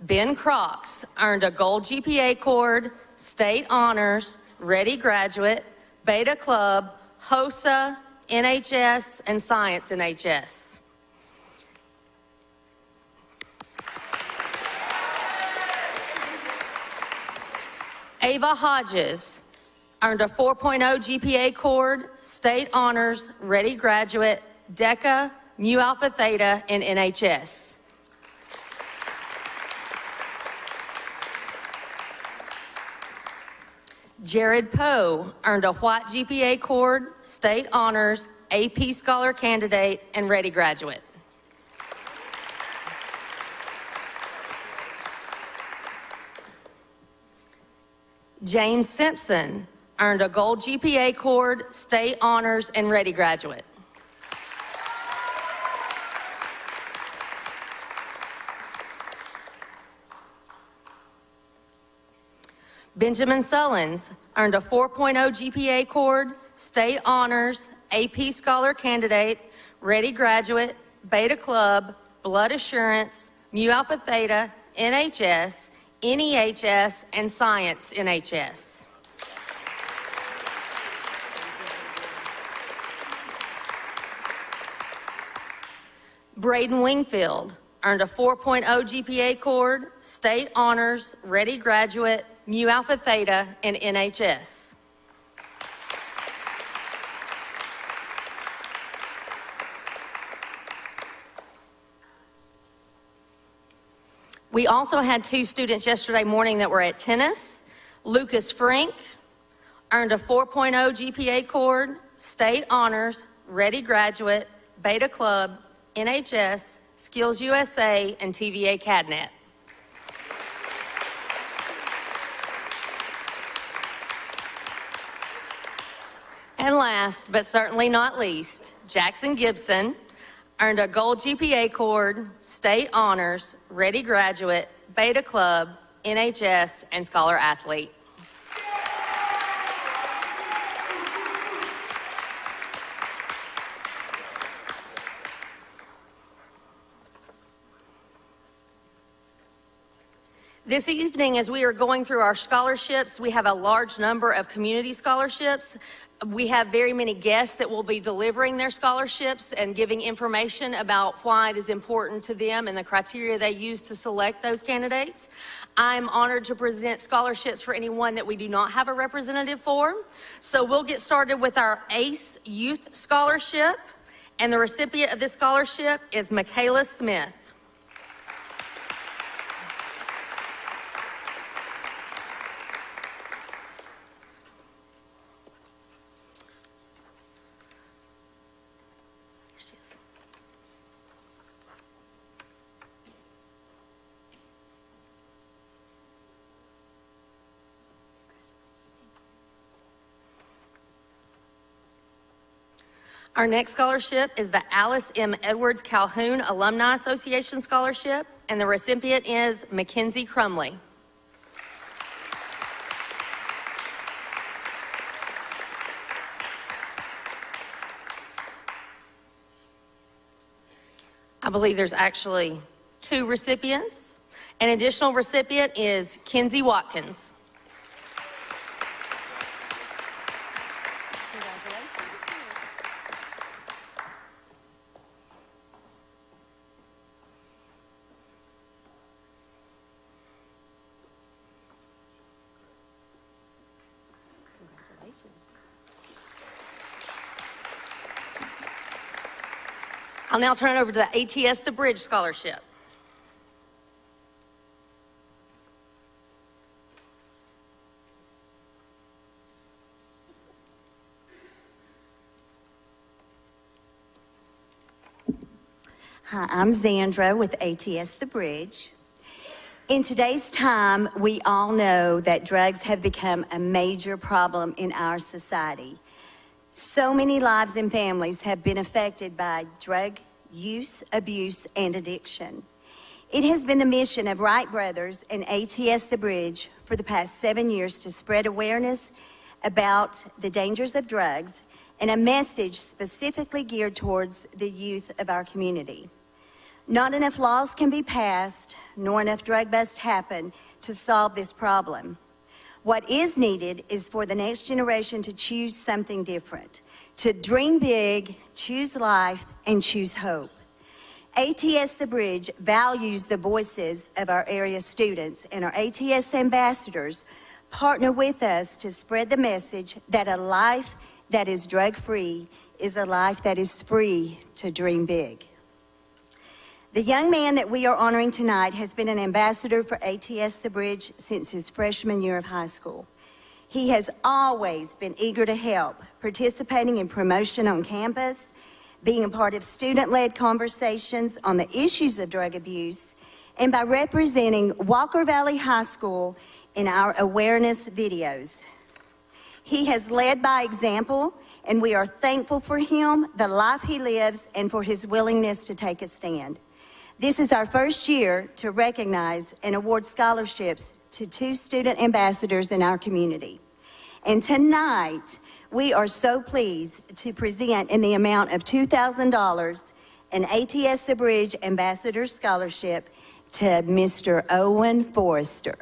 Ben Crocs earned a Gold GPA Cord, State Honors, Ready Graduate, Beta Club, HOSA, NHS, and Science NHS. Ava Hodges earned a 4.0 GPA Cord, State Honors, Ready Graduate, DECA, Mu Alpha Theta, and NHS. Jared Poe earned a White GPA Cord, State Honors, AP Scholar Candidate, and Ready Graduate. James Simpson earned a Gold GPA Cord, State Honors, and Ready Graduate. Benjamin Sullins earned a 4.0 GPA Cord, State Honors, AP Scholar Candidate, Ready Graduate, Beta Club, Blood Assurance, Mu Alpha Theta, NHS, NEHS, and Science NHS. Braden Wingfield earned a 4.0 GPA Cord, State Honors, Ready Graduate, Mu Alpha Theta, and NHS. We also had two students yesterday morning that were at tennis. Lucas Frink earned a 4.0 GPA Cord, State Honors, Ready Graduate, Beta Club, NHS, Skills USA, and TVA CADNet. And last, but certainly not least, Jackson Gibson earned a Gold GPA Cord, State Honors, Ready Graduate, Beta Club, NHS, and Scholar Athlete. This evening, as we are going through our scholarships, we have a large number of community scholarships. We have very many guests that will be delivering their scholarships and giving information about why it is important to them and the criteria they use to select those candidates. I'm honored to present scholarships for anyone that we do not have a representative for. So we'll get started with our ACE Youth Scholarship, and the recipient of this scholarship is Michaela Smith. Our next scholarship is the Alice M. Edwards Calhoun Alumni Association Scholarship, and the recipient is Mackenzie Crumley. I believe there's actually two recipients. An additional recipient is Kenzie Watkins. I'll now turn it over to the ATS The Bridge Scholarship. Hi, I'm Zandra with ATS The Bridge. In today's time, we all know that drugs have become a major problem in our society. So many lives and families have been affected by drug use, abuse, and addiction. It has been the mission of Wright Brothers and ATS The Bridge for the past 7 years to spread awareness about the dangers of drugs and a message specifically geared towards the youth of our community. Not enough laws can be passed, nor enough drug busts happen to solve this problem. What is needed is for the next generation to choose something different, to dream big, choose life, and choose hope. ATS The Bridge values the voices of our area students, and our ATS ambassadors partner with us to spread the message that a life that is drug-free is a life that is free to dream big. The young man that we are honoring tonight has been an ambassador for ATS The Bridge since his freshman year of high school. He has always been eager to help, participating in promotion on campus, being a part of student-led conversations on the issues of drug abuse, and by representing Walker Valley High School in our awareness videos. He has led by example, and we are thankful for him, the life he lives, and for his willingness to take a stand. This is our first year to recognize and award scholarships to 2 student ambassadors in our community. And tonight, we are so pleased to present in the amount of $2,000 an ATS The Bridge Ambassador Scholarship to Mr. Owen Forrester.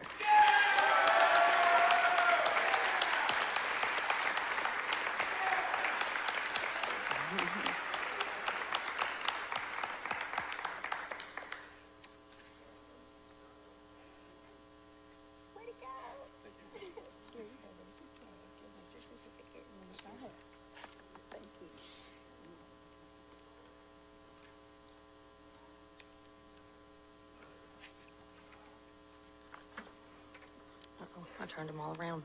I turned them all around.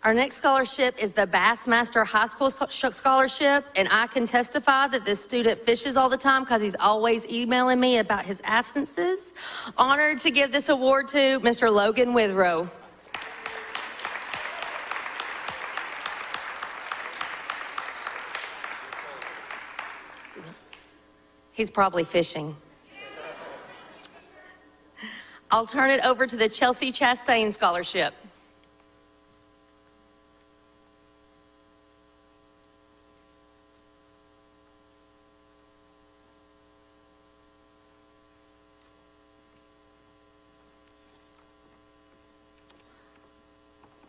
Our next scholarship is the Bassmaster High School Scholarship, and I can testify that this student fishes all the time because he's always emailing me about his absences. Honored to give this award to Mr. Logan Withrow. He's probably fishing. I'll turn it over to the Chelsea Chastain Scholarship.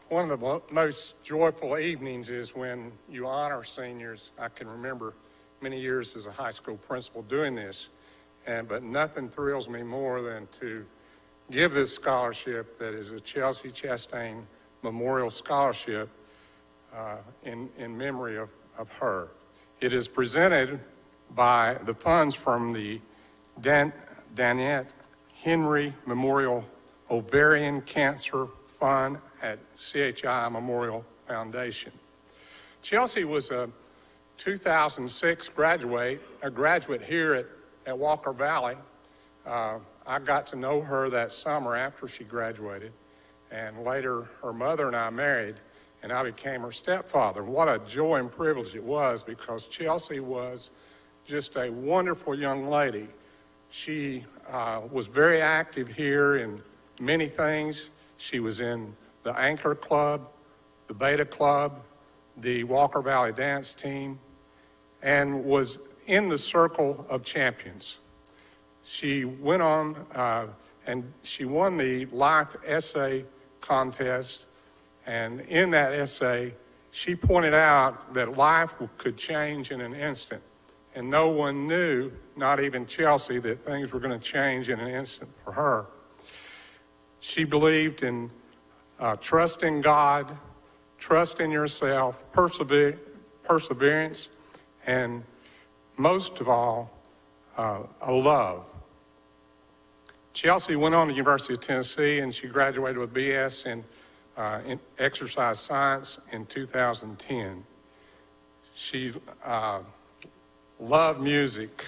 One of the most joyful evenings is when you honor seniors. I can remember many years as a high school principal doing this, but nothing thrills me more than to give this scholarship that is a Chelsea Chastain Memorial Scholarship in memory of her. It is presented by the funds from the Danette Henry Memorial Ovarian Cancer Fund at CHI Memorial Foundation. Chelsea was a 2006 graduate here at Walker Valley. I got to know her that summer after she graduated, and later her mother and I married, and I became her stepfather. What a joy and privilege it was, because Chelsea was just a wonderful young lady. She was very active here in many things. She was in the Anchor Club, the Beta Club, the Walker Valley Dance Team, and was in the Circle of Champions. She went on and she won the Life Essay Contest, and in that essay, she pointed out that life could change in an instant, and no one knew, not even Chelsea, that things were going to change in an instant for her. She believed in trust in God, trust in yourself, perseverance, and most of all, a love. Chelsea went on to the University of Tennessee, and she graduated with BS in exercise science in 2010. She loved music,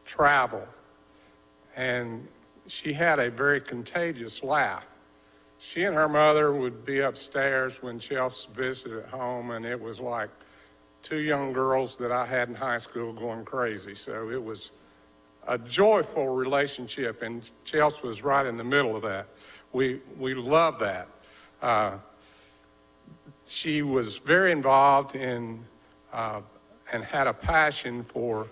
travel, and she had a very contagious laugh. She and her mother would be upstairs when Chelsea visited at home, and it was like 2 young girls that I had in high school going crazy. So it was a joyful relationship, and Chelsea was right in the middle of that. We love that. She was very involved in and had a passion for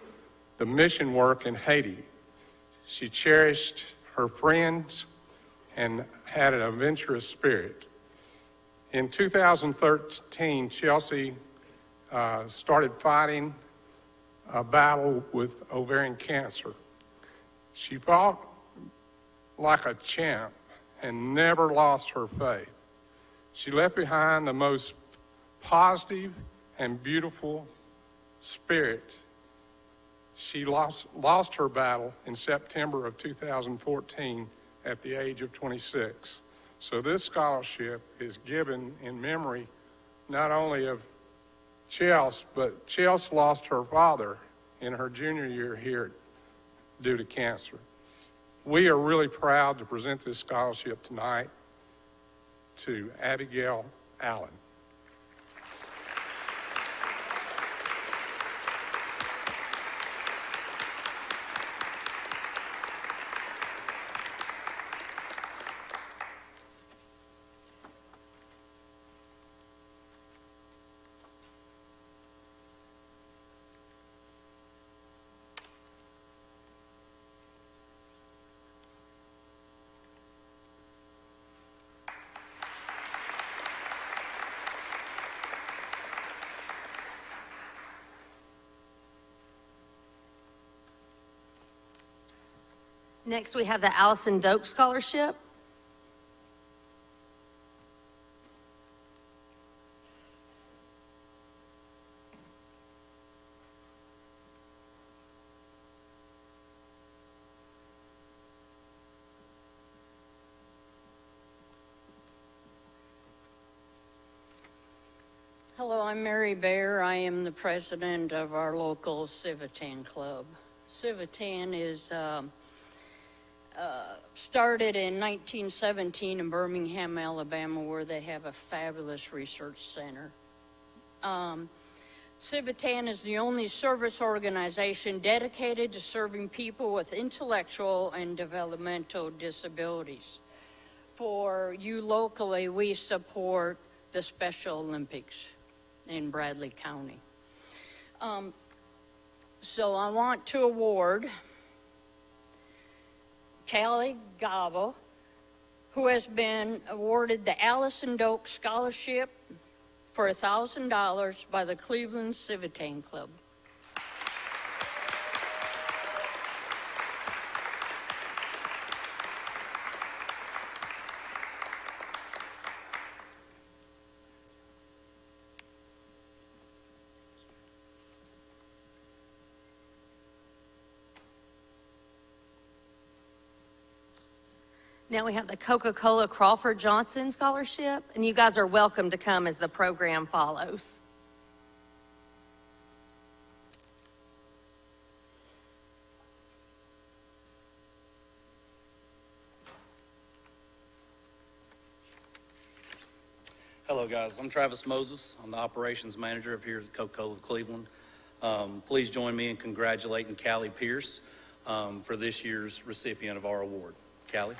the mission work in Haiti. She cherished her friends and had an adventurous spirit. In 2013, Chelsea started fighting a battle with ovarian cancer. She fought like a champ and never lost her faith. She left behind the most positive and beautiful spirit. She lost her battle in September of 2014 at the age of 26. So this scholarship is given in memory not only of Chelsea, but Chelsea lost her father in her junior year here due to cancer. We are really proud to present this scholarship tonight to Abigail Allen. Next, we have the Allison Doak Scholarship. Hello, I'm Mary Baer. I am the president of our local Civitan Club. Civitan is started in 1917 in Birmingham, Alabama, where they have a fabulous research center. Civitan is the only service organization dedicated to serving people with intellectual and developmental disabilities. For you locally, we support the Special Olympics in Bradley County. So I want to award Callie Gabo, who has been awarded the Allison Doak Scholarship for $1,000 by the Cleveland Civitan Club. Now we have the Coca-Cola Crawford Johnson Scholarship, and you guys are welcome to come as the program follows. Hello guys, I'm Travis Moses. I'm the operations manager of here at Coca-Cola Cleveland. Please join me in congratulating Callie Pierce for this year's recipient of our award. Callie.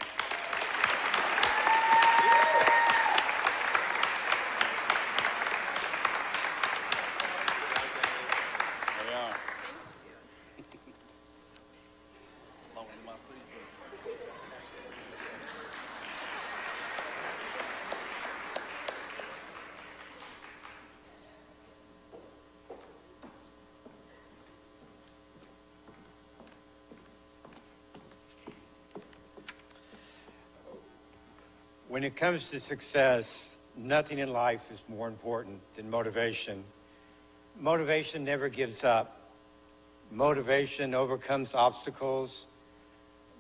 When it comes to success, nothing in life is more important than motivation. Motivation never gives up. Motivation overcomes obstacles.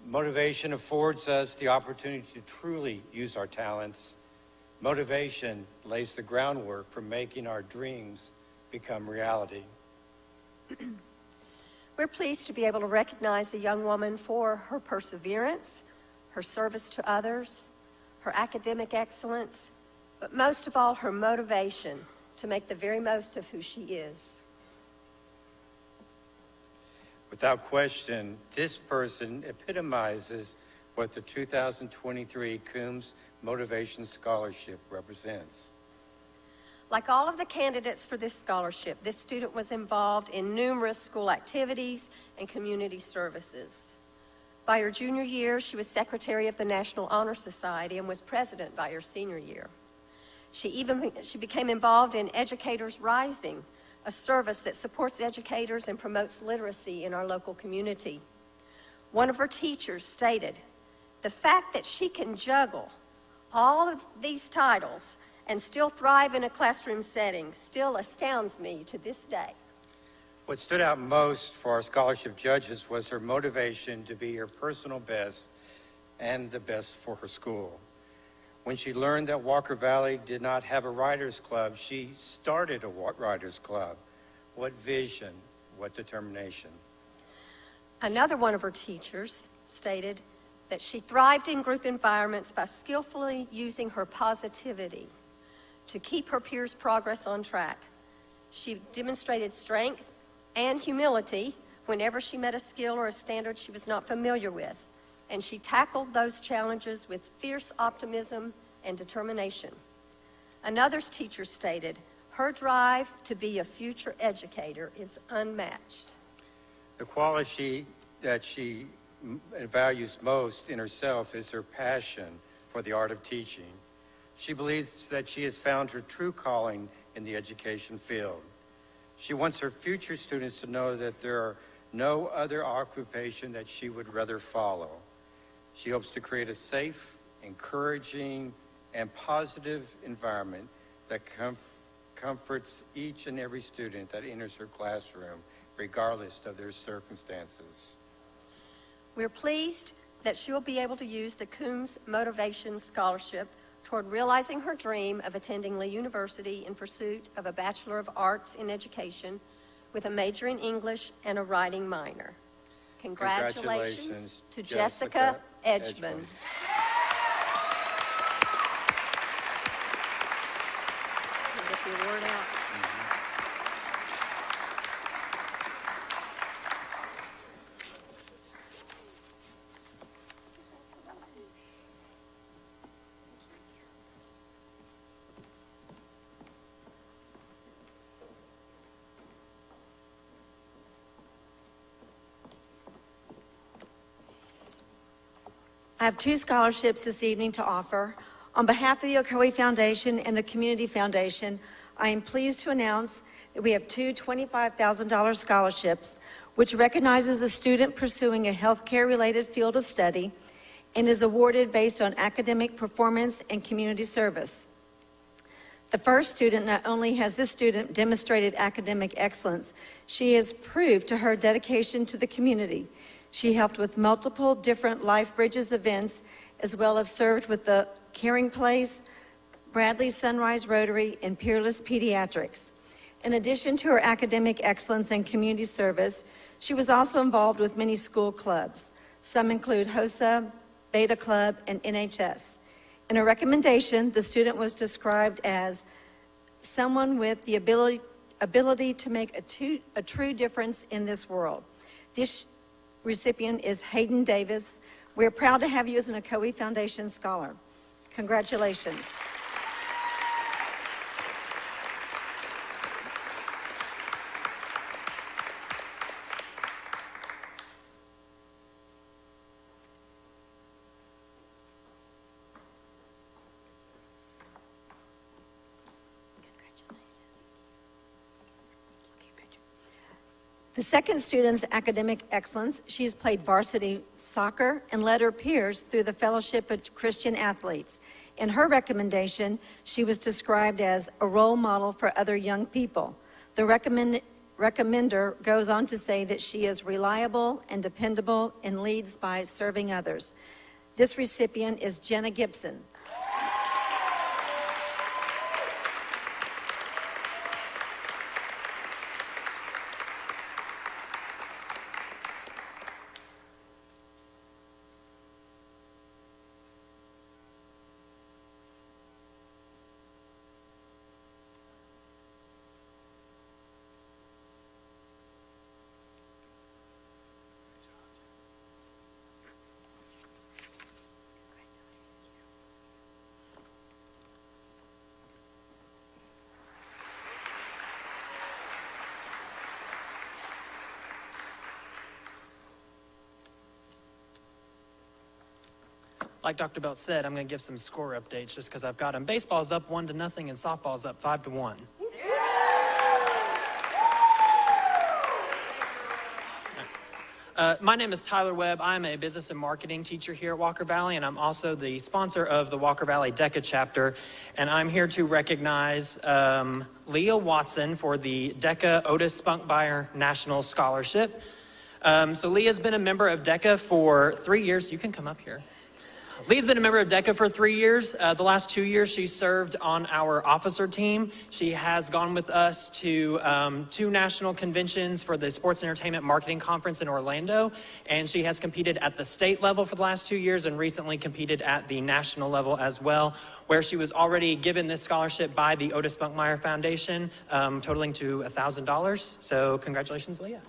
Motivation affords us the opportunity to truly use our talents. Motivation lays the groundwork for making our dreams become reality. We're pleased to be able to recognize a young woman for her perseverance, her service to others, her academic excellence, but most of all, her motivation to make the very most of who she is. Without question, this person epitomizes what the 2023 Coombs Motivation Scholarship represents. Like all of the candidates for this scholarship, this student was involved in numerous school activities and community services. By her junior year, she was secretary of the National Honor Society and was president by her senior year. She became involved in Educators Rising, a service that supports educators and promotes literacy in our local community. One of her teachers stated, "The fact that she can juggle all of these titles and still thrive in a classroom setting still astounds me to this day." What stood out most for our scholarship judges was her motivation to be her personal best and the best for her school. When she learned that Walker Valley did not have a writers club, she started a writers club. What vision, what determination. Another one of her teachers stated that she thrived in group environments by skillfully using her positivity to keep her peers' progress on track. She demonstrated strength and humility whenever she met a skill or a standard she was not familiar with, and she tackled those challenges with fierce optimism and determination. Another's teacher stated, "Her drive to be a future educator is unmatched." The quality that she values most in herself is her passion for the art of teaching. She believes that she has found her true calling in the education field. She wants her future students to know that there are no other occupation that she would rather follow. She hopes to create a safe, encouraging, and positive environment that comforts each and every student that enters her classroom, regardless of their circumstances. We're pleased that she'll be able to use the Coombs Motivation Scholarship toward realizing her dream of attending Lee University in pursuit of a Bachelor of Arts in Education with a major in English and a writing minor. Congratulations to Jessica Edgman. Get the award out. I have 2 scholarships this evening to offer. On behalf of the Ocoee Foundation and the Community Foundation, I am pleased to announce that we have 2 $25,000 scholarships, which recognizes a student pursuing a healthcare-related field of study and is awarded based on academic performance and community service. The first student, not only has this student demonstrated academic excellence, she has proved to her dedication to the community. She helped with multiple different Life Bridges events, as well as served with the Caring Place, Bradley Sunrise Rotary, and Peerless Pediatrics. In addition to her academic excellence and community service, she was also involved with many school clubs. Some include HOSA, Beta Club, and NHS. In her recommendation, the student was described as someone with the ability to make a true difference in this world. This recipient is Hayden Davis. We're proud to have you as an Ocoee Foundation Scholar. Congratulations. The second student's academic excellence, she's played varsity soccer and led her peers through the Fellowship of Christian Athletes. In her recommendation, she was described as a role model for other young people. The recommender goes on to say that she is reliable and dependable and leads by serving others. This recipient is Jenna Gibson. like Dr. Belt said, I'm going to give some score updates just because I've got them. Baseball's up 1-0 and softball's up 5-1. My name is Tyler Webb. I'm a business and marketing teacher here at Walker Valley, and I'm also the sponsor of the Walker Valley DECA chapter. And I'm here to recognize Leah Watson for the DECA Otis Spunkmeyer National Scholarship. So Leah's been a member of DECA for 3 years. You can come up here. Leah's been a member of DECA for 3 years. The last 2 years, she served on our officer team. She has gone with us to 2 national conventions for the Sports Entertainment Marketing Conference in Orlando, and she has competed at the state level for the last 2 years and recently competed at the national level as well, where she was already given this scholarship by the Otis Spunkmeyer Foundation, totaling to $1,000. So congratulations, Leah.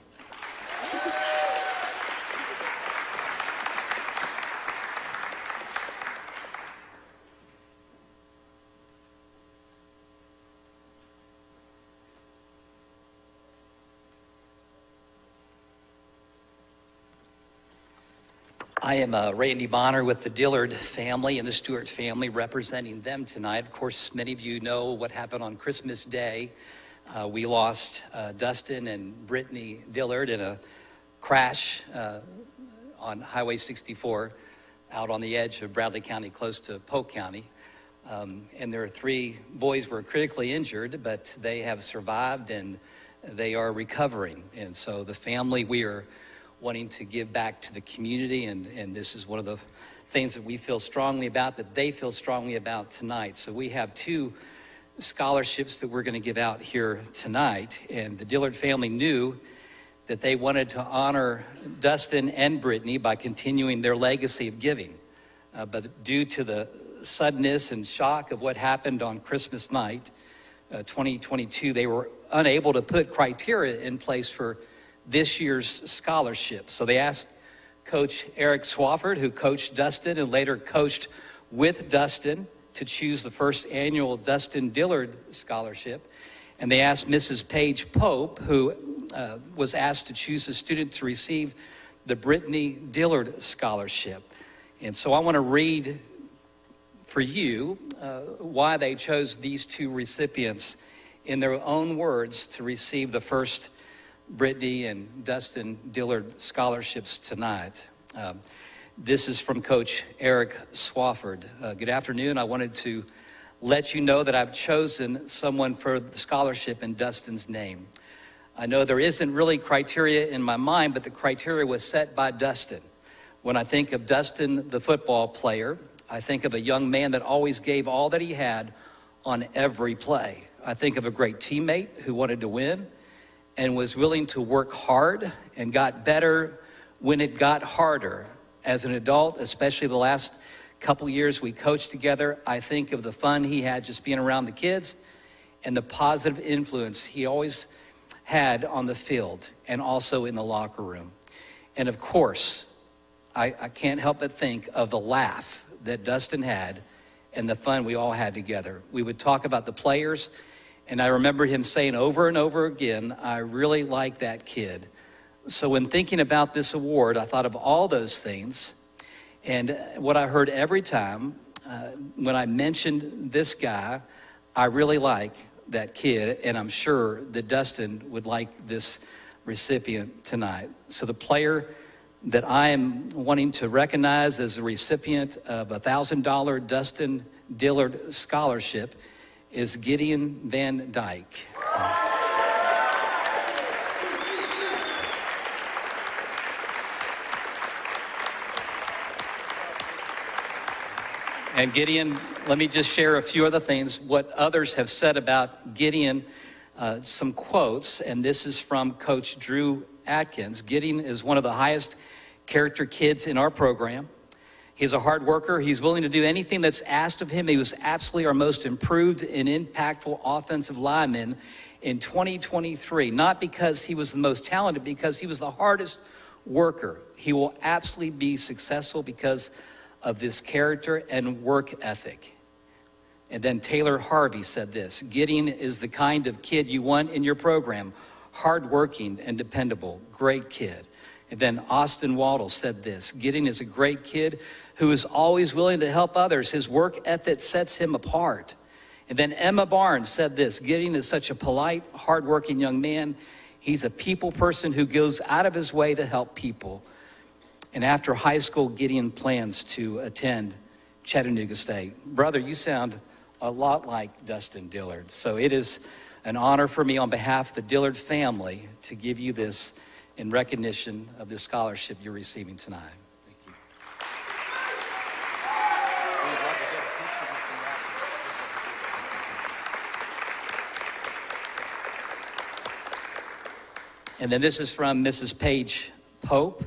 I am Randy Bonner with the Dillard family and the Stewart family, representing them tonight. Of course, many of you know what happened on Christmas Day. We lost Dustin and Brittany Dillard in a crash on Highway 64 out on the edge of Bradley County, close to Polk County. And their 3 boys were critically injured, but they have survived and they are recovering. And so the family, we are wanting to give back to the community, and this is one of the things that we feel strongly about, that they feel strongly about tonight. So we have 2 scholarships that we're going to give out here tonight, and the Dillard family knew that they wanted to honor Dustin and Brittany by continuing their legacy of giving. But due to the suddenness and shock of what happened on Christmas night, 2022, they were unable to put criteria in place for this year's scholarship. So they asked Coach Eric Swafford, who coached Dustin and later coached with Dustin, to choose the first annual Dustin Dillard Scholarship. And they asked Mrs. Paige Pope, who was asked to choose a student to receive the Brittany Dillard Scholarship. And so I want to read for you why they chose these 2 recipients in their own words to receive the first Brittany and Dustin Dillard scholarships tonight. This is from Coach Eric Swafford. Good afternoon. I wanted to let you know that I've chosen someone for the scholarship in Dustin's name. I know there isn't really criteria in my mind, but the criteria was set by Dustin. When I think of Dustin, the football player, I think of a young man that always gave all that he had on every play. I think of a great teammate who wanted to win and was willing to work hard and got better when it got harder. As an adult, especially the last couple years we coached together, I think of the fun he had just being around the kids and the positive influence he always had on the field and also in the locker room. And of course, I can't help but think of the laugh that Dustin had and the fun we all had together. We would talk about the players, and I remember him saying over and over again, I really like that kid. So when thinking about this award, I thought of all those things. And what I heard every time when I mentioned this guy, I really like that kid. And I'm sure that Dustin would like this recipient tonight. So the player that I am wanting to recognize as a recipient of a $1,000 Dustin Dillard Scholarship is Gideon Van Dyke. And Gideon, let me just share a few other things, what others have said about Gideon, some quotes, and this is from Coach Drew Atkins. Gideon is one of the highest character kids in our program. He's a hard worker. He's willing to do anything that's asked of him. He was absolutely our most improved and impactful offensive lineman in 2023, not because he was the most talented, because he was the hardest worker. He will absolutely be successful because of this character and work ethic. And then Taylor Harvey said this: Gideon is the kind of kid you want in your program, hardworking and dependable, great kid. And then Austin Waddle said this: Gideon is a great kid who is always willing to help others. His work ethic sets him apart. And then Emma Barnes said this: Gideon is such a polite, hardworking young man. He's a people person who goes out of his way to help people. And after high school, Gideon plans to attend Chattanooga State. Brother, you sound a lot like Dustin Dillard. So it is an honor for me on behalf of the Dillard family to give you this in recognition of this scholarship you're receiving tonight. Thank you. And then this is from Mrs. Paige Pope.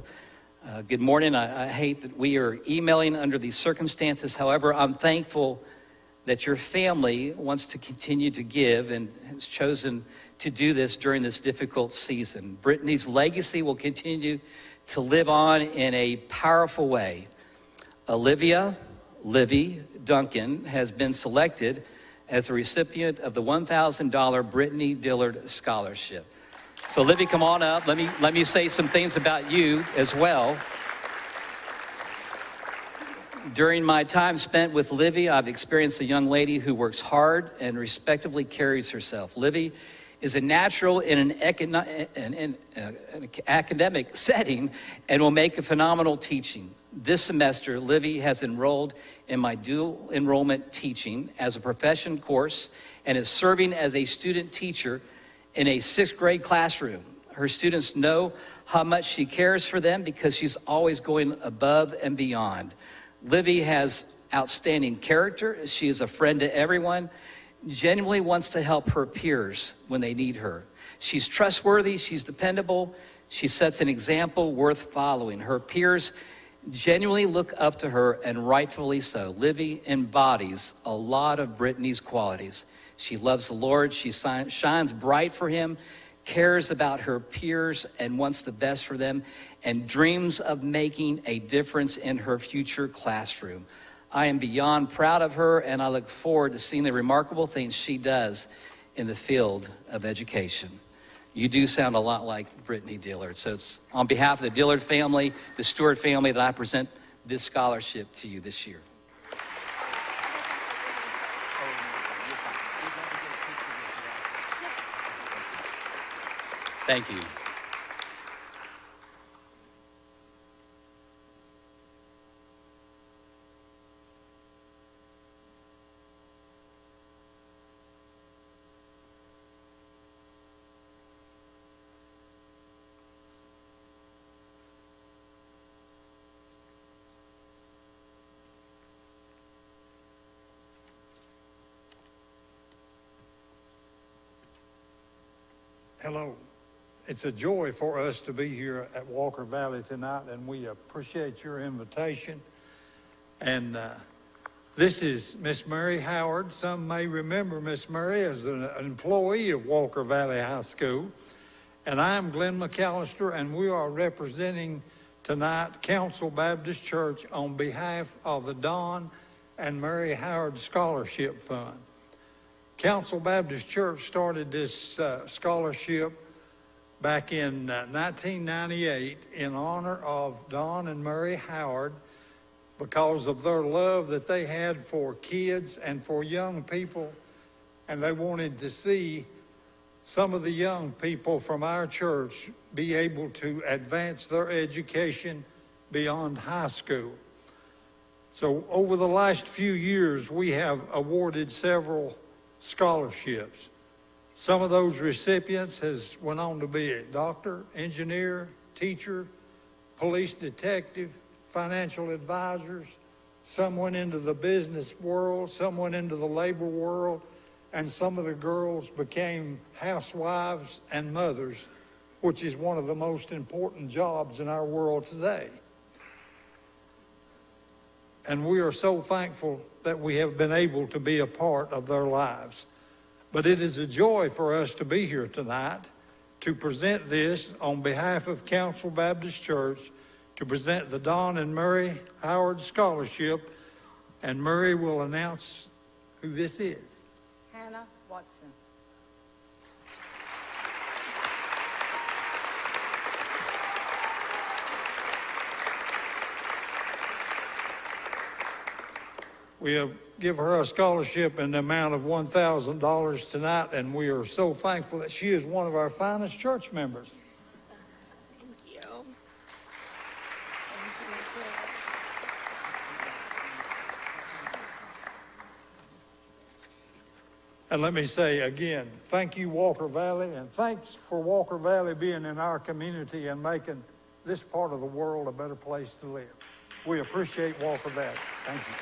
Good morning. I hate that we are emailing under these circumstances. However, I'm thankful that your family wants to continue to give and has chosen to do this during this difficult season. Brittany's legacy will continue to live on in a powerful way. Olivia Livy Duncan has been selected as a recipient of the $1,000 Brittany Dillard Scholarship. So Livy, come on up. Let me say some things about you as well. During my time spent with Livy, I've experienced a young lady who works hard and respectably carries herself. Livy is a natural in an academic setting and will make a phenomenal teaching. This semester, Livy has enrolled in my dual enrollment teaching as a profession course and is serving as a student teacher in a 6th grade classroom. Her students know how much she cares for them because she's always going above and beyond. Livy has outstanding character. She is a friend to everyone, genuinely wants to help her peers when they need her. She's trustworthy, she's dependable, she sets an example worth following. Her peers genuinely look up to her, and rightfully so. Livy embodies a lot of Brittany's qualities. She loves the Lord, she shines bright for him, cares about her peers and wants the best for them, and dreams of making a difference in her future classroom. I am beyond proud of her, and I look forward to seeing the remarkable things she does in the field of education. You do sound a lot like Brittany Dillard. So it's on behalf of the Dillard family, the Stewart family, that I present this scholarship to you this year. Thank you. Hello. It's a joy for us to be here at Walker Valley tonight, and we appreciate your invitation. And this is Miss Mary Howard. Some may remember Miss Mary as an employee of Walker Valley High School. And I'm Glenn McAllister, and we are representing tonight Council Baptist Church on behalf of the Don and Mary Howard Scholarship Fund. Council Baptist Church started this scholarship back in 1998 in honor of Don and Mary Howard because of their love that they had for kids and for young people, and they wanted to see some of the young people from our church be able to advance their education beyond high school. So over the last few years, we have awarded several scholarships. Some of those recipients has went on to be a doctor, engineer, teacher, police detective, financial advisors. Some went into the business world, some went into the labor world, and some of the girls became housewives and mothers, which is one of the most important jobs in our world today. And we are so thankful that we have been able to be a part of their lives. But it is a joy for us to be here tonight to present this on behalf of Council Baptist Church, to present the Don and Mary Howard Scholarship, and Murray will announce who this is. Hannah Watson. We give her a scholarship in the amount of $1,000 tonight, and we are so thankful that she is one of our finest church members. Thank you. And let me say again, thank you, Walker Valley, and thanks for Walker Valley being in our community and making this part of the world a better place to live. We appreciate Walker Valley. Thank you.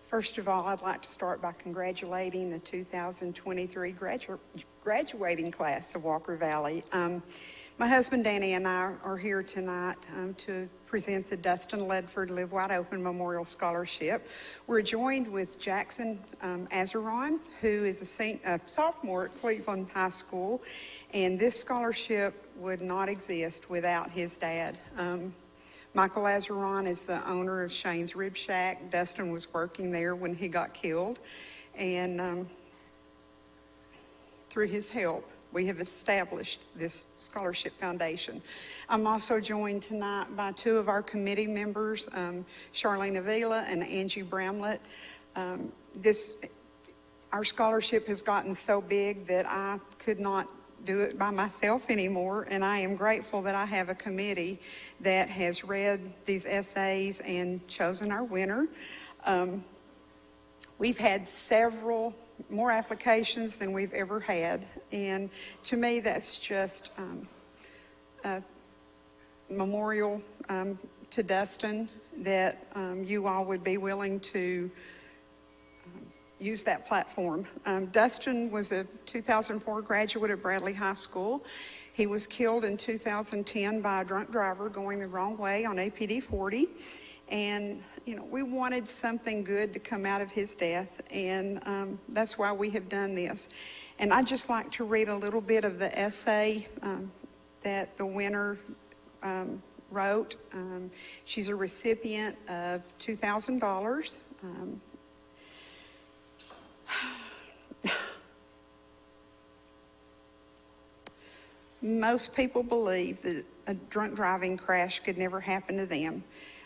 First of all, I'd like to start by congratulating the 2023 graduating class of Walker Valley. My husband Danny and I are here tonight to present the Dustin Ledford Live Wide Open Memorial Scholarship. We're joined with Jackson Azeron, who is a sophomore at Cleveland High School, and this scholarship would not exist without his dad. Michael Azeron is the owner of Shane's Rib Shack. Dustin was working there when he got killed, and through his help, we have established this scholarship foundation. I'm also joined tonight by two of our committee members, Charlene Avila and Angie Bramlett. Our scholarship has gotten so big that I could not do it by myself anymore, and I am grateful that I have a committee that has read these essays and chosen our winner. We've had several more applications than we've ever had, and to me that's just a memorial to Dustin that you all would be willing to use that platform. Dustin was a 2004 graduate of Bradley High School. He was killed in 2010 by a drunk driver going the wrong way on APD 40. And, you know, we wanted something good to come out of his death, and that's why we have done this. And I'd just like to read a little bit of the essay that the winner wrote. She's a recipient of $2,000. Most people believe that a drunk driving crash could never happen to them,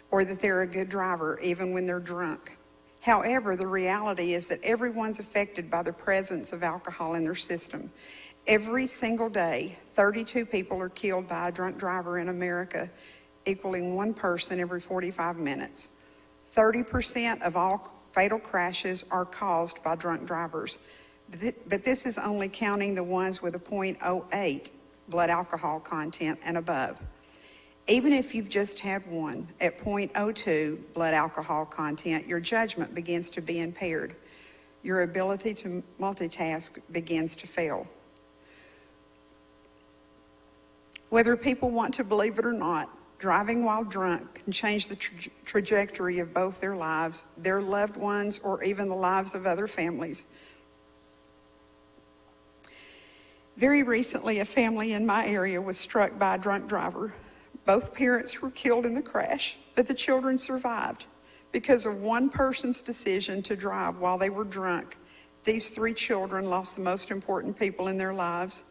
or that they're a good driver even when they're drunk. However, the reality is that everyone's affected by the presence of alcohol in their system. Every single day, 32 people are killed by a drunk driver in America, equaling one person every 45 minutes. 30% of all fatal crashes are caused by drunk drivers. But this is only counting the ones with a .08 blood alcohol content and above. Even if you've just had one at .02 blood alcohol content, your judgment begins to be impaired. Your ability to multitask begins to fail. Whether people want to believe it or not, driving while drunk can change the trajectory of both their lives, their loved ones, or even the lives of other families. Very recently, a family in my area was struck by a drunk driver. Both parents were killed in the crash, but the children survived. Because of one person's decision to drive while they were drunk, these three children lost the most important people in their lives.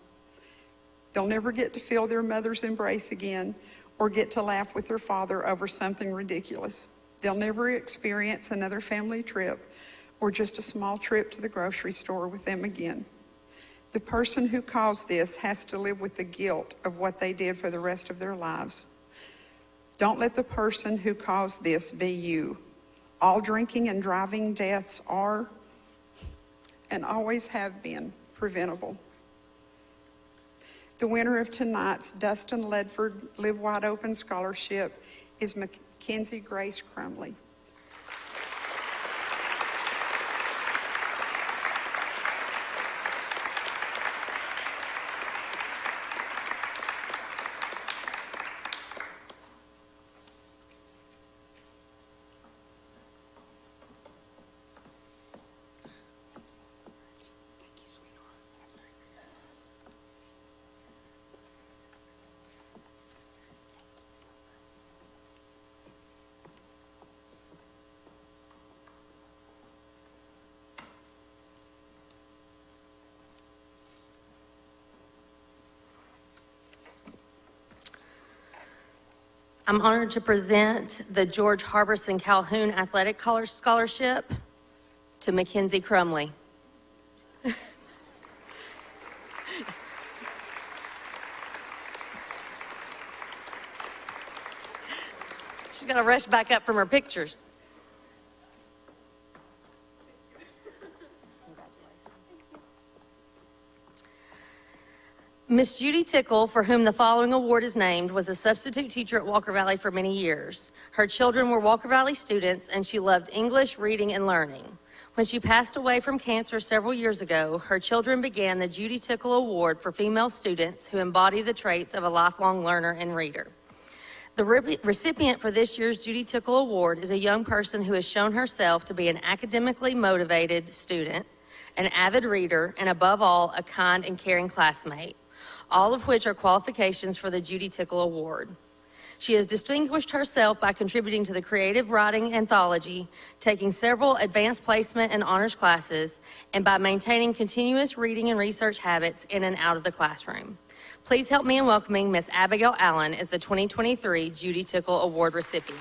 They'll never get to feel their mother's embrace again or get to laugh with their father over something ridiculous. They'll never experience another family trip or just a small trip to the grocery store with them again. The person who caused this has to live with the guilt of what they did for the rest of their lives. Don't let the person who caused this be you. All drinking and driving deaths are and always have been preventable. The winner of tonight's Dustin Ledford Live Wide Open Scholarship is Mackenzie Grace Crumley. I'm honored to present the George Harbison Calhoun Athletic Scholarship to Mackenzie Crumley. She's got to rush back up from her pictures. Miss Judy Tickle, for whom the following award is named, was a substitute teacher at Walker Valley for many years. Her children were Walker Valley students, and she loved English, reading, and learning. When she passed away from cancer several years ago, her children began the Judy Tickle Award for female students who embody the traits of a lifelong learner and reader. The recipient for this year's Judy Tickle Award is a young person who has shown herself to be an academically motivated student, an avid reader, and above all, a kind and caring classmate, all of which are qualifications for the Judy Tickle Award. She has distinguished herself by contributing to the creative writing anthology, taking several advanced placement and honors classes, and by maintaining continuous reading and research habits in and out of the classroom. Please help me in welcoming Miss Abigail Allen as the 2023 Judy Tickle Award recipient.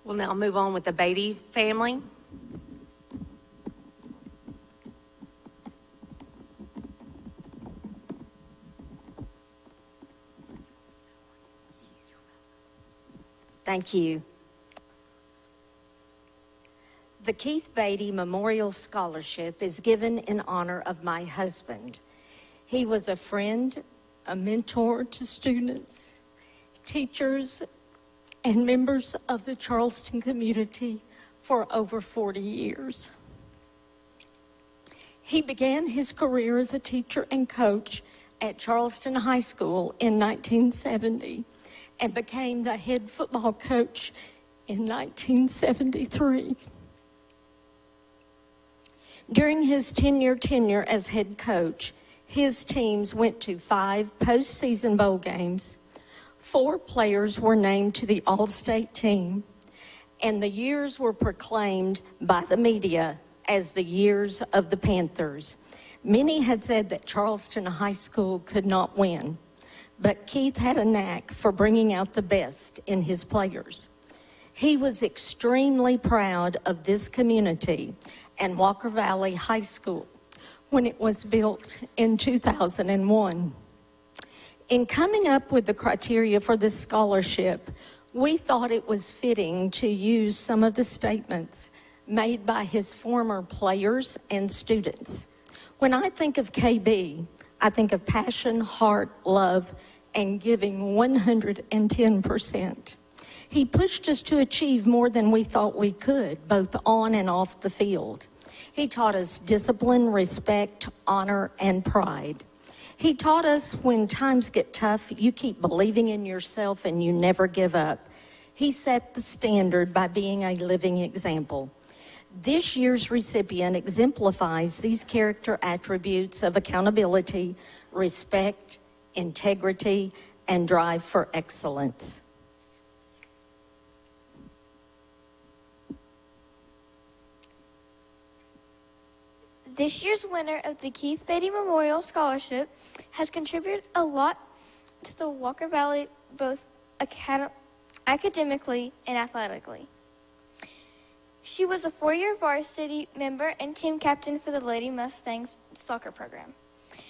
We'll now move on with the Beatty family. Thank you. The Keith Beatty Memorial Scholarship is given in honor of my husband. He was a friend, a mentor to students, teachers, and members of the Charleston community for over 40 years. He began his career as a teacher and coach at Charleston High School in 1970 and became the head football coach in 1973. During his 10-year tenure as head coach, his teams went to 5 postseason bowl games, 4 players were named to the All-State team, and the years were proclaimed by the media as the years of the Panthers. Many had said that Charleston High School could not win, but Keith had a knack for bringing out the best in his players. He was extremely proud of this community and Walker Valley High School when it was built in 2001. In coming up with the criteria for this scholarship, we thought it was fitting to use some of the statements made by his former players and students. When I think of KB, I think of passion, heart, love, and giving 110%. He pushed us to achieve more than we thought we could, both on and off the field. He taught us discipline, respect, honor, and pride. He taught us when times get tough, you keep believing in yourself and you never give up. He set the standard by being a living example. This year's recipient exemplifies these character attributes of accountability, respect, integrity, and drive for excellence. This year's winner of the Keith Beatty Memorial Scholarship has contributed a lot to the Walker Valley, both academically and athletically. She was a 4-year varsity member and team captain for the Lady Mustangs soccer program.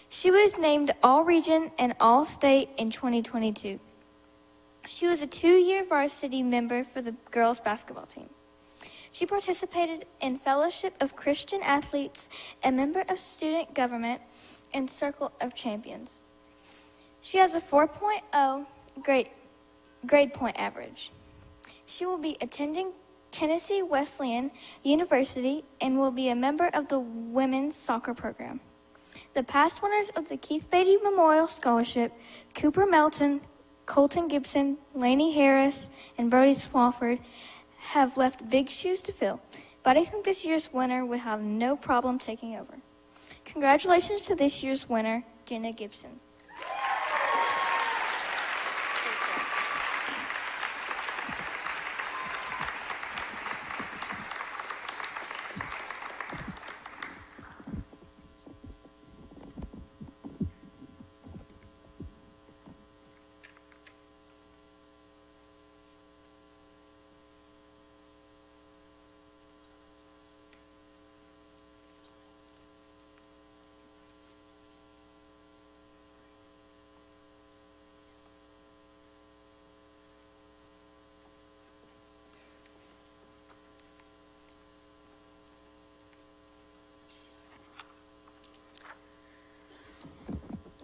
She was named All-Region and All-State in 2022. She was a 2-year varsity member for the girls basketball team. She participated in Fellowship of Christian Athletes, a member of student government, and Circle of Champions. She has a 4.0 grade point average. She will be attending Tennessee Wesleyan University and will be a member of the women's soccer program. The past winners of the Keith Beatty Memorial Scholarship, Cooper Melton, Colton Gibson, Lainey Harris, and Brody Swafford have left big shoes to fill, but I think this year's winner would have no problem taking over. Congratulations to this year's winner, Jenna Gibson.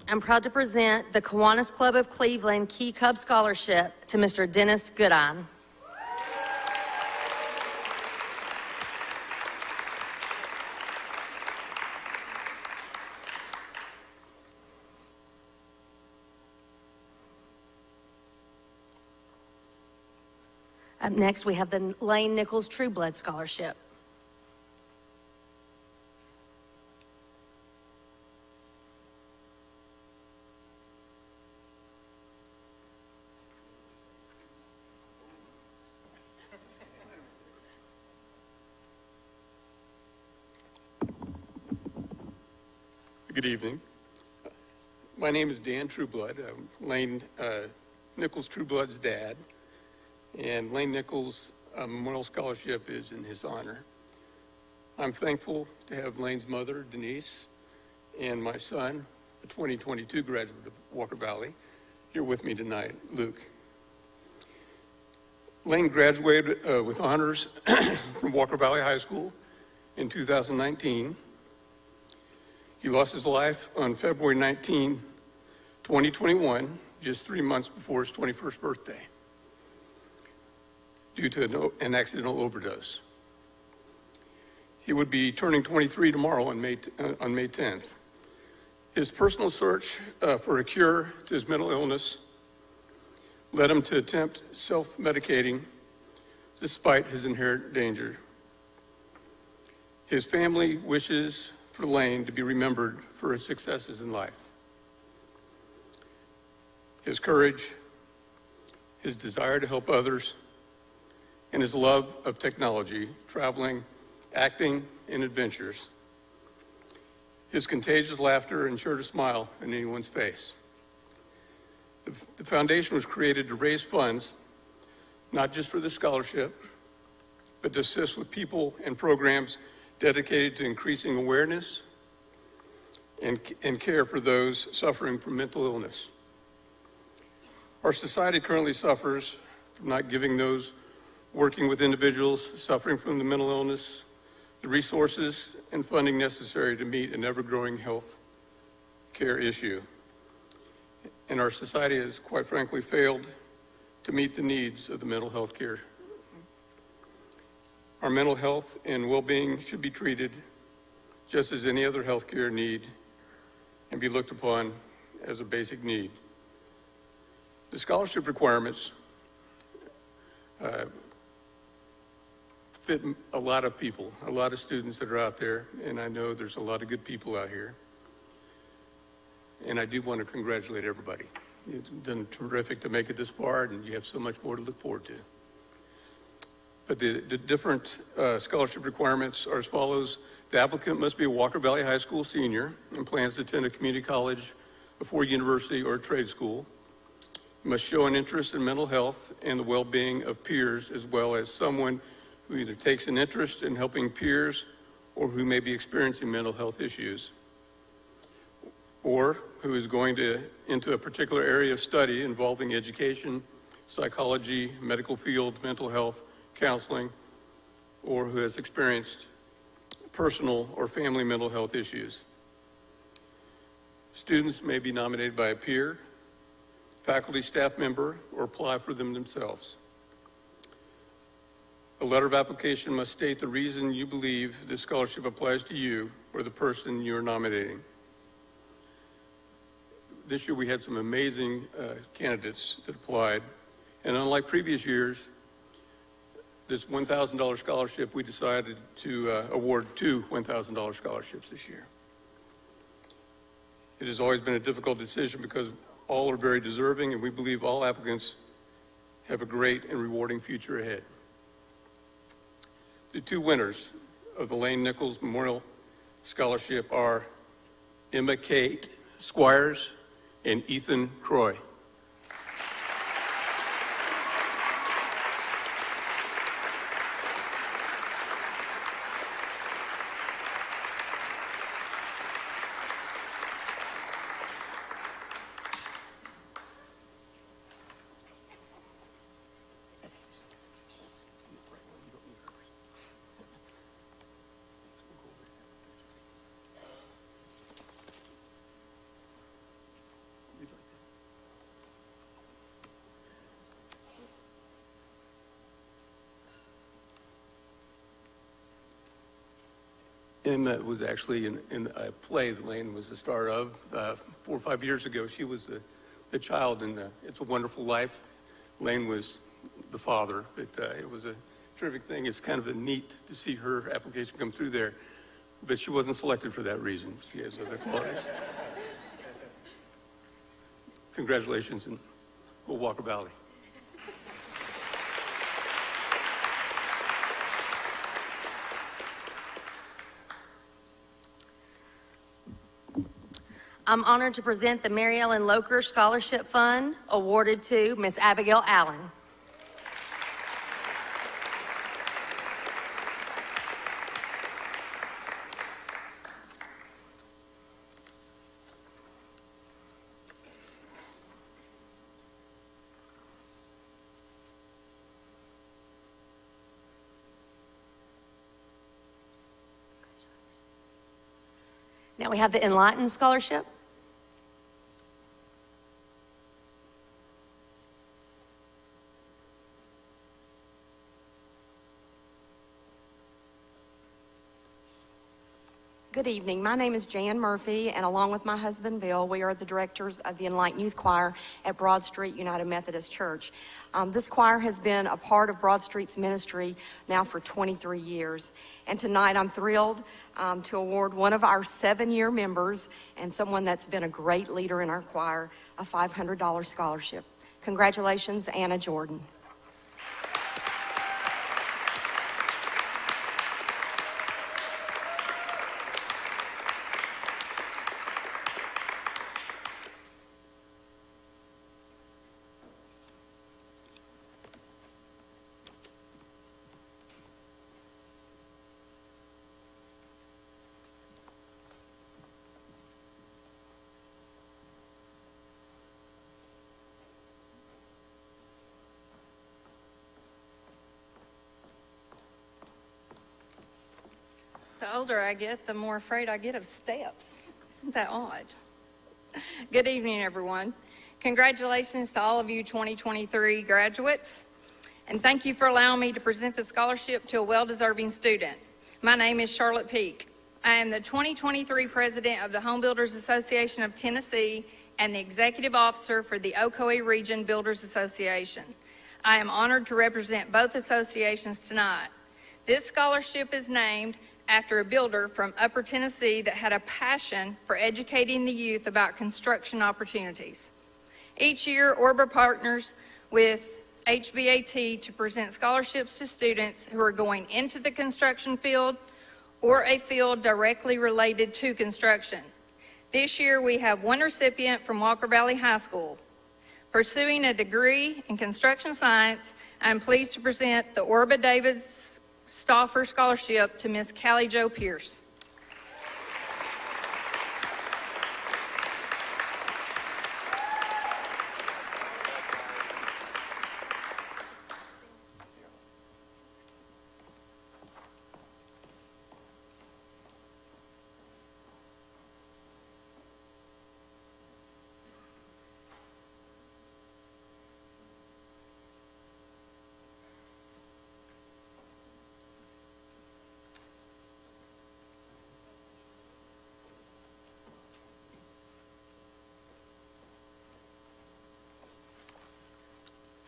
I'm proud to present the Kiwanis Club of Cleveland Key Cub Scholarship to Mr. Dennis Goodine. Up next, we have the Lane Nichols True Blood Scholarship. Good evening. My name is Dan Trueblood. I'm Lane Nichols Trueblood's dad, and Lane Nichols' Memorial Scholarship is in his honor. I'm thankful to have Lane's mother, Denise, and my son, a 2022 graduate of Walker Valley, here with me tonight, Luke. Lane graduated with honors from Walker Valley High School in 2019. He lost his life on February 19, 2021, just 3 months before his 21st birthday, due to an accidental overdose. He would be turning 23 tomorrow on May 10th. His personal search for a cure to his mental illness led him to attempt self-medicating despite his inherent danger. His family wishes for Lane to be remembered for his successes in life. His courage, his desire to help others, and his love of technology, traveling, acting, and adventures. His contagious laughter ensured a smile on anyone's face. The foundation was created to raise funds, not just for the scholarship, but to assist with people and programs dedicated to increasing awareness and care for those suffering from mental illness. Our society currently suffers from not giving those working with individuals suffering from the mental illness the resources and funding necessary to meet an ever-growing health care issue. And our society has, quite frankly, failed to meet the needs of the mental health care. Our mental health and well-being should be treated just as any other health care need and be looked upon as a basic need. The scholarship requirements fit a lot of people, a lot of students that are out there, and I know there's a lot of good people out here. And I do want to congratulate everybody. You've done terrific to make it this far, and you have so much more to look forward to. But the different scholarship requirements are as follows. The applicant must be a Walker Valley High School senior and plans to attend a community college before university or trade school. Must show an interest in mental health and the well-being of peers, as well as someone who either takes an interest in helping peers or who may be experiencing mental health issues, or who is going into a particular area of study involving education, psychology, medical field, mental health, counseling, or who has experienced personal or family mental health issues. Students may be nominated by a peer, faculty, staff member, or apply for them themselves. A letter of application must state the reason you believe this scholarship applies to you or the person you are nominating. this year we had some amazing candidates that applied. And unlike previous years, this $1,000 scholarship, we decided to award 2 $1,000 scholarships this year. It has always been a difficult decision because all are very deserving, and we believe all applicants have a great and rewarding future ahead. The 2 winners of the Lane Nichols Memorial Scholarship are Emma Kate Squires and Ethan Croy. Emma was actually in a play that Lane was the star of 4 or 5 years ago. She was the child in It's a Wonderful Life. Lane was the father, but it was a terrific thing. It's kind of neat to see her application come through there, but she wasn't selected for that reason. She has other qualities. Congratulations, and go Walker Valley. I'm honored to present the Mary Ellen Locher Scholarship Fund awarded to Miss Abigail Allen. Now we have the Enlighten Scholarship. Good evening. My name is Jan Murphy, and along with my husband Bill, we are the directors of the Enlighten Youth Choir at Broad Street United Methodist Church. This choir has been a part of Broad Street's ministry now for 23 years. And tonight I'm thrilled to award one of our 7-year members and someone that's been a great leader in our choir a $500 scholarship. Congratulations, Anna Jordan. The older I get, the more afraid I get of steps. Isn't that odd? Good evening, everyone. Congratulations to all of you 2023 graduates, and thank you for allowing me to present the scholarship to a well-deserving student. My name is Charlotte Peak. I am the 2023 president of the Home Builders Association of Tennessee and the executive officer for the Ocoee Region Builders Association. I am honored to represent both associations tonight. This scholarship is named after a builder from Upper Tennessee that had a passion for educating the youth about construction opportunities. Each year, Orba partners with HBAT to present scholarships to students who are going into the construction field or a field directly related to construction. This year, we have one recipient from Walker Valley High School. Pursuing a degree in construction science, I am pleased to present the Orba Davis Stauffer Scholarship to Miss Callie Jo Pierce.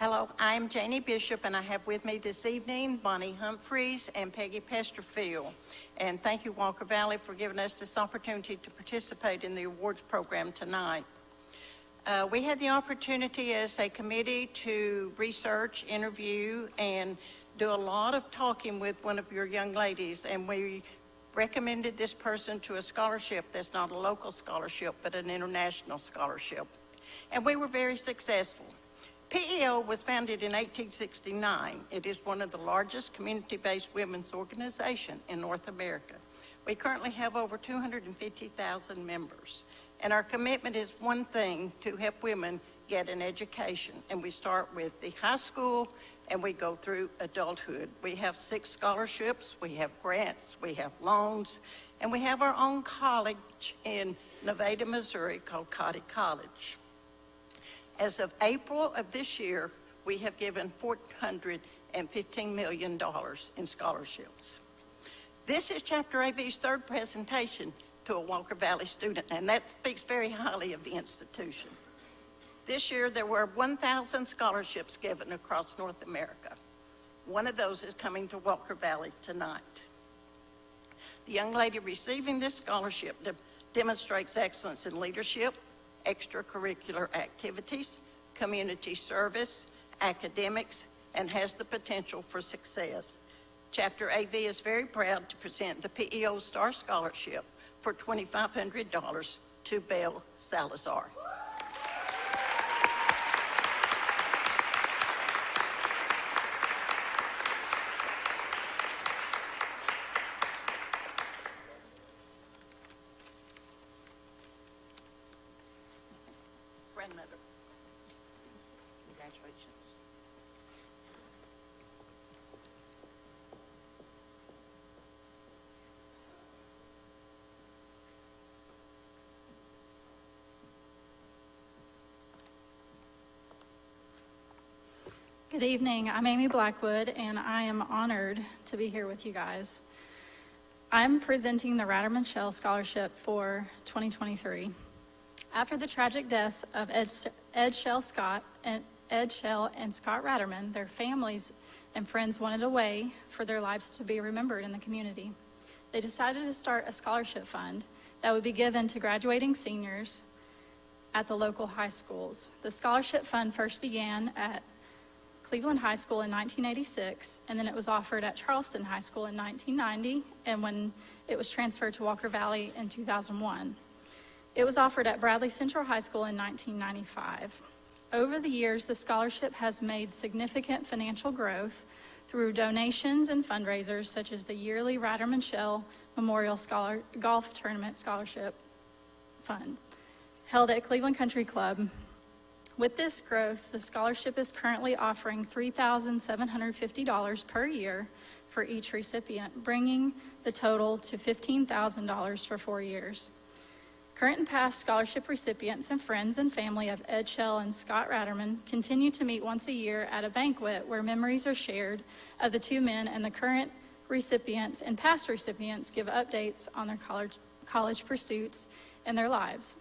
Hello, I'm Janie Bishop, and I have with me this evening Bonnie Humphreys and Peggy Pesterfield. And thank you, Walker Valley, for giving us this opportunity to participate in the awards program tonight. We had the opportunity as a committee to research, interview, and do a lot of talking with one of your young ladies, and we recommended this person to a scholarship that's not a local scholarship, but an international scholarship. And we were very successful. PEO was founded in 1869. It is one of the largest community-based women's organizations in North America. We currently have over 250,000 members. And our commitment is one thing, to help women get an education. And we start with the high school and we go through adulthood. We have 6 scholarships, we have grants, we have loans, and we have our own college in Nevada, Missouri called Cotty College. As of April of this year, we have given $415 million in scholarships. This is Chapter AV's third presentation to a Walker Valley student, and that speaks very highly of the institution. This year, there were 1,000 scholarships given across North America. One of those is coming to Walker Valley tonight. The young lady receiving this scholarship demonstrates excellence in leadership, extracurricular activities, community service, academics, and has the potential for success. Chapter AV is very proud to present the PEO Star Scholarship for $2,500 to Belle Salazar. Grandmother. Congratulations. Good evening. I'm Amy Blackwood, and I am honored to be here with you guys. I'm presenting the Ratterman Shell Scholarship for 2023. After the tragic deaths of Ed Shell and Scott Ratterman, their families and friends wanted a way for their lives to be remembered in the community. They decided to start a scholarship fund that would be given to graduating seniors at the local high schools. The scholarship fund first began at Cleveland High School in 1986, and then it was offered at Charleston High School in 1990, and when it was transferred to Walker Valley in 2001. It was offered at Bradley Central High School in 1995. Over the years, the scholarship has made significant financial growth through donations and fundraisers such as the yearly Ratterman Shell Memorial Golf Tournament Scholarship Fund, held at Cleveland Country Club. With this growth, the scholarship is currently offering $3,750 per year for each recipient, bringing the total to $15,000 for 4 years. Current and past scholarship recipients and friends and family of Ed Shell and Scott Ratterman continue to meet once a year at a banquet where memories are shared of the two men, and the current recipients and past recipients give updates on their college pursuits and their lives.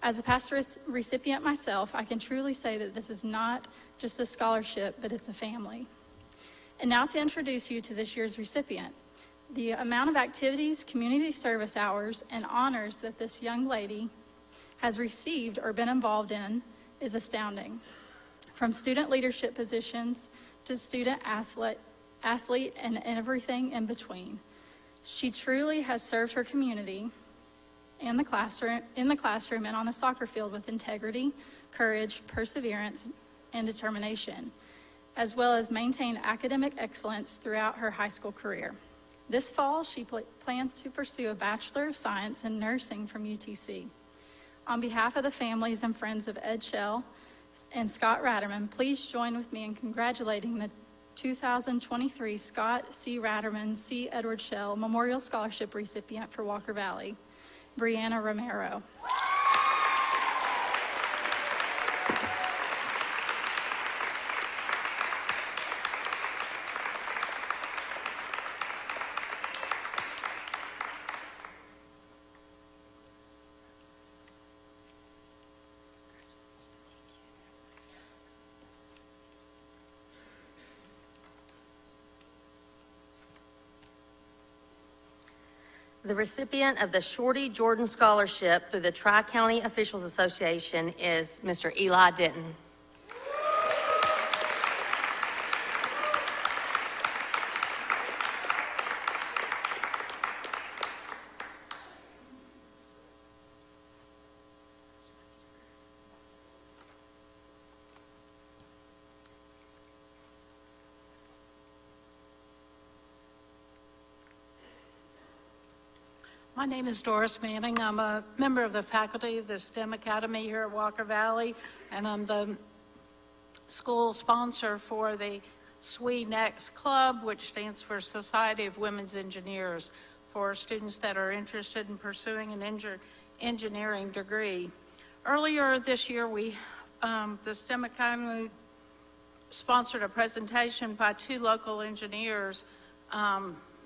As a past recipient myself, I can truly say that this is not just a scholarship, but it's a family. And now to introduce you to this year's recipient. The amount of activities, community service hours, and honors that this young lady has received or been involved in is astounding. From student leadership positions to student athlete and everything in between. She truly has served her community in the classroom and on the soccer field with integrity, courage, perseverance, and determination, as well as maintain academic excellence throughout her high school career. This fall, she plans to pursue a Bachelor of Science in Nursing from UTC. On behalf of the families and friends of Ed Shell and Scott Ratterman, please join with me in congratulating the 2023 Scott C. Ratterman C. Edward Shell Memorial Scholarship recipient for Walker Valley, Brianna Romero. The recipient of the Shorty Jordan Scholarship through the Tri-County Officials Association is Mr. Eli Denton. My name is Doris Manning. I'm a member of the faculty of the STEM Academy here at Walker Valley, and I'm the school sponsor for the SWE Next Club, which stands for Society of Women's Engineers, for students that are interested in pursuing an engineering degree. Earlier this year, the STEM Academy sponsored a presentation by two local engineers,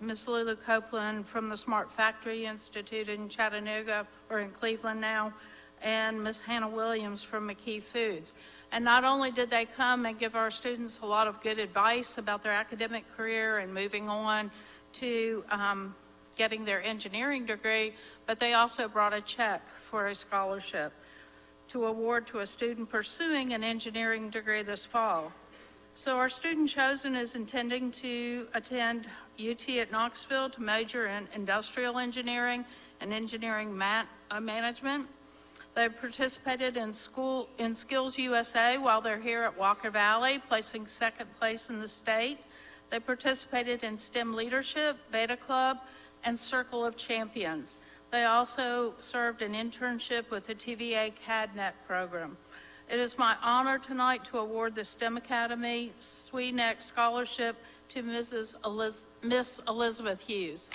Ms. Lulu Copeland from the Smart Factory Institute in Chattanooga, or in Cleveland now, and Ms. Hannah Williams from McKee Foods. And not only did they come and give our students a lot of good advice about their academic career and moving on to getting their engineering degree, but they also brought a check for a scholarship to award to a student pursuing an engineering degree this fall. So our student chosen is intending to attend UT at Knoxville to major in industrial engineering and engineering management. They've participated in Skills USA while they're here at Walker Valley, placing second place in the state. They participated in STEM Leadership, Beta Club, and Circle of Champions. They also served an internship with the TVA CADNet program. It is my honor tonight to award the STEM Academy SWE Next Scholarship to Miss Elizabeth Hughes.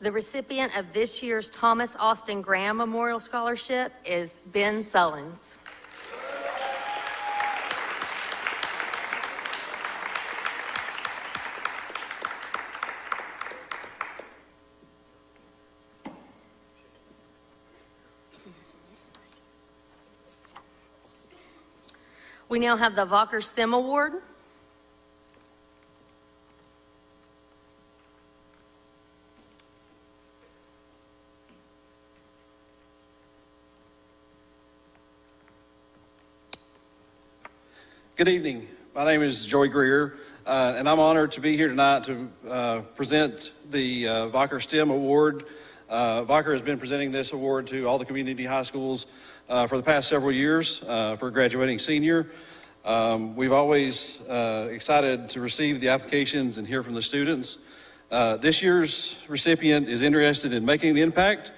The recipient of this year's Thomas Austin Graham Memorial Scholarship is Ben Sullins. We now have the Vocker STEM Award. Good evening. My name is Joey Greer, and I'm honored to be here tonight to present the Vocker STEM Award. Vocker has been presenting this award to all the community high schools for the past several years for a graduating senior. We've always excited to receive the applications and hear from the students. This year's recipient is interested in making an impact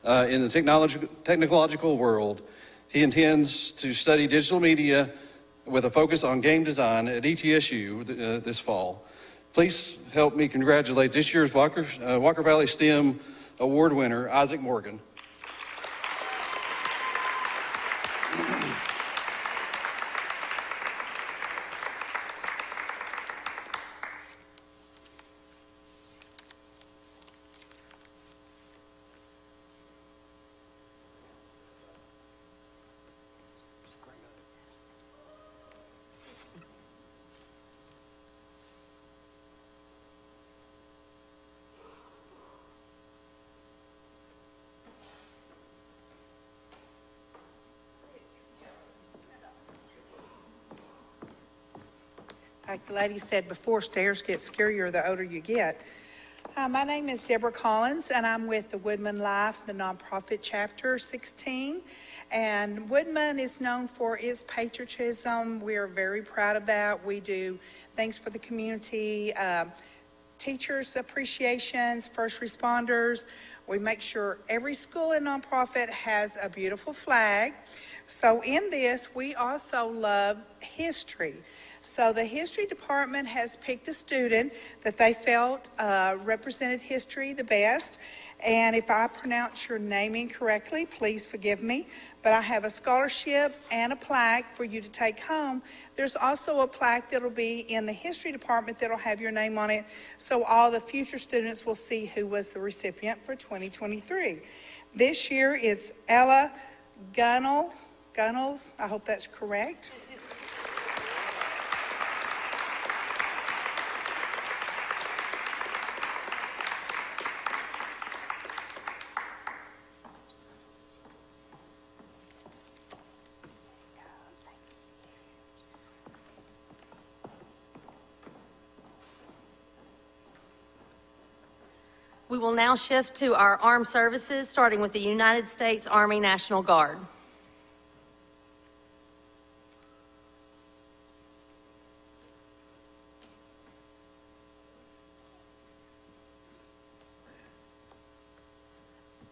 in the technological world. He intends to study digital media with a focus on game design at ETSU this fall. Please help me congratulate this year's Walker Valley STEM Award winner, Isaac Morgan. Like the lady said before, stairs get scarier the older you get. My name is Deborah Collins, and I'm with the Woodman Life, the nonprofit chapter 16. And Woodman is known for its patriotism. We are very proud of that. We do things for the community, teachers' appreciations, first responders. We make sure every school and nonprofit has a beautiful flag. So in this, we also love history. So the history department has picked a student that they felt represented history the best, And if I pronounce your name incorrectly, please forgive me. But I have a scholarship and a plaque for you to take home. There's also a plaque that'll be in the history department that'll have your name on it, so all the future students will see who was the recipient for 2023. This year it's Ella Gunnels, I hope that's correct. We will now shift to our armed services, starting with the United States Army National Guard.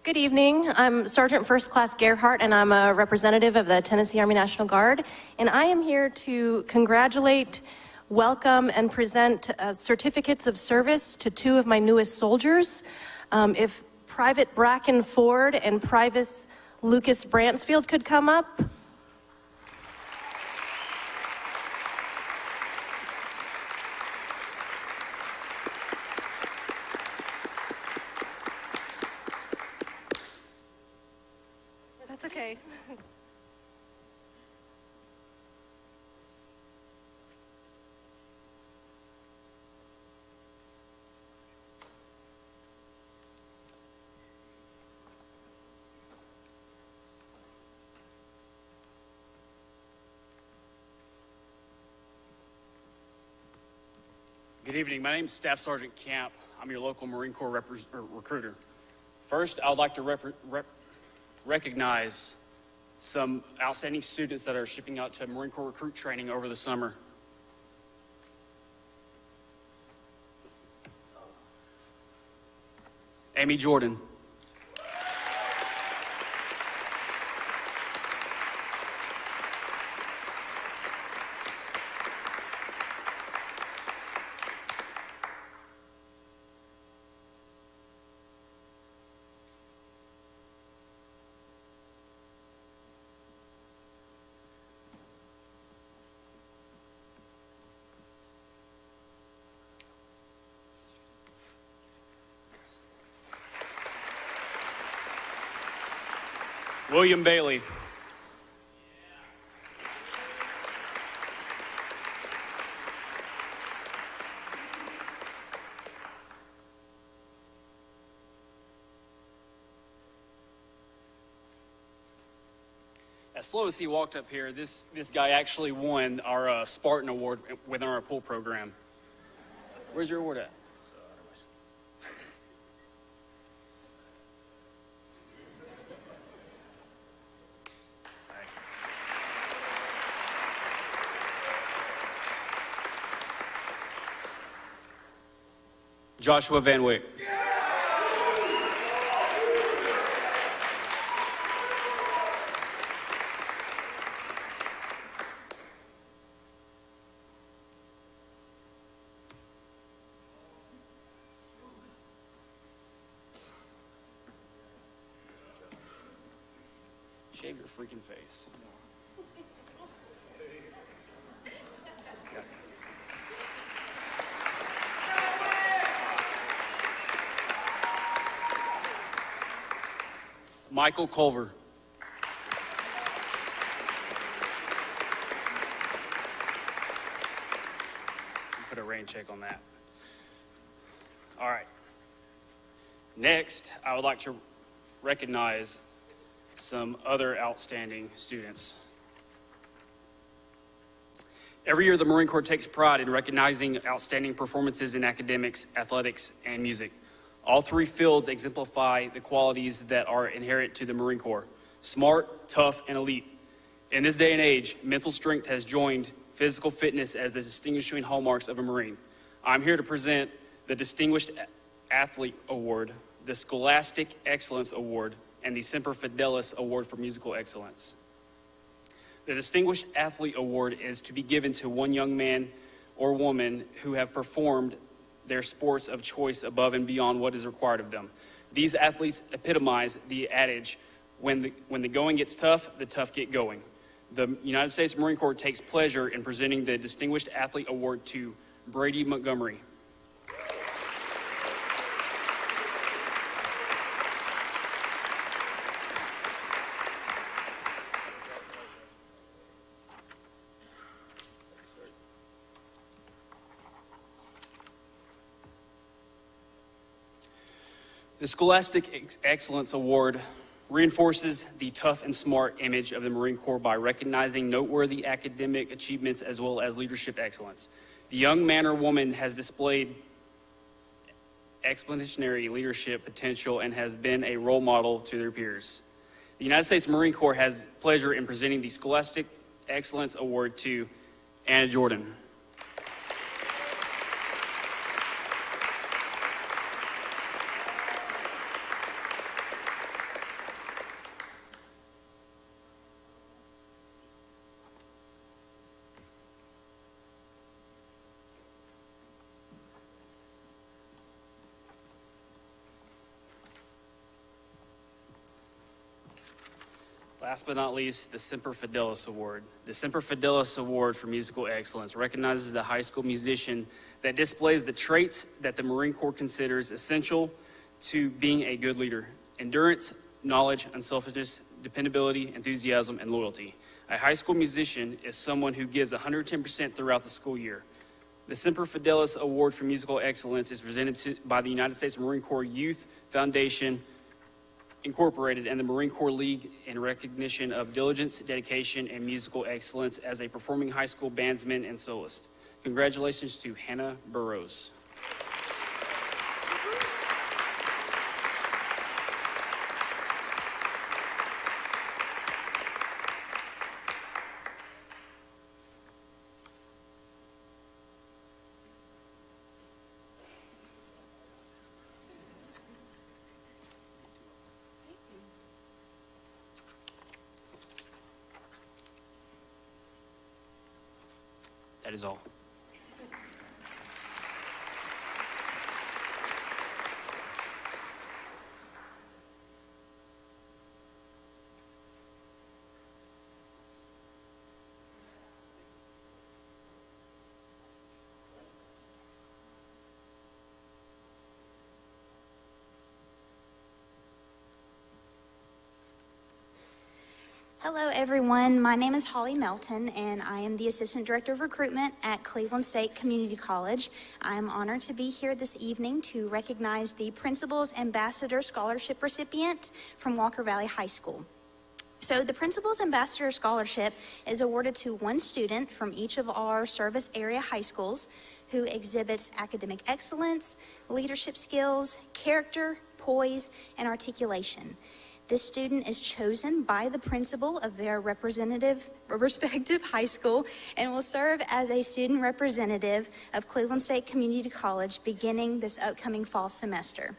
Good evening. I'm Sergeant First Class Gerhardt, and I'm a representative of the Tennessee Army National Guard. And I am here to congratulate, welcome, and present certificates of service to two of my newest soldiers. If Private Bracken Ford and Private Lucas Bransfield could come up. That's okay. Good evening. My name is Staff Sergeant Camp. I'm your local Marine Corps recruiter. First, I would like to recognize some outstanding students that are shipping out to Marine Corps recruit training over the summer. Amy Jordan. William Bailey. As slow as he walked up here, this guy actually won our Spartan Award within our pool program. Where's your award at? Joshua Van Wyck. Shave your freaking face. Michael Culver. Put a rain check on that. All right. Next, I would like to recognize some other outstanding students. Every year, the Marine Corps takes pride in recognizing outstanding performances in academics, athletics, and music. All three fields exemplify the qualities that are inherent to the Marine Corps: smart, tough, and elite. In this day and age, mental strength has joined physical fitness as the distinguishing hallmarks of a Marine. I'm here to present the Distinguished Athlete Award, the Scholastic Excellence Award, and the Semper Fidelis Award for Musical Excellence. The Distinguished Athlete Award is to be given to one young man or woman who have performed their sports of choice above and beyond what is required of them. These athletes epitomize the adage, when the going gets tough, the tough get going. The United States Marine Corps takes pleasure in presenting the Distinguished Athlete Award to Brady Montgomery. The Scholastic Excellence Award reinforces the tough and smart image of the Marine Corps by recognizing noteworthy academic achievements as well as leadership excellence. The young man or woman has displayed extraordinary leadership potential and has been a role model to their peers. The United States Marine Corps has pleasure in presenting the Scholastic Excellence Award to Anna Jordan. Last but not least, the Semper Fidelis Award. The Semper Fidelis Award for Musical Excellence recognizes the high school musician that displays the traits that the Marine Corps considers essential to being a good leader: endurance, knowledge, unselfishness, dependability, enthusiasm, and loyalty. A high school musician is someone who gives 110% throughout the school year. The Semper Fidelis Award for Musical Excellence is presented by the United States Marine Corps Youth Foundation Incorporated and the Marine Corps League in recognition of diligence, dedication, and musical excellence as a performing high school bandsman and soloist. Congratulations to Hannah Burrows. That is all. Hello, everyone. My name is Holly Melton, and I am the Assistant Director of Recruitment at Cleveland State Community College. I am honored to be here this evening to recognize the Principal's Ambassador Scholarship recipient from Walker Valley High School. So the Principal's Ambassador Scholarship is awarded to one student from each of our service area high schools who exhibits academic excellence, leadership skills, character, poise, and articulation. This student is chosen by the principal of their respective high school and will serve as a student representative of Cleveland State Community College beginning this upcoming fall semester.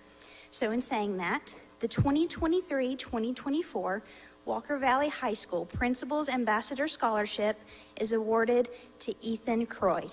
So in saying that, the 2023-2024 Walker Valley High School Principal's Ambassador Scholarship is awarded to Ethan Croy.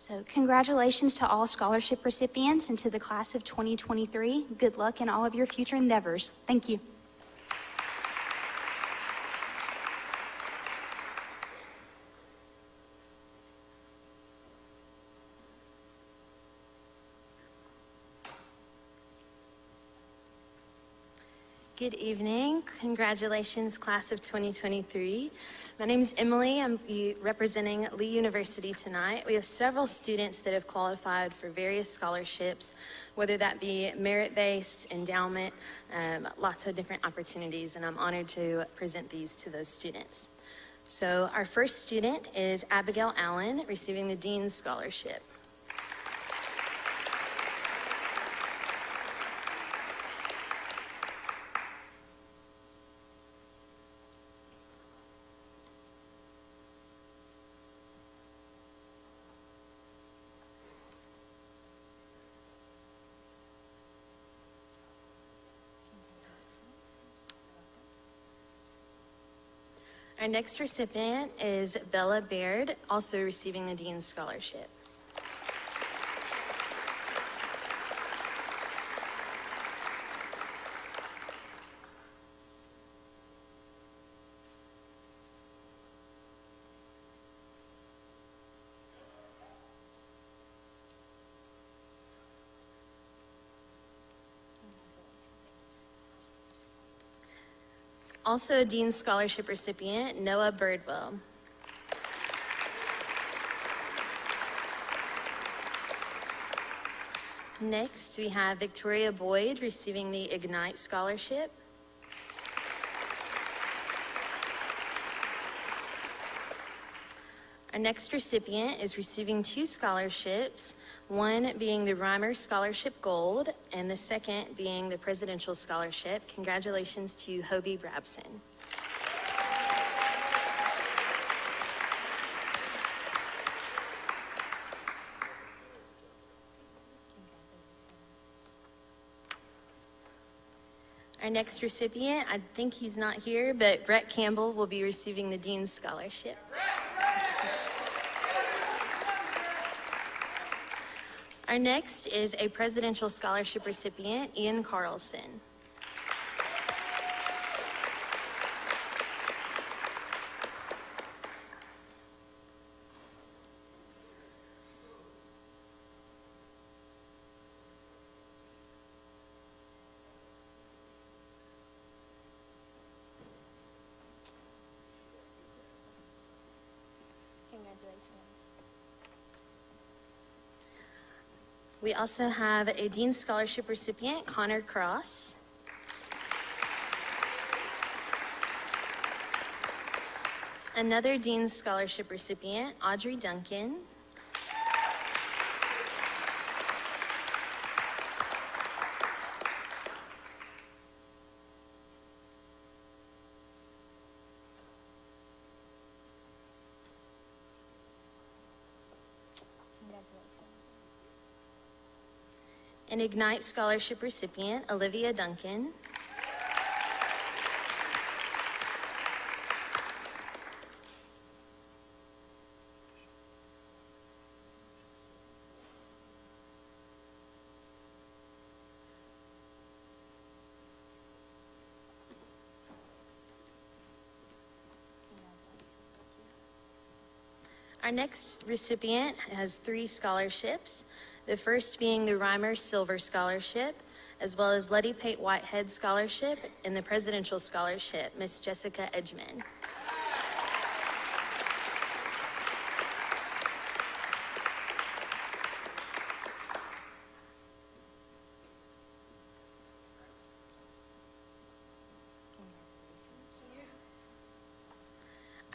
So congratulations to all scholarship recipients and to the class of 2023. Good luck in all of your future endeavors. Thank you. Good evening. Congratulations, class of 2023. My name is Emily. I'm representing Lee University tonight. We have several students that have qualified for various scholarships, whether that be merit-based, endowment, lots of different opportunities, and I'm honored to present these to those students. So our first student is Abigail Allen, receiving the Dean's Scholarship. Our next recipient is Bella Baird, also receiving the Dean's Scholarship. Also a Dean's Scholarship recipient, Noah Birdwell. Next, we have Victoria Boyd receiving the Ignite Scholarship. Our next recipient is receiving 2 scholarships, one being the Reimer Scholarship Gold and the second being the Presidential Scholarship. Congratulations to Hobie Brabson. Our next recipient, I think he's not here, but Brett Campbell will be receiving the Dean's Scholarship. Our next is a Presidential Scholarship recipient, Ian Carlson. We also have a Dean's Scholarship recipient, Connor Cross. Another Dean's Scholarship recipient, Audrey Duncan. An Ignite Scholarship recipient, Olivia Duncan. Our next recipient has 3 scholarships, the first being the Reimer Silver Scholarship, as well as Letty Pate Whitehead Scholarship and the Presidential Scholarship, Miss Jessica Edgman.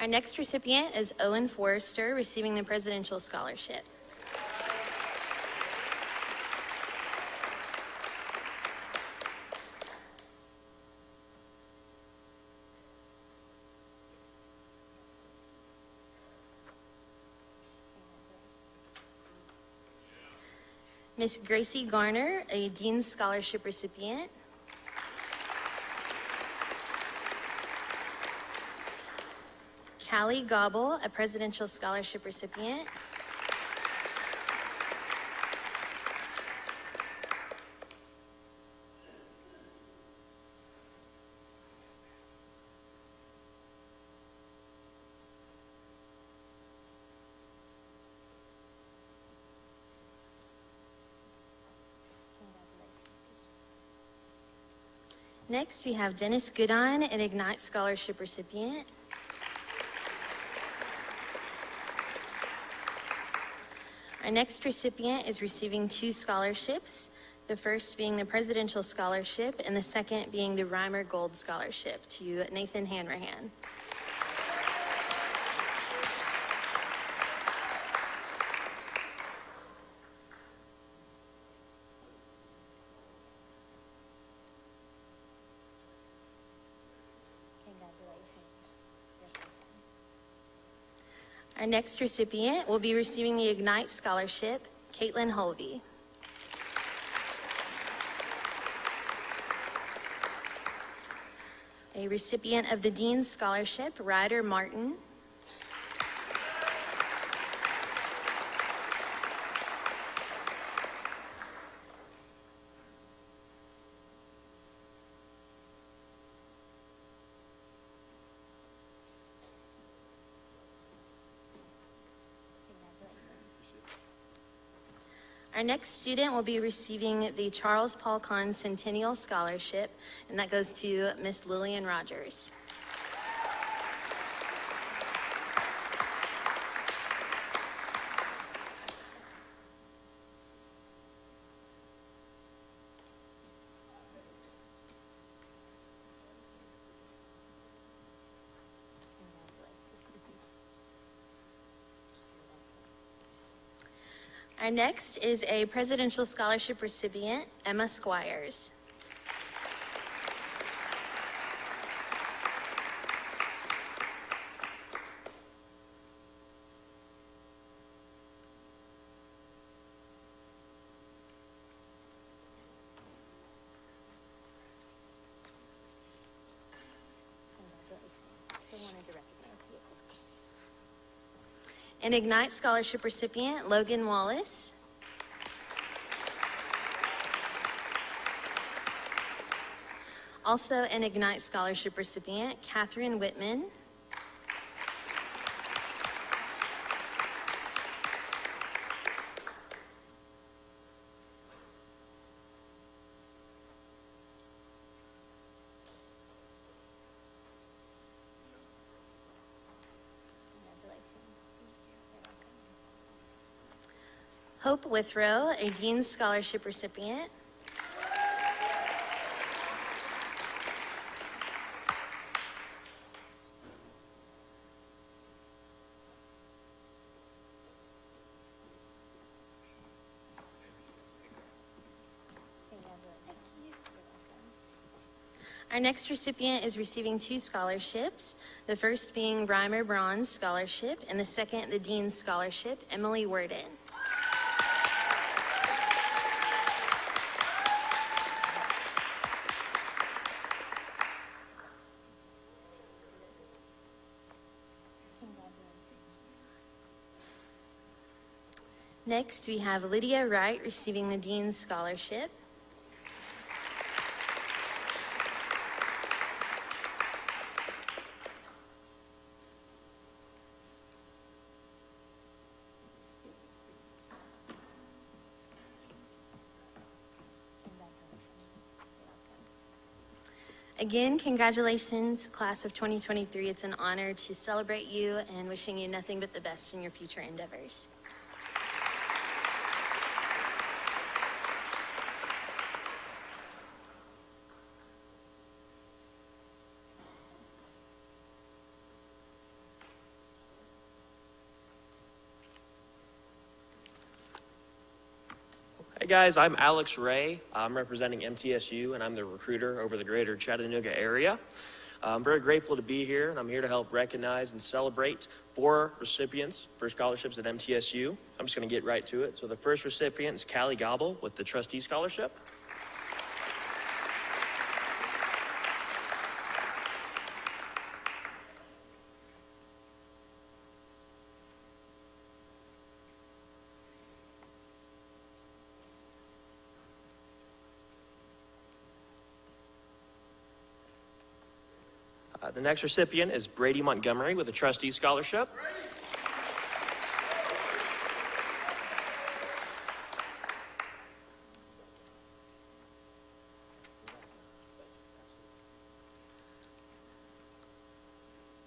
Our next recipient is Owen Forrester, receiving the Presidential Scholarship. Miss Gracie Garner, a Dean's Scholarship recipient. Callie Gobble, a Presidential Scholarship recipient. Next, we have Dennis Goodine, an Ignite Scholarship recipient. Our next recipient is receiving 2 scholarships, the first being the Presidential Scholarship and the second being the Reimer Gold Scholarship to Nathan Hanrahan. Our next recipient will be receiving the Ignite Scholarship, Caitlin Holvey. A recipient of the Dean's Scholarship, Ryder Martin. Our next student will be receiving the Charles Paul Kahn Centennial Scholarship, and that goes to Miss Lillian Rogers. Our next is a Presidential Scholarship recipient, Emma Squires. An Ignite Scholarship recipient, Logan Wallace. Also an Ignite Scholarship recipient, Catherine Whitman. Hope Withrow, a Dean's Scholarship recipient. Our next recipient is receiving 2 scholarships, the first being Reimer Bronze Scholarship, and the second, the Dean's Scholarship, Emily Worden. Next, we have Lydia Wright receiving the Dean's Scholarship. Again, congratulations, class of 2023. It's an honor to celebrate you and wishing you nothing but the best in your future endeavors. Hey guys, I'm Alex Ray. I'm representing MTSU and I'm the recruiter over the greater Chattanooga area. I'm very grateful to be here and I'm here to help recognize and celebrate 4 recipients for scholarships at MTSU. I'm just going to get right to it. So the first recipient is Callie Gobble with the Trustee Scholarship. The next recipient is Brady Montgomery with the Trustee Scholarship.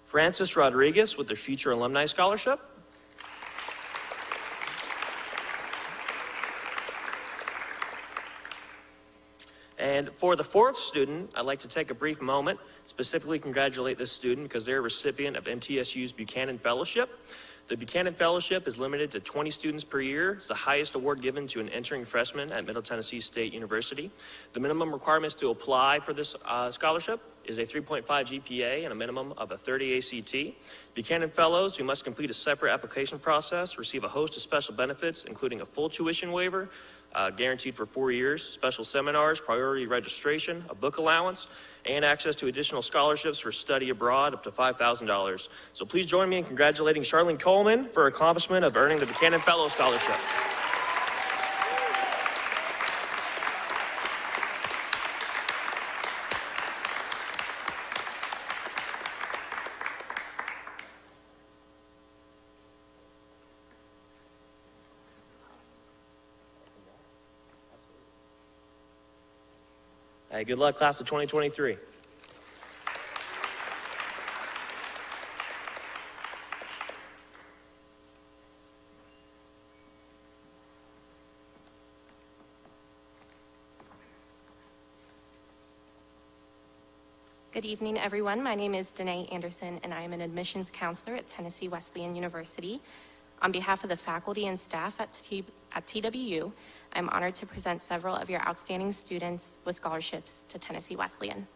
Francis Rodriguez with the Future Alumni Scholarship. And for the 4th student, I'd like to take a brief moment, specifically congratulate this student because they're a recipient of MTSU's Buchanan Fellowship. The Buchanan Fellowship is limited to 20 students per year. It's the highest award given to an entering freshman at Middle Tennessee State University. The minimum requirements to apply for this scholarship is a 3.5 GPA and a minimum of a 30 ACT. Buchanan Fellows, who must complete a separate application process, receive a host of special benefits, including a full tuition waiver, guaranteed for 4 years, special seminars, priority registration, a book allowance, and access to additional scholarships for study abroad up to $5,000. So please join me in congratulating Charlene Coleman for her accomplishment of earning the Buchanan Fellow Scholarship. Hey, good luck, class of 2023. Good evening, everyone. My name is Danae Anderson, and I am an admissions counselor at Tennessee Wesleyan University. On behalf of the faculty and staff at TWU, I'm honored to present several of your outstanding students with scholarships to Tennessee Wesleyan.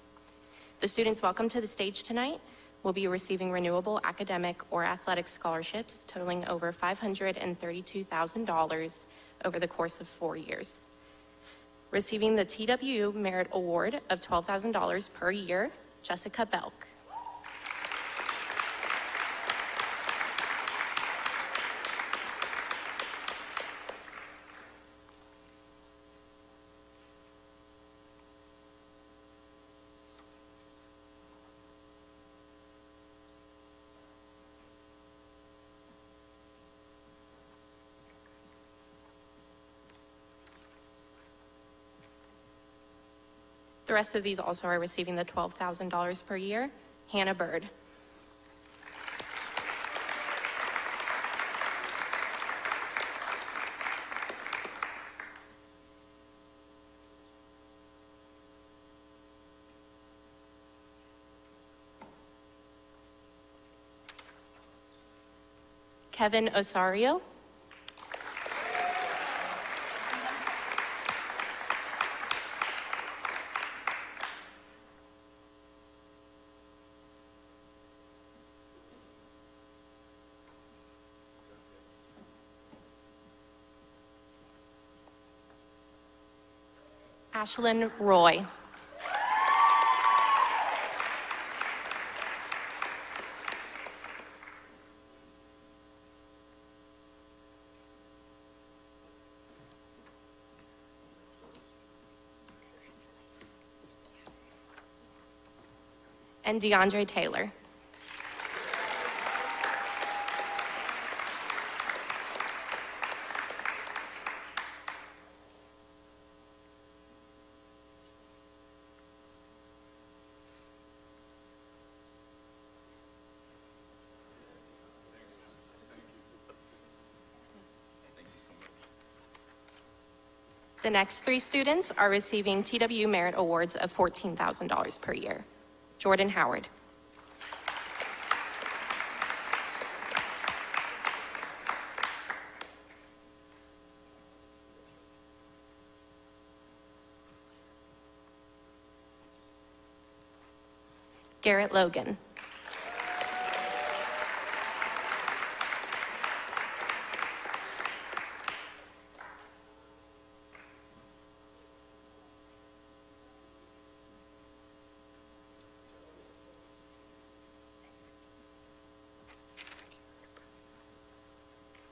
The students welcome to the stage tonight will be receiving renewable academic or athletic scholarships totaling over $532,000 over the course of 4 years. Receiving the TWU Merit Award of $12,000 per year, Jessica Belk. The rest of these also are receiving the $12,000 per year. Hannah Bird. Kevin Osario. Ashlyn Roy. And DeAndre Taylor. The next three students are receiving TWU Merit Awards of $14,000 per year. Jordan Howard. Garrett Logan.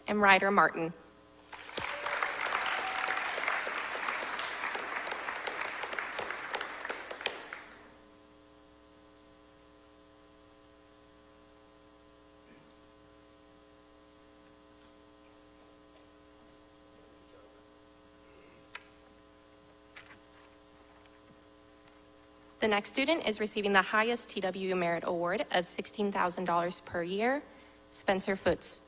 And Ryder Martin. The next student is receiving the highest TWU Merit Award of $16,000 per year, Spencer Foots.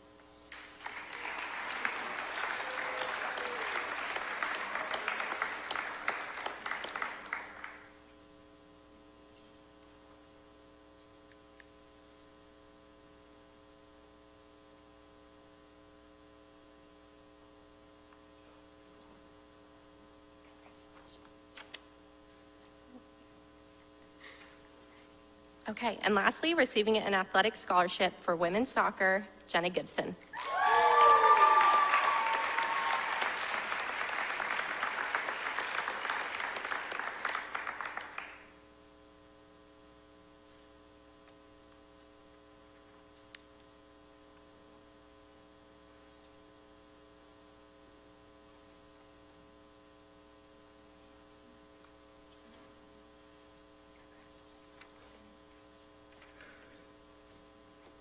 Okay, and lastly, receiving an athletic scholarship for women's soccer, Jenna Gibson.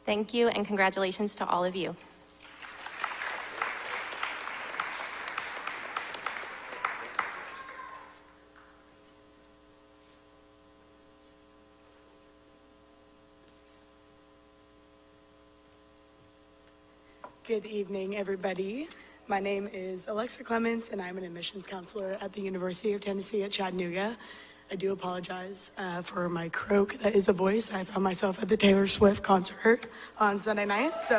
Thank you, and congratulations to all of you. Good evening, everybody. My name is Alexa Clements, and I'm an admissions counselor at the University of Tennessee at Chattanooga. I do apologize for my croak. That is a voice. I found myself at the Taylor Swift concert on Sunday night, so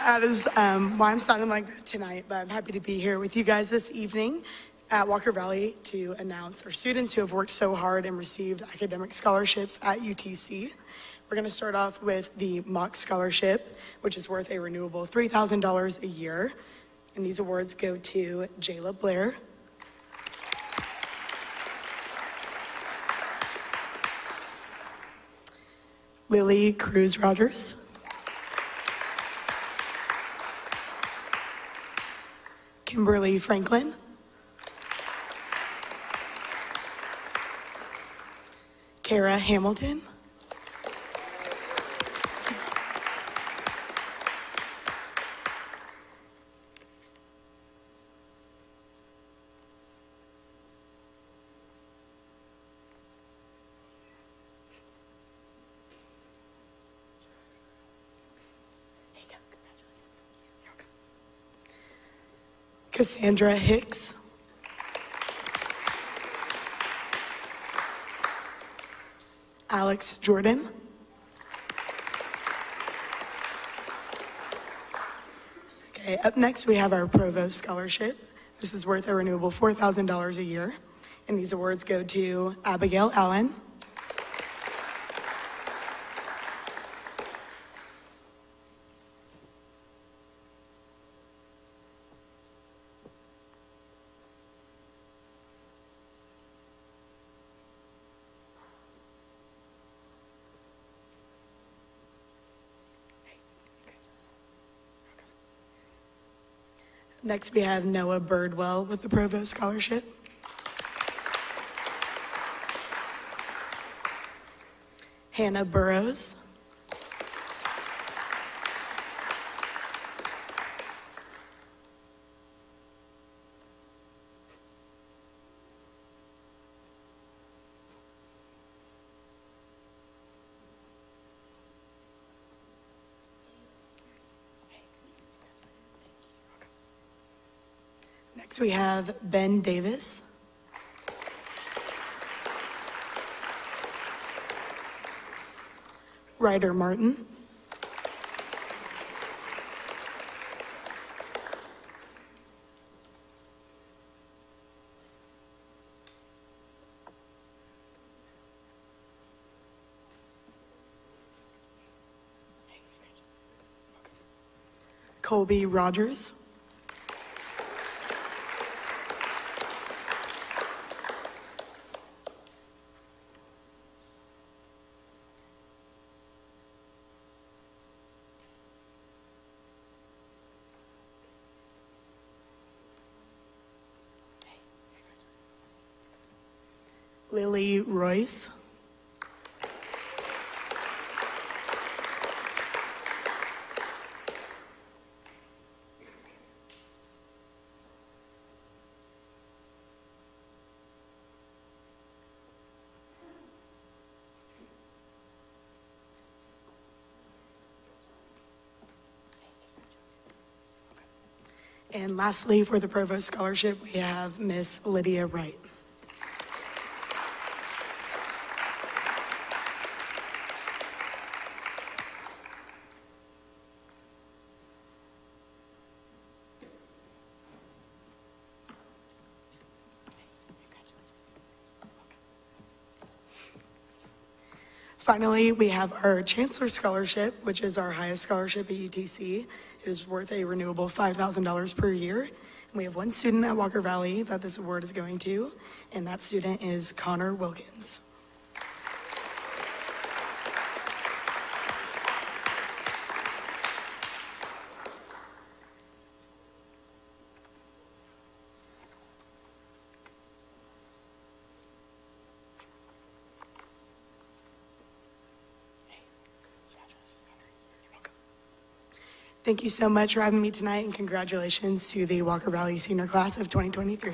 that is why I'm sounding like that tonight. But I'm happy to be here with you guys this evening at Walker Valley to announce our students who have worked so hard and received academic scholarships at UTC. We're going to start off with the Mock Scholarship, which is worth a renewable $3,000 a year. And these awards go to Jayla Blair, Lily Cruz Rogers, Kimberly Franklin, Kara Hamilton, Cassandra Hicks, Alex Jordan, okay, up next we have our Provost Scholarship. This is worth a renewable $4,000 a year, and these awards go to Abigail Allen, next we have Noah Birdwell with the Provost Scholarship, Hannah Burrows, next we have Ben Davis, Ryder Martin, Colby Rogers, Lily Royce, and lastly, for the Provost Scholarship, we have Miss Lydia Wright. Finally, we have our Chancellor Scholarship, which is our highest scholarship at UTC. It is worth a renewable $5,000 per year. And we have one student at Walker Valley that this award is going to, and that student is Connor Wilkins. Thank you so much for having me tonight, and congratulations to the Walker Valley Senior Class of 2023.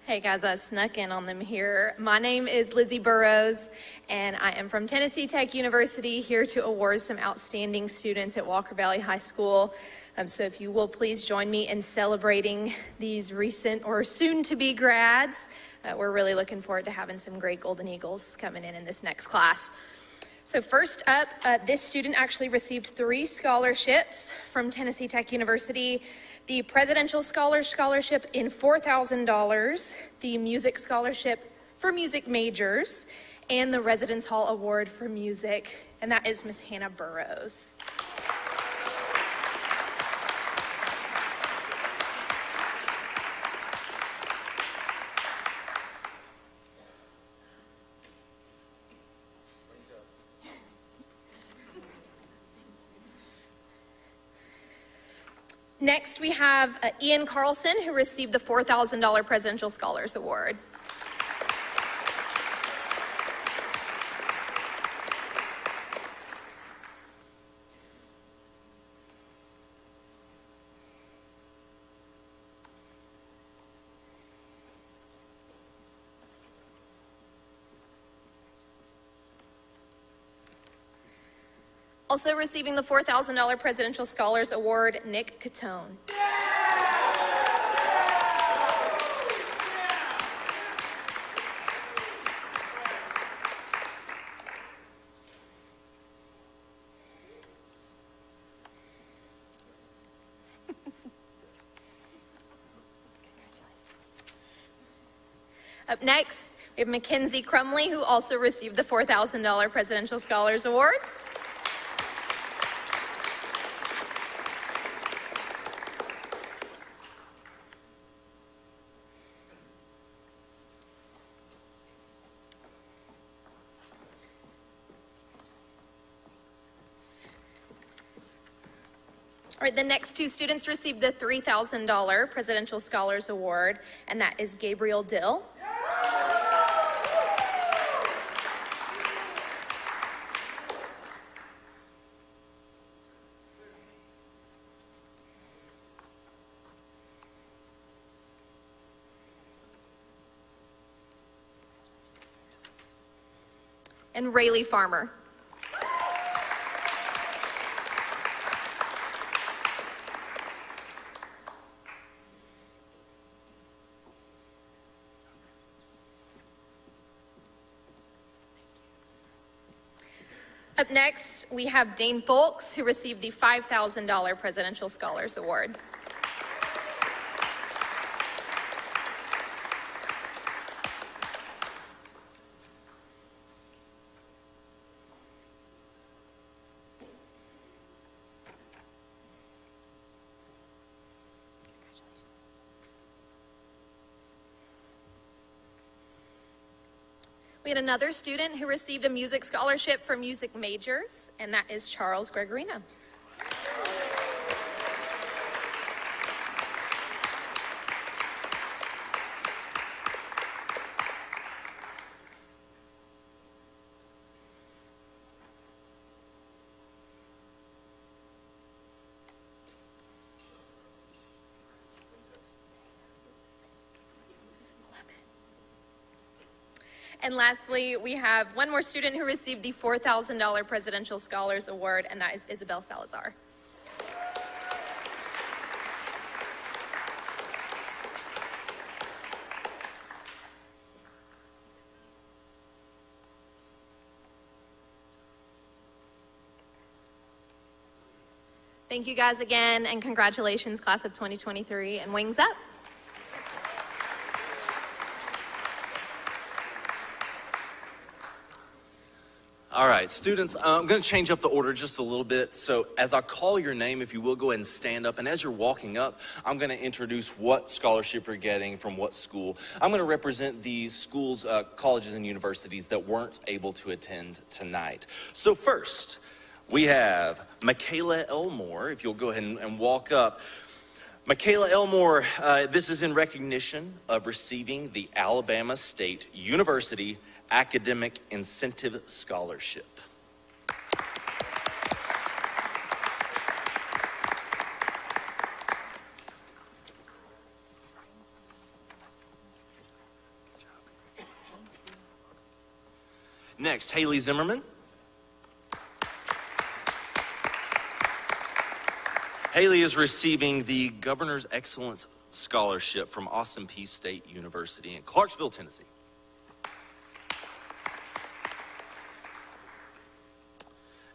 Hey guys, I snuck in on them here. My name is Lizzie Burrows, and I am from Tennessee Tech University, here to award some outstanding students at Walker Valley High School. So if you will please join me in celebrating these recent or soon-to-be grads. We're really looking forward to having some great Golden Eagles coming in this next class. So first up, this student actually received 3 scholarships from Tennessee Tech University. The Presidential Scholarship in $4,000, the Music Scholarship for music majors, and the Residence Hall Award for music, and that is Miss Hannah Burrows. Next, we have Ian Carlson, who received the $4,000 Presidential Scholars Award. Also receiving the $4,000 Presidential Scholars Award, Nick Catone. Up next, we have Mackenzie Crumley, who also received the $4,000 Presidential Scholars Award. All right, the next 2 students received the $3,000 Presidential Scholars Award, and that is Gabriel Dill. And Rayleigh Farmer. Up next, we have Dane Folks, who received the $5,000 Presidential Scholars Award. We had another student who received a music scholarship for music majors, and that is Charles Gregorino. And lastly, we have one more student who received the $4,000 Presidential Scholars Award, and that is Isabel Salazar. Thank you guys again, and congratulations, class of 2023, and wings up. All right, students, I'm going to change up the order just a little bit. So as I call your name, if you will, go ahead and stand up. And as you're walking up, I'm going to introduce what scholarship you're getting from what school. I'm going to represent the schools, colleges, and universities that weren't able to attend tonight. So first, we have Michaela Elmore. If you'll go ahead and walk up. Michaela Elmore, this is in recognition of receiving the Alabama State University Academic Incentive Scholarship. Next, Haley Zimmerman. Haley is receiving the Governor's Excellence Scholarship from Austin Peay State University in Clarksville, Tennessee.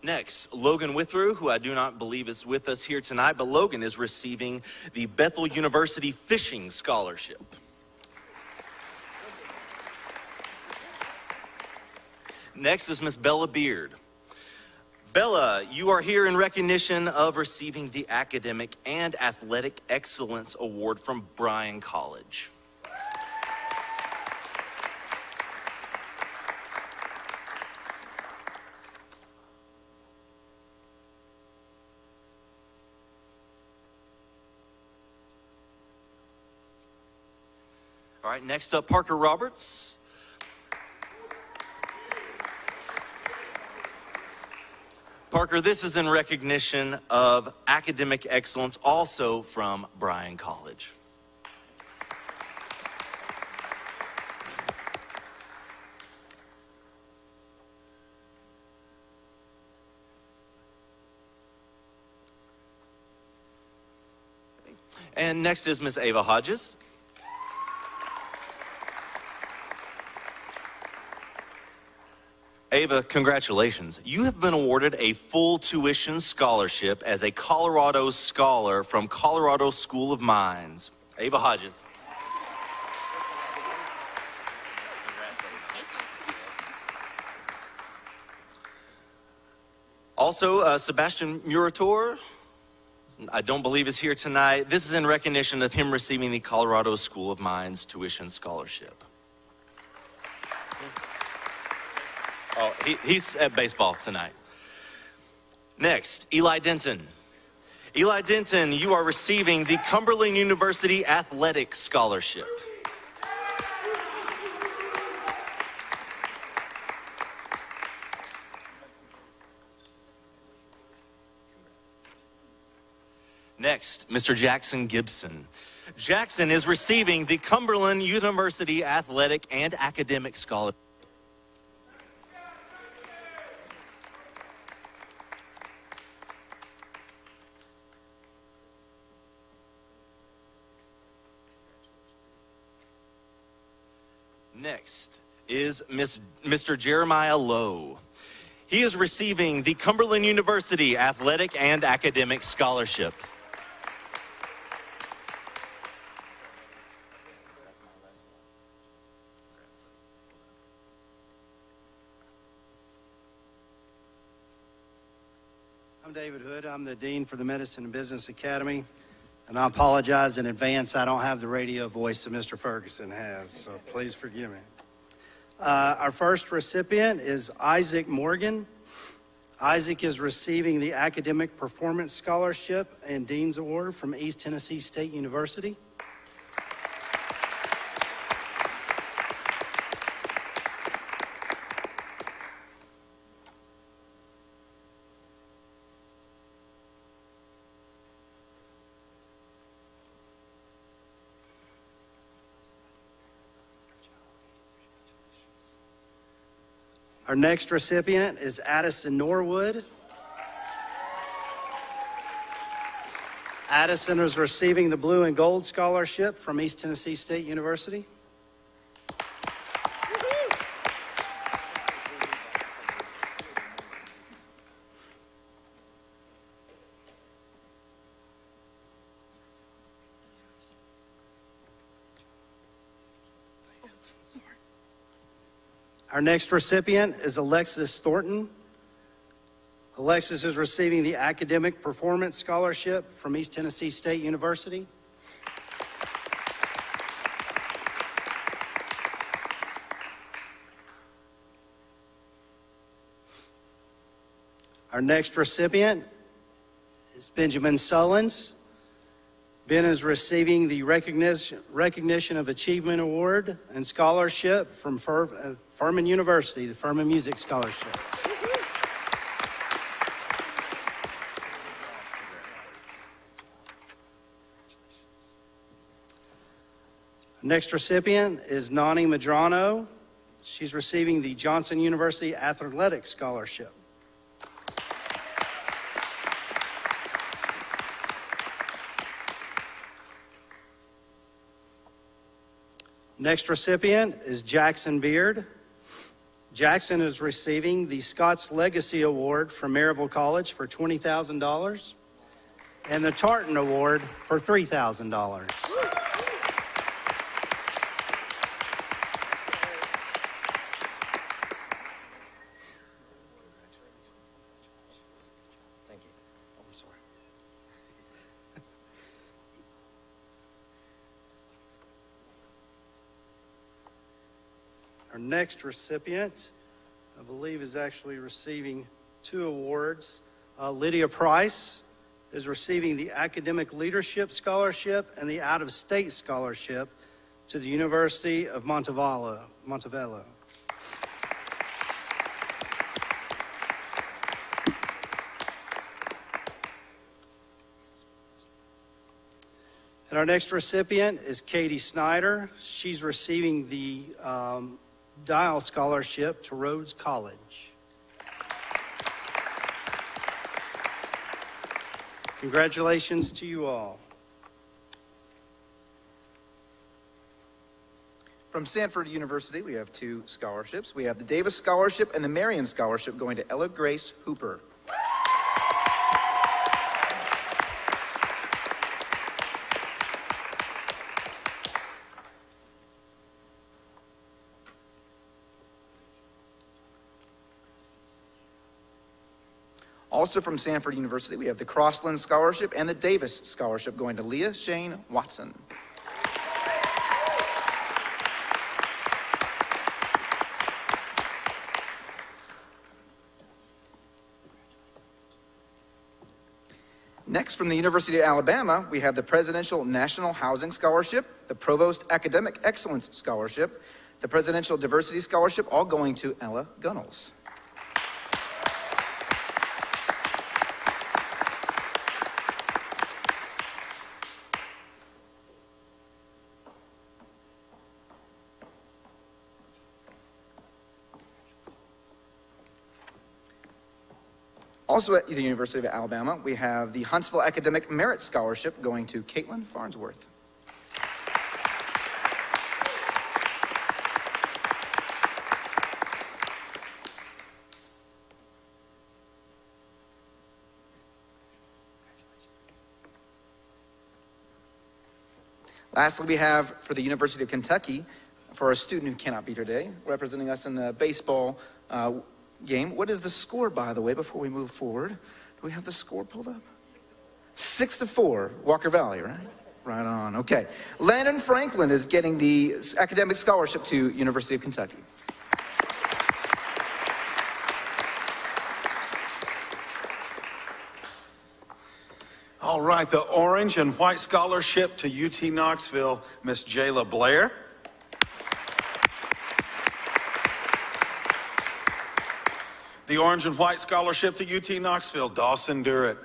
Next, Logan Withrow, who I do not believe is with us here tonight, but Logan is receiving the Bethel University Fishing Scholarship. Next is Miss Bella Beard. Bella, you are here in recognition of receiving the Academic and Athletic Excellence Award from Bryan College. All right, next up, Parker Roberts. Parker, this is in recognition of academic excellence, also from Bryan College. And next is Miss Ava Hodges. Ava, congratulations. You have been awarded a full tuition scholarship as a Colorado Scholar from Colorado School of Mines. Ava Hodges. Also, Sebastian Murator, I don't believe is here tonight. This is in recognition of him receiving the Colorado School of Mines tuition scholarship. Oh, he's at baseball tonight. Next, Eli Denton. Eli Denton, you are receiving the Cumberland University Athletic Scholarship. Next, Mr. Jackson Gibson. Jackson is receiving the Cumberland University Athletic and Academic Scholarship. Next is Mr. Jeremiah Lowe. He is receiving the Cumberland University Athletic and Academic Scholarship. I'm David Hood. I'm the Dean for the Medicine and Business Academy. And I apologize in advance. I don't have the radio voice that Mr. Ferguson has, so please forgive me. Our first recipient is Isaac Morgan. Isaac is receiving the Academic Performance Scholarship and Dean's Award from East Tennessee State University. Our next recipient is Addison Norwood. Addison is receiving the Blue and Gold Scholarship from East Tennessee State University. Our next recipient is Alexis Thornton. Alexis is receiving the Academic Performance Scholarship from East Tennessee State University. Our next recipient is Benjamin Sullins. Ben is receiving the Recognition of Achievement Award and Scholarship from Furman University, the Furman Music Scholarship. Next recipient is Nani Madrano. She's receiving the Johnson University Athletics Scholarship. Next recipient is Jackson Beard. Jackson is receiving the Scott's Legacy Award from Maryville College for $20,000 and the Tartan Award for $3,000. Our next recipient, I believe, is actually receiving 2 awards. Lydia Price is receiving the Academic Leadership Scholarship and the Out-of-State Scholarship to the University of Montevallo. And our next recipient is Katie Snyder. She's receiving the Dial Scholarship to Rhodes College. Congratulations to you all. From Sanford University, we have 2 scholarships. We have the Davis Scholarship and the Marion Scholarship going to Ella Grace Hooper. Also from Sanford University, we have the Crossland Scholarship and the Davis Scholarship going to Leah Shane Watson. Next, from the University of Alabama, we have the Presidential National Housing Scholarship, the Provost Academic Excellence Scholarship, the Presidential Diversity Scholarship, all going to Ella Gunnels. Also at the University of Alabama, we have the Huntsville Academic Merit Scholarship going to Caitlin Farnsworth. Lastly, we have for the University of Kentucky, for a student who cannot be here today, representing us in the baseball game. What is the score, by the way, before we move forward? Do we have the score pulled up? 6-4, Walker Valley, right? Right on, okay. Landon Franklin is getting the academic scholarship to University of Kentucky. All right, the orange and white scholarship to UT Knoxville, Miss Jayla Blair. The orange and white scholarship to UT Knoxville, Dawson Durrett.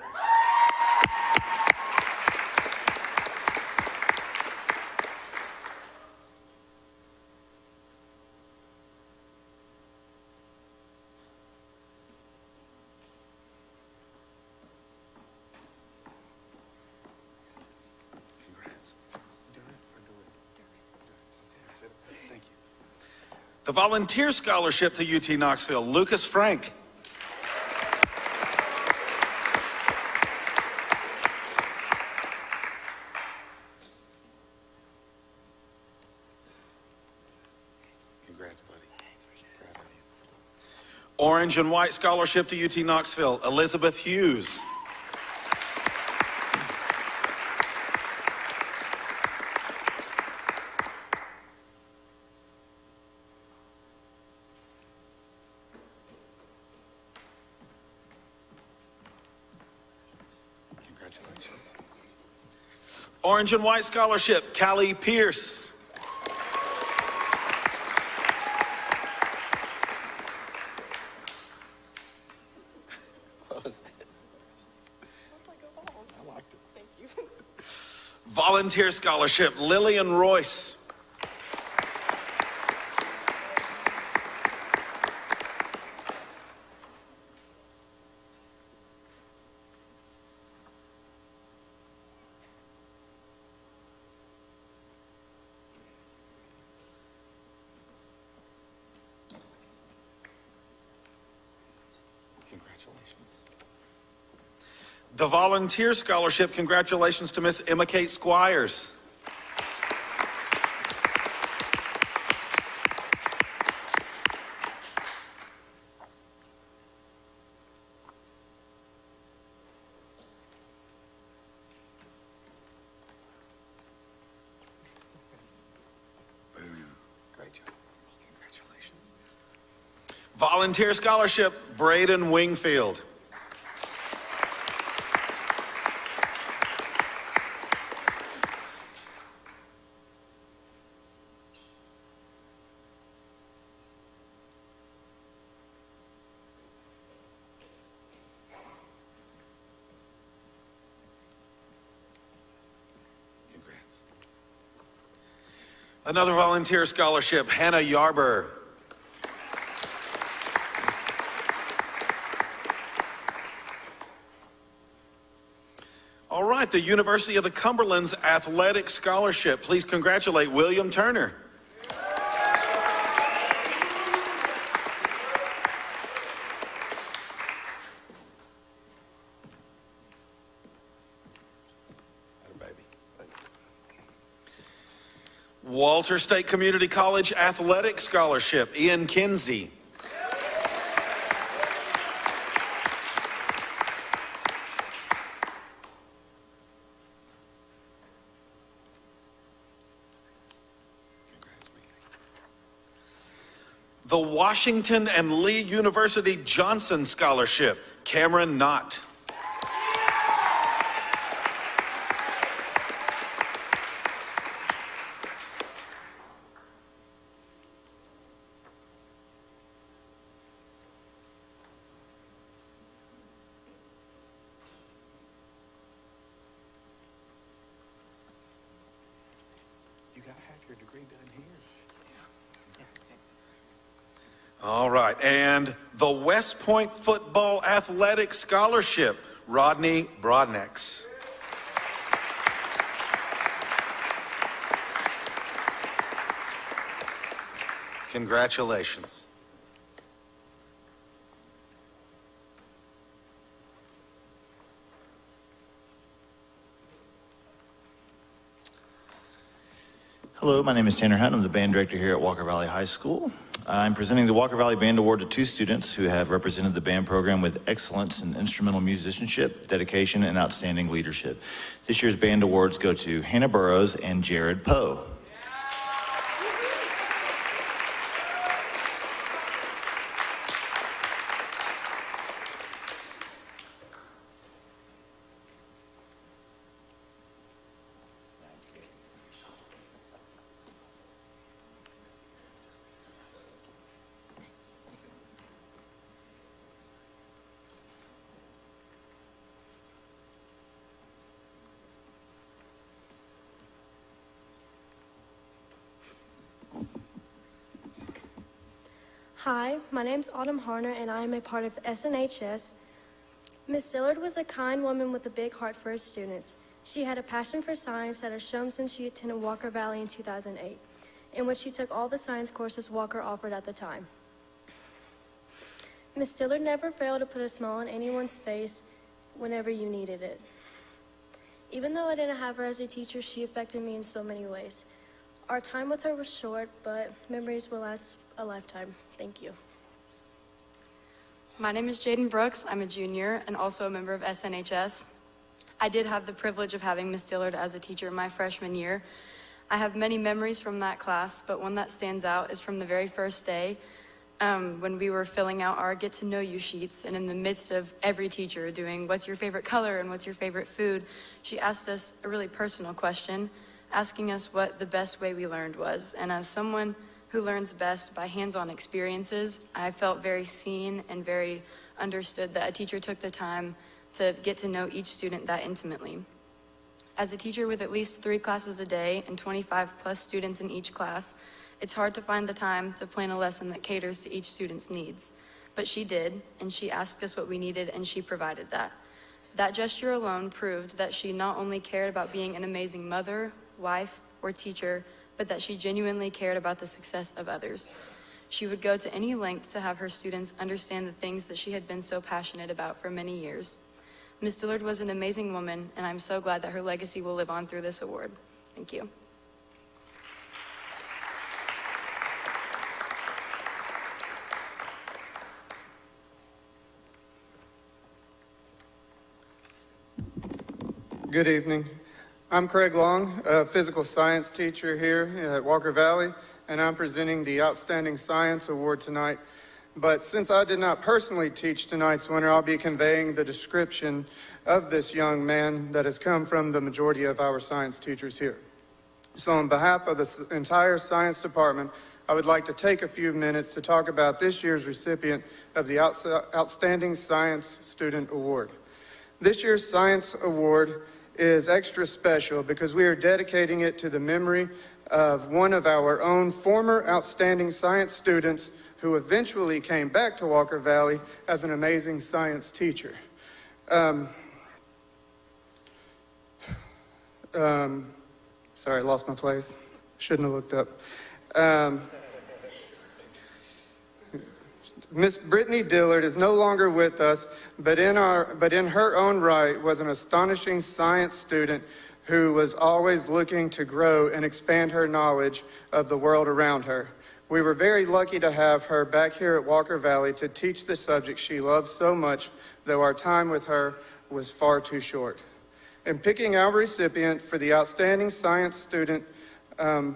The volunteer scholarship to UT Knoxville, Lucas Frank. Congrats, buddy. Proud of you. Orange and white scholarship to UT Knoxville, Elizabeth Hughes. Congratulations. Orange and White Scholarship, Callie Pierce. What was that? I liked it. Thank you. Volunteer Scholarship, Lillian Royce. Congratulations. The Volunteer Scholarship, congratulations to Miss Emma Kate Squires. Great job. Congratulations. Volunteer Scholarship, Braden Wingfield. Congrats. Another volunteer scholarship, Hannah Yarber. All right, the University of the Cumberland's Athletic Scholarship. Please congratulate William Turner. Walter State Community College Athletic Scholarship, Ian Kinsey. The Washington and Lee University Johnson Scholarship, Cameron Knott. You gotta have your degree done here. All right, and the West Point Football Athletic Scholarship, Rodney Brodnex. Congratulations. Hello, my name is Tanner Hunt. I'm the band director here at Walker Valley High School. I'm presenting the Walker Valley Band Award to two students who have represented the band program with excellence in instrumental musicianship, dedication, and outstanding leadership. This year's band awards go to Hannah Burrows and Jared Poe. Hi, my name's Autumn Harner, and I am a part of SNHS. Miss Dillard was a kind woman with a big heart for her students. She had a passion for science that has shown since she attended Walker Valley in 2008, in which she took all the science courses Walker offered at the time. Miss Dillard never failed to put a smile on anyone's face whenever you needed it. Even though I didn't have her as a teacher, she affected me in so many ways. Our time with her was short, but memories will last a lifetime. Thank you. My name is Jaden Brooks. I'm a junior and also a member of SNHS. I did have the privilege of having Miss Dillard as a teacher my freshman year. I have many memories from that class, but one that stands out is from the very first day. when we were filling out our get to know you sheets, and in the midst of every teacher doing what's your favorite color and what's your favorite food, she asked us a really personal question, asking us what the best way we learned was. And as someone who learns best by hands-on experiences, I felt very seen and very understood that a teacher took the time to get to know each student that intimately. As a teacher with at least 3 classes a day and 25 plus students in each class, it's hard to find the time to plan a lesson that caters to each student's needs. But she did, and she asked us what we needed, and she provided that. That gesture alone proved that she not only cared about being an amazing mother, wife, or teacher, but that she genuinely cared about the success of others. She would go to any length to have her students understand the things that she had been so passionate about for many years. Ms. Dillard was an amazing woman, and I'm so glad that her legacy will live on through this award. Thank you. Good evening. I'm Craig Long, a physical science teacher here at Walker Valley, and I'm presenting the Outstanding Science Award tonight. But since I did not personally teach tonight's winner, I'll be conveying the description of this young man that has come from the majority of our science teachers here. So on behalf of the entire science department, I would like to take a few minutes to talk about this year's recipient of the Outstanding Science Student Award. This year's Science Award is extra special because we are dedicating it to the memory of one of our own former outstanding science students who eventually came back to Walker Valley as an amazing science teacher. Sorry, I lost my place. Shouldn't have looked up. Miss Brittany Dillard is no longer with us, but in her own right was an astonishing science student who was always looking to grow and expand her knowledge of the world around her. We were very lucky to have her back here at Walker Valley to teach the subject she loves so much, though our time with her was far too short. In picking our recipient for the Outstanding Science Student,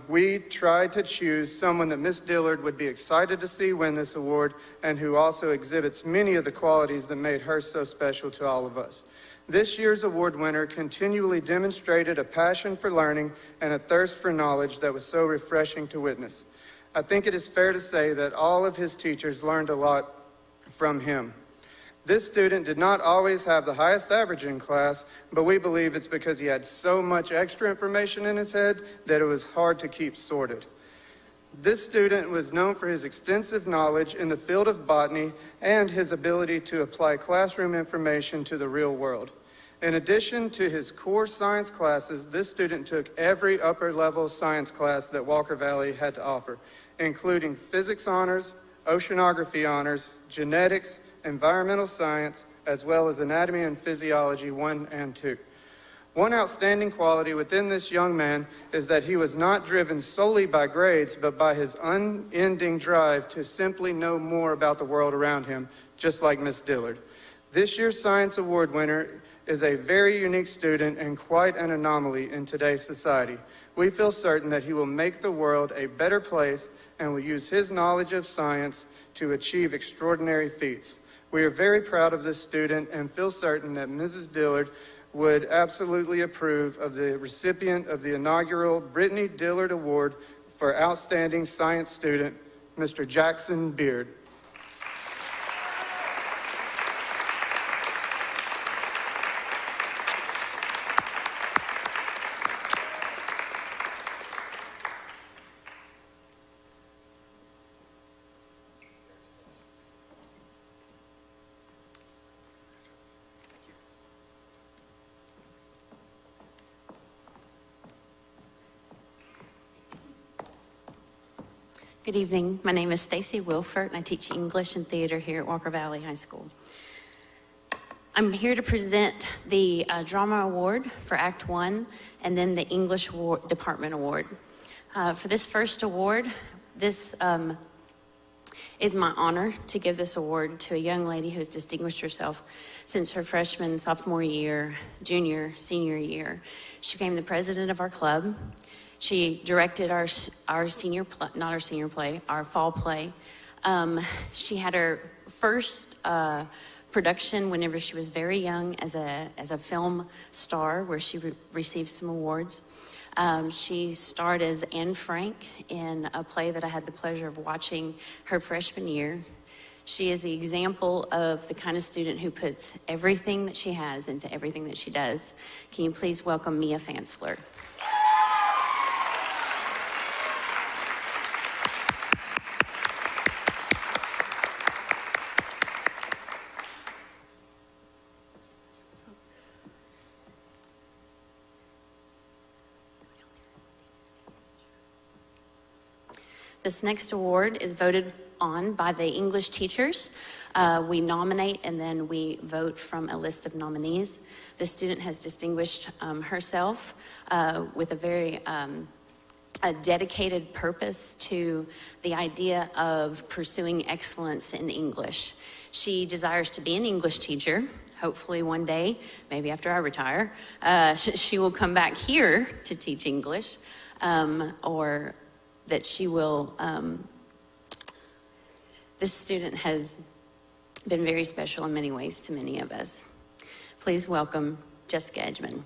we tried to choose someone that Miss Dillard would be excited to see win this award and who also exhibits many of the qualities that made her so special to all of us. This year's award winner continually demonstrated a passion for learning and a thirst for knowledge that was so refreshing to witness. I think it is fair to say that all of his teachers learned a lot from him. This student did not always have the highest average in class, but we believe it's because he had so much extra information in his head that it was hard to keep sorted. This student was known for his extensive knowledge in the field of botany and his ability to apply classroom information to the real world. In addition to his core science classes, this student took every upper-level science class that Walker Valley had to offer, including physics honors, oceanography honors, genetics, environmental science, as well as anatomy and physiology 1 and 2. One outstanding quality within this young man is that he was not driven solely by grades, but by his unending drive to simply know more about the world around him, just like Miss Dillard. This year's Science Award winner is a very unique student and quite an anomaly in today's society. We feel certain that he will make the world a better place and will use his knowledge of science to achieve extraordinary feats. We are very proud of this student and feel certain that Mrs. Dillard would absolutely approve of the recipient of the inaugural Brittany Dillard Award for Outstanding Science Student, Mr. Jackson Beard. Good evening. My name is Stacy Wilford, and I teach English and theater here at Walker Valley High School. I'm here to present the Drama Award for Act 1 and then the English Department Award. For this first award, this is my honor to give this award to a young lady who has distinguished herself since her freshman, sophomore year, junior, senior year. She became the president of our club. She directed our senior, not our senior play, our fall play. She had her first production whenever she was very young as a film star, where she received some awards. She starred as Anne Frank in a play that I had the pleasure of watching her freshman year. She is the example of the kind of student who puts everything that she has into everything that she does. Can you please welcome Mia Fansler? This next award is voted on by the English teachers. We nominate and then we vote from a list of nominees. The student has distinguished herself with a very a dedicated purpose to the idea of pursuing excellence in English. She desires to be an English teacher. Hopefully one day, maybe after I retire, she will come back here to teach English, or that she will, this student has been very special in many ways to many of us. Please welcome Jessica Edgman.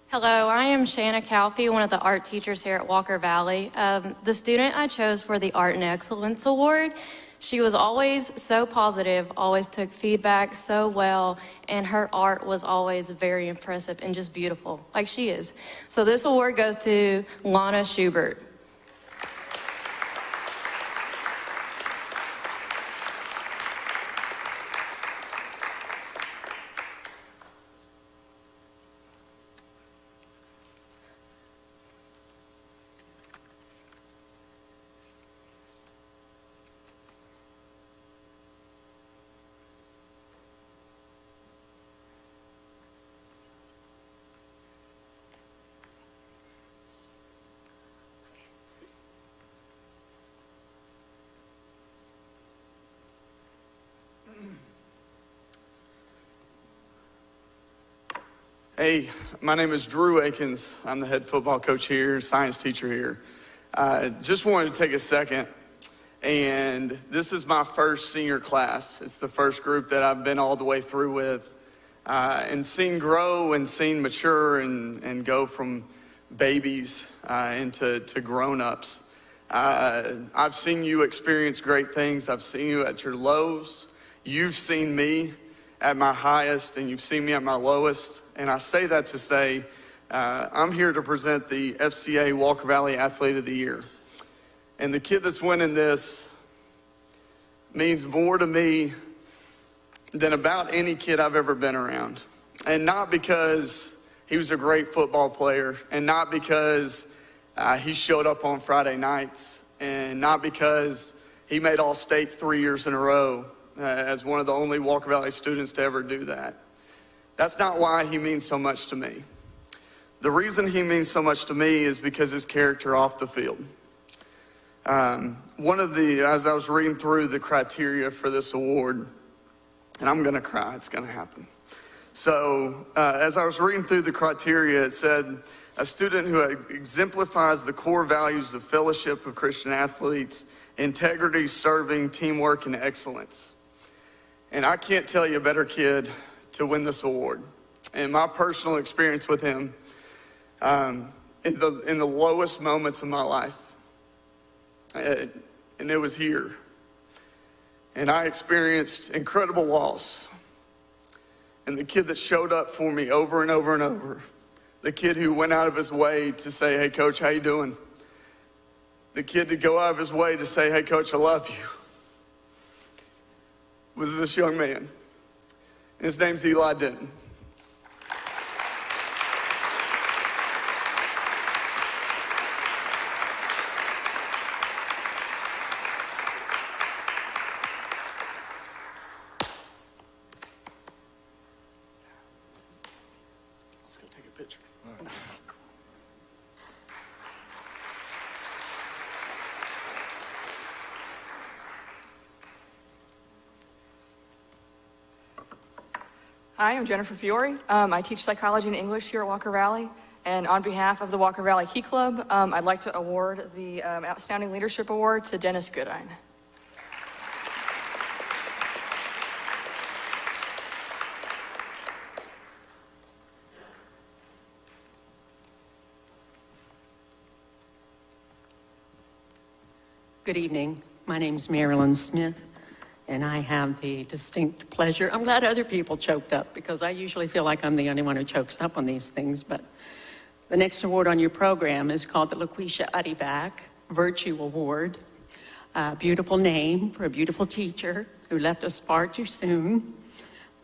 Hello, I am Shanna Calfee, one of the art teachers here at Walker Valley. The student I chose for the Art and Excellence Award, she was always so positive, always took feedback so well, and her art was always very impressive and just beautiful, like she is. So this award goes to Lana Schubert. Hey, my name is Drew Akins. I'm the head football coach here, science teacher here. Just wanted to take a second, and this is my first senior class. It's the first group that I've been all the way through with, and seen grow and seen mature and go from babies into grown-ups. I've seen you experience great things. I've seen you at your lows. You've seen me at my highest, and you've seen me at my lowest. And I say that to say, I'm here to present the FCA Walker Valley Athlete of the Year. And the kid that's winning this means more to me than about any kid I've ever been around. And not because he was a great football player, and not because he showed up on Friday nights, and not because he made All-State 3 years in a row, as one of the only Walker Valley students to ever do that. That's not why he means so much to me. The reason he means so much to me is because his character off the field. As I was reading through the criteria for this award, and I'm gonna cry, it's gonna happen. So, as I was reading through the criteria, it said, a student who exemplifies the core values of fellowship of Christian athletes, integrity, serving, teamwork, and excellence. And I can't tell you a better kid to win this award. And my personal experience with him, in the lowest moments of my life, and it was here. And I experienced incredible loss. And the kid that showed up for me over and over and over, the kid who went out of his way to say, hey, Coach, how you doing? The kid to go out of his way to say, hey, Coach, I love you, was this young man. And his name's Eli Denton. a picture. Hi, I'm Jennifer Fiore. I teach psychology and English here at Walker Valley. And on behalf of the Walker Valley Key Club, I'd like to award the Outstanding Leadership Award to Dennis Goodine. Good evening. My name's Marilyn Smith, and I have the distinct pleasure. I'm glad other people choked up because I usually feel like I'm the only one who chokes up on these things. But the next award on your program is called the LaQuisha Uddyback Virtue Award. A beautiful name for a beautiful teacher who left us far too soon.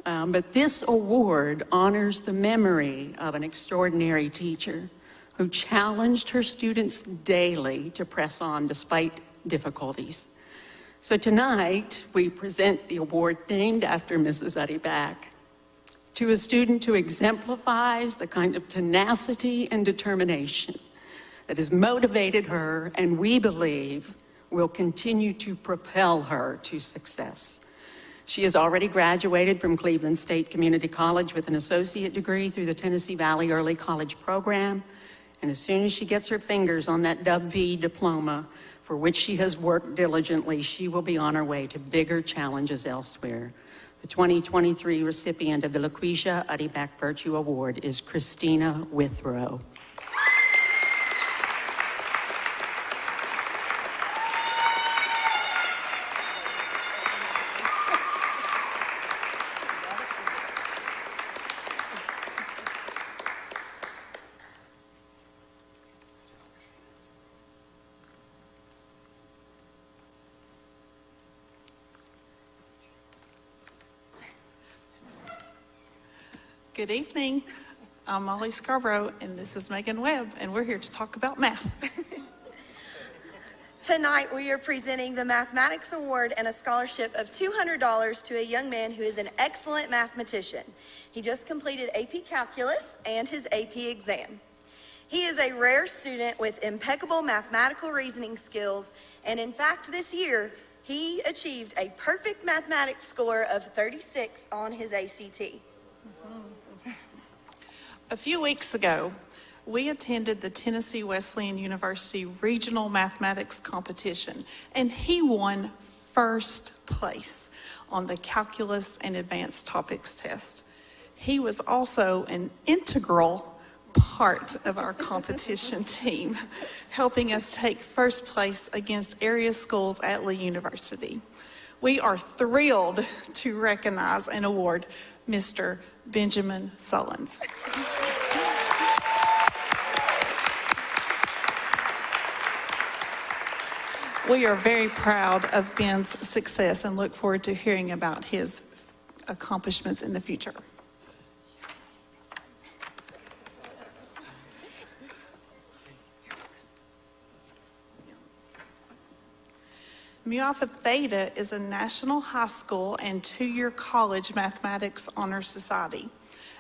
But this award honors the memory of an extraordinary teacher who challenged her students daily to press on despite difficulties. So tonight, we present the award named after Mrs. Uddyback to a student who exemplifies the kind of tenacity and determination that has motivated her and we believe will continue to propel her to success. She has already graduated from Cleveland State Community College with an associate degree through the Tennessee Valley Early College Program. And as soon as she gets her fingers on that Dub-V diploma, for which she has worked diligently, she will be on her way to bigger challenges elsewhere. The 2023 recipient of the LaQuisha Uddyback Virtue Award is Christina Withrow. Good evening. I'm Molly Scarborough, and this is Megan Webb, and we're here to talk about math. Tonight, we are presenting the Mathematics Award and a scholarship of $200 to a young man who is an excellent mathematician. He just completed AP Calculus and his AP exam. He is a rare student with impeccable mathematical reasoning skills, and in fact, this year, he achieved a perfect mathematics score of 36 on his ACT. A few weeks ago, we attended the Tennessee Wesleyan University Regional Mathematics Competition, and he won first place on the Calculus and Advanced Topics test. He was also an integral part of our competition team, helping us take first place against area schools at Lee University. We are thrilled to recognize and award Mr. Benjamin Sullins. We are very proud of Ben's success and look forward to hearing about his accomplishments in the future. Mu Alpha Theta is a national high school and two-year college mathematics honor society.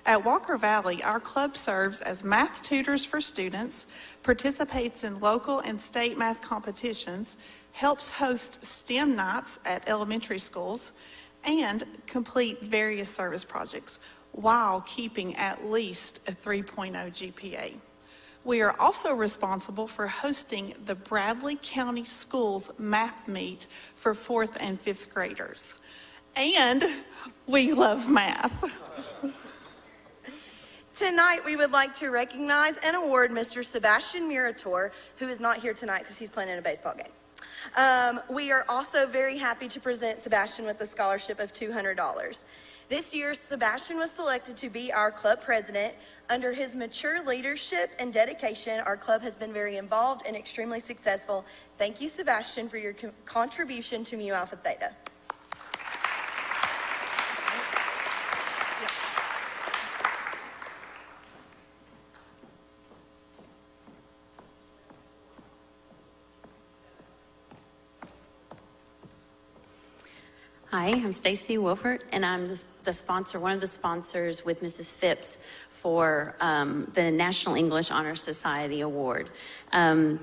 At Walker Valley, our club serves as math tutors for students, participates in local and state math competitions, helps host STEM nights at elementary schools, and complete various service projects while keeping at least a 3.0 GPA. We are also responsible for hosting the Bradley County Schools Math Meet for 4th and 5th graders. And we love math. Tonight, we would like to recognize and award Mr. Sebastian Murator, who is not here tonight because he's playing in a baseball game. We are also very happy to present Sebastian with a scholarship of $200. This year, Sebastian was selected to be our club president. Under his mature leadership and dedication, our club has been very involved and extremely successful. Thank you, Sebastian, for your contribution to Mu Alpha Theta. Hi, I'm Stacy Wilford, and I'm the sponsor, one of the sponsors with Mrs. Phipps for the National English Honor Society Award. The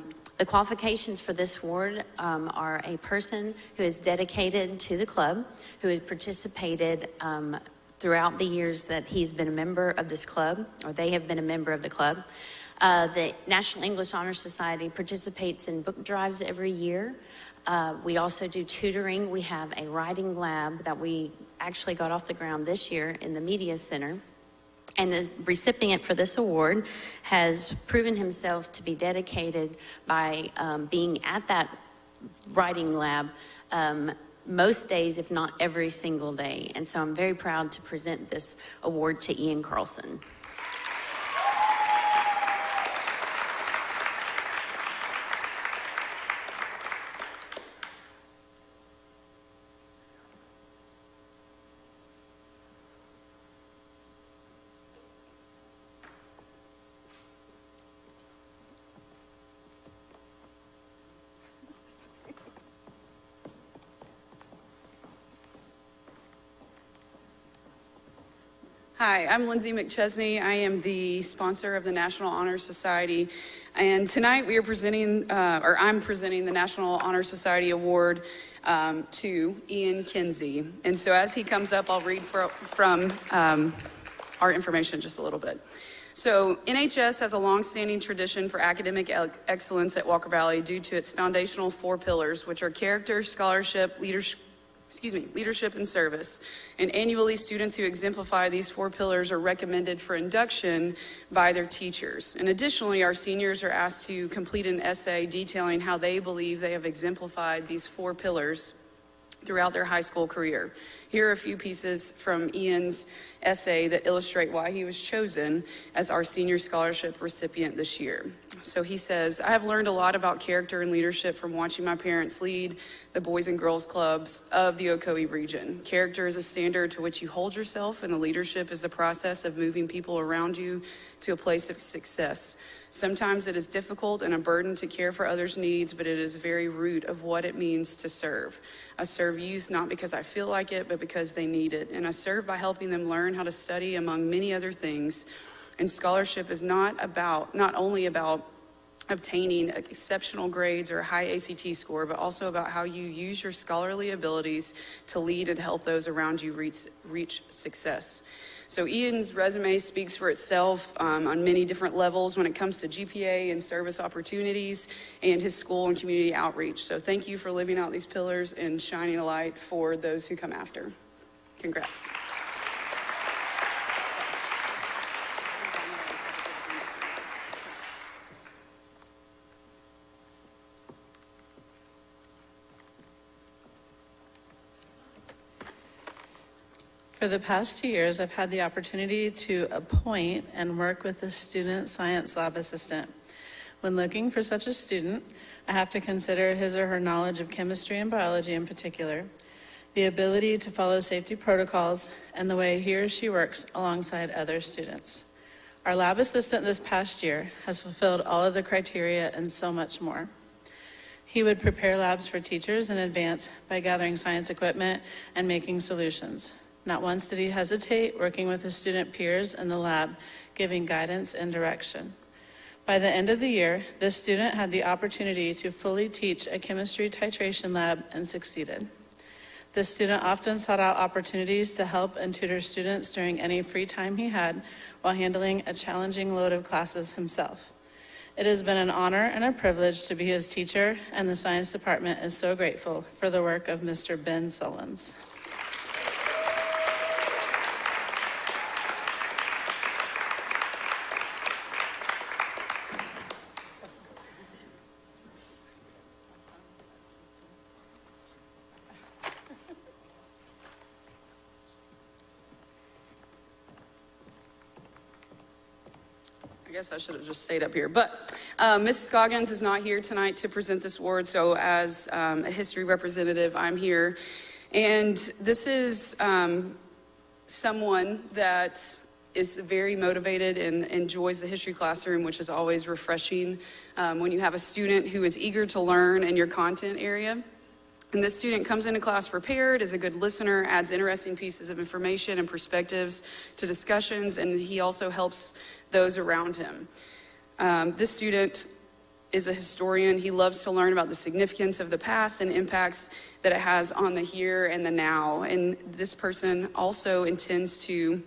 qualifications for this award are a person who is dedicated to the club, who has participated throughout the years that he's been a member of this club, or they have been a member of the club. The National English Honor Society participates in book drives every year. We also do tutoring. We have a writing lab that we actually got off the ground this year in the Media Center. And the recipient for this award has proven himself to be dedicated by being at that writing lab most days, if not every single day. And so I'm very proud to present this award to Ian Carlson. Hi, I'm Lindsay McChesney. I am the sponsor of the National Honor Society. And tonight we are presenting, I'm presenting the National Honor Society Award to Ian Kinsey. And so as he comes up, I'll read from our information just a little bit. So NHS has a long-standing tradition for academic excellence at Walker Valley due to its foundational 4 pillars, which are character, scholarship, leadership, and service. And annually, students who exemplify these 4 pillars are recommended for induction by their teachers. And additionally, our seniors are asked to complete an essay detailing how they believe they have exemplified these 4 pillars throughout their high school career. Here are a few pieces from Ian's essay that illustrate why he was chosen as our senior scholarship recipient this year. So he says, I have learned a lot about character and leadership from watching my parents lead the Boys and Girls Clubs of the Ocoee region. Character is a standard to which you hold yourself, and the leadership is the process of moving people around you to a place of success. Sometimes it is difficult and a burden to care for others' needs, but it is the very root of what it means to serve. I serve youth not because I feel like it, but because they need it. And I serve by helping them learn how to study, among many other things. And scholarship is not only about obtaining exceptional grades or a high ACT score, but also about how you use your scholarly abilities to lead and help those around you reach success. So Ian's resume speaks for itself on many different levels when it comes to GPA and service opportunities and his school and community outreach. So thank you for living out these pillars and shining a light for those who come after. Congrats. For the past 2 years, I've had the opportunity to appoint and work with a student science lab assistant. When looking for such a student, I have to consider his or her knowledge of chemistry and biology in particular, the ability to follow safety protocols, and the way he or she works alongside other students. Our lab assistant this past year has fulfilled all of the criteria and so much more. He would prepare labs for teachers in advance by gathering science equipment and making solutions. Not once did he hesitate working with his student peers in the lab, giving guidance and direction. By the end of the year, this student had the opportunity to fully teach a chemistry titration lab and succeeded. This student often sought out opportunities to help and tutor students during any free time he had while handling a challenging load of classes himself. It has been an honor and a privilege to be his teacher, and the science department is so grateful for the work of Mr. Ben Sullins. I guess I should have just stayed up here. But Mrs. Scoggins is not here tonight to present this award, so as a history representative, I'm here. And this is someone that is very motivated and enjoys the history classroom, which is always refreshing when you have a student who is eager to learn in your content area. And this student comes into class prepared, is a good listener, adds interesting pieces of information and perspectives to discussions, and he also helps those around him. This student is a historian. He loves to learn about the significance of the past and impacts that it has on the here and the now. And this person also intends to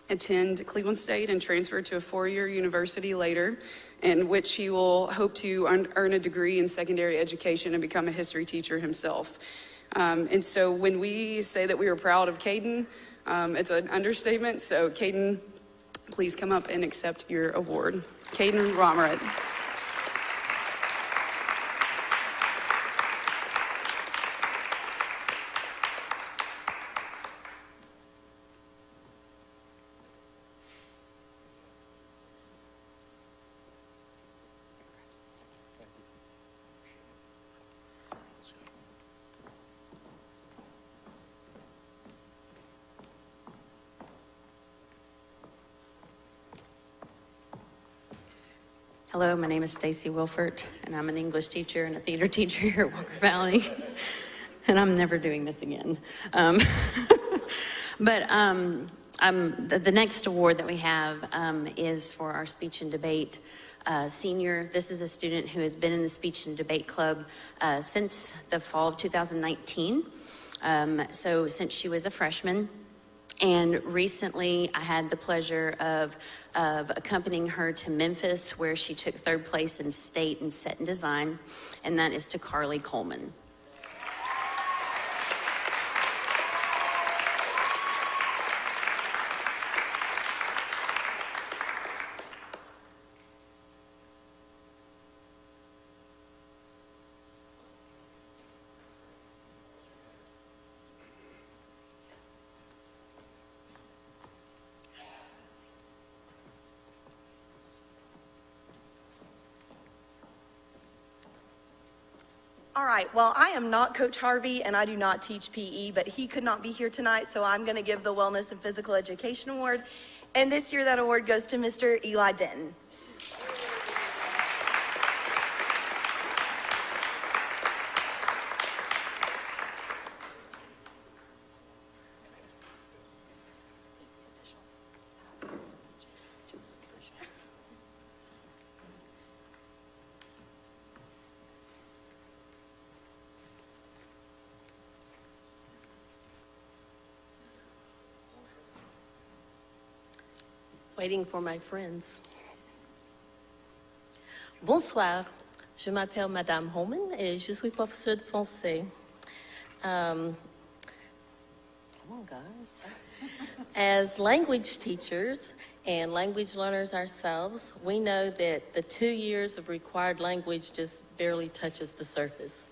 attend Cleveland State and transfer to a four-year university later, in which he will hope to earn a degree in secondary education and become a history teacher himself. And so when we say that we are proud of Caden, it's an understatement. So Caden, please come up and accept your award. Caden Romerett. Hello, my name is Stacy Wilfert, and I'm an English teacher and a theater teacher here at Walker Valley. And I'm never doing this again. The next award that we have is for our speech and debate senior. This is a student who has been in the speech and debate club since the fall of 2019. So since she was a freshman. And recently I had the pleasure of accompanying her to Memphis, where she took third place in state in set and design, and that is to Carly Coleman. All right, well, I am not Coach Harvey, and I do not teach PE, but he could not be here tonight, so I'm going to give the Wellness and Physical Education Award. And this year, that award goes to Mr. Eli Denton. Waiting for my friends. Bonsoir, je m'appelle Madame Holman et je suis professeure de français. Come on, guys. As language teachers and language learners ourselves, we know that the 2 years of required language just barely touches the surface.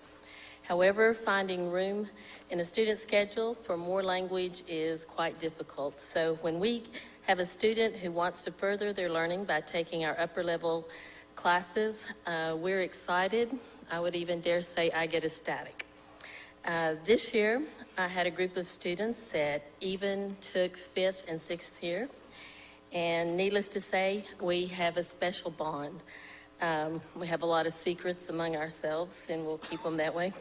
However, finding room in a student schedule for more language is quite difficult. So when we have a student who wants to further their learning by taking our upper level classes, we're excited. I would even dare say I get ecstatic. This year, I had a group of students that even took 5th and 6th year. And needless to say, we have a special bond. We have a lot of secrets among ourselves, and we'll keep them that way.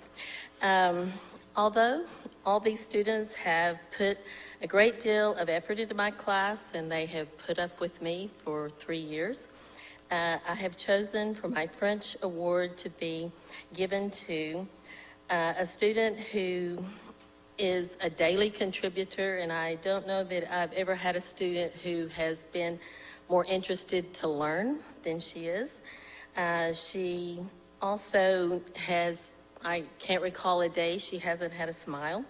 Although all these students have put a great deal of effort into my class, and they have put up with me for 3 years, I have chosen for my French award to be given to a student who is a daily contributor, and I don't know that I've ever had a student who has been more interested to learn than she is. She also has, I can't recall a day she hasn't had a smile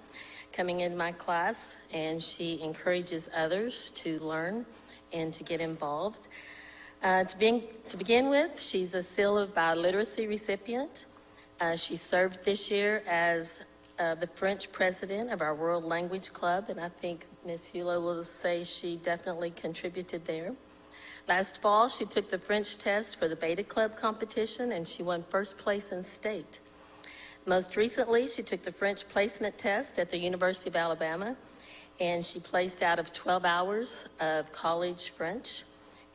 coming into my class, and she encourages others to learn and to get involved. To begin with, she's a Seal of Biliteracy recipient. She served this year as the French president of our World Language Club, and I think Ms. Hulot will say she definitely contributed there. Last fall, she took the French test for the Beta Club competition, and she won first place in state. Most recently, she took the French placement test at the University of Alabama, and she placed out of 12 hours of college French.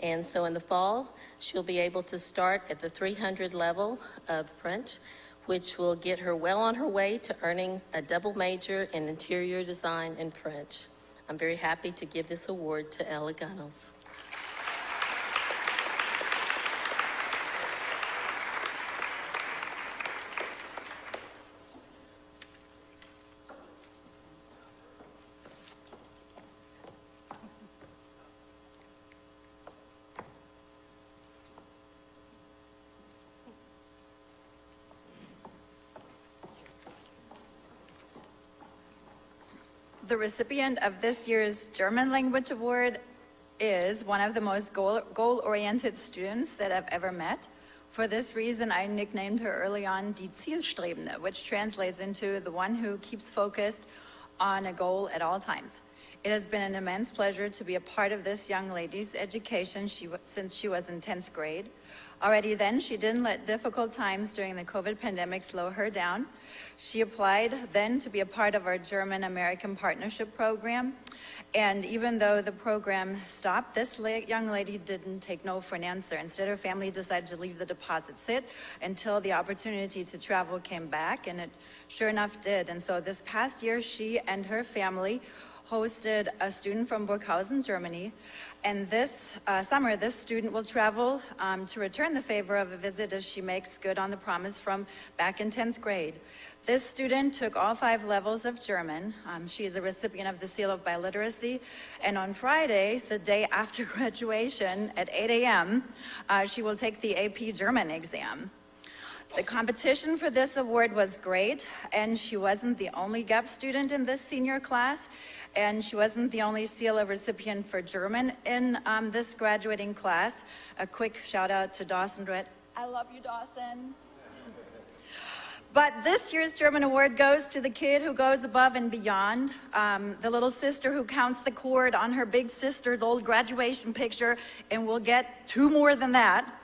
And so in the fall, she'll be able to start at the 300 level of French, which will get her well on her way to earning a double major in interior design and French. I'm very happy to give this award to Ella Gunnels. The recipient of this year's German Language Award is one of the most goal-oriented students that I've ever met. For this reason, I nicknamed her early on Die Zielstrebende, which translates into the one who keeps focused on a goal at all times. It has been an immense pleasure to be a part of this young lady's education since she was in 10th grade. Already then, she didn't let difficult times during the COVID pandemic slow her down. She applied then to be a part of our German-American Partnership Program. And even though the program stopped, this young lady didn't take no for an answer. Instead, her family decided to leave the deposit sit until the opportunity to travel came back, and it sure enough did. And so this past year, she and her family hosted a student from Burghausen, Germany. And this summer, this student will travel to return the favor of a visit as she makes good on the promise from back in 10th grade. This student took all 5 levels of German. She is a recipient of the Seal of Biliteracy. And on Friday, the day after graduation at 8 a.m., she will take the AP German exam. The competition for this award was great, and she wasn't the only GAP student in this senior class, and she wasn't the only Seal recipient for German in this graduating class. A quick shout out to Dawson Dredd. I love you, Dawson. But this year's German award goes to the kid who goes above and beyond, the little sister who counts the cord on her big sister's old graduation picture, and we'll get 2 more than that.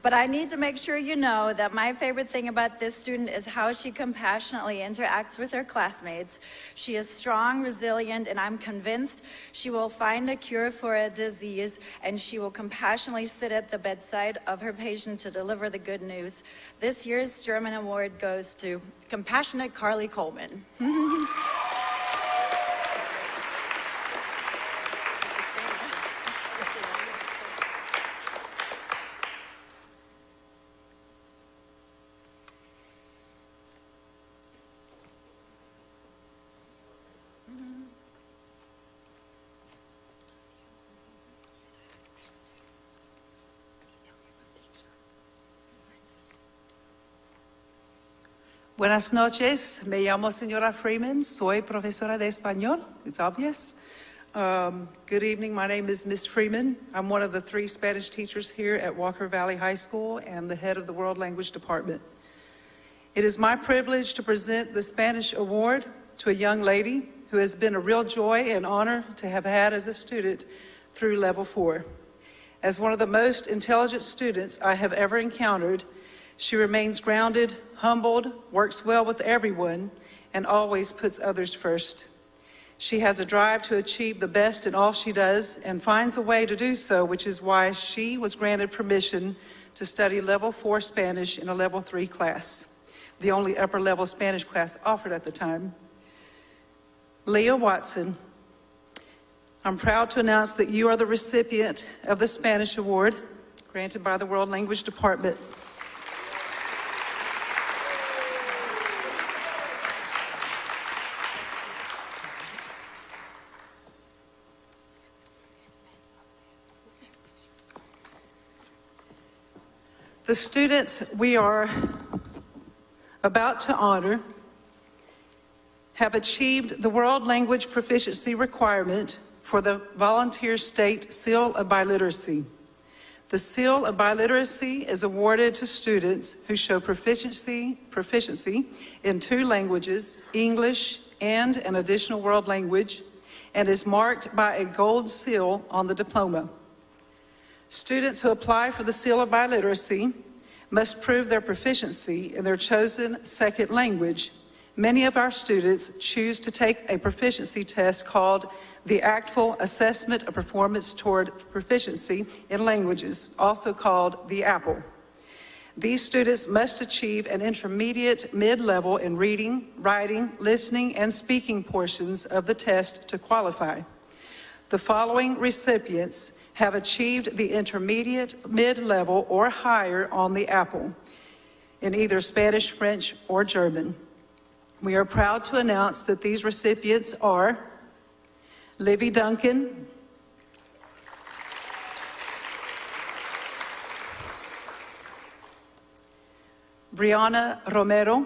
But I need to make sure you know that my favorite thing about this student is how she compassionately interacts with her classmates. She is strong, resilient, and I'm convinced she will find a cure for a disease, and she will compassionately sit at the bedside of her patient to deliver the good news. This year's German award goes to Compassionate Carly Coleman. Buenas noches, me llamo señora Freeman, soy profesora de español, it's obvious. Good evening, my name is Miss Freeman. I'm one of the 3 Spanish teachers here at Walker Valley High School and the head of the World Language Department. It is my privilege to present the Spanish Award to a young lady who has been a real joy and honor to have had as a student through Level 4. As one of the most intelligent students I have ever encountered, she remains grounded, humbled, works well with everyone, and always puts others first. She has a drive to achieve the best in all she does and finds a way to do so, which is why she was granted permission to study Level 4 Spanish in a Level 3 class, the only upper-level Spanish class offered at the time. Leah Watson, I'm proud to announce that you are the recipient of the Spanish Award granted by the World Language Department. The students we are about to honor have achieved the World Language Proficiency requirement for the Volunteer State Seal of Biliteracy. The Seal of Biliteracy is awarded to students who show proficiency in 2 languages, English and an additional world language, and is marked by a gold seal on the diploma. Students who apply for the Seal of Biliteracy must prove their proficiency in their chosen second language. Many of our students choose to take a proficiency test called the Actful Assessment of Performance Toward Proficiency in Languages, also called the APPLE. These students must achieve an intermediate mid-level in reading, writing, listening, and speaking portions of the test to qualify. The following recipients have achieved the intermediate, mid-level, or higher on the Apple in either Spanish, French, or German. We are proud to announce that these recipients are Libby Duncan, Brianna Romero,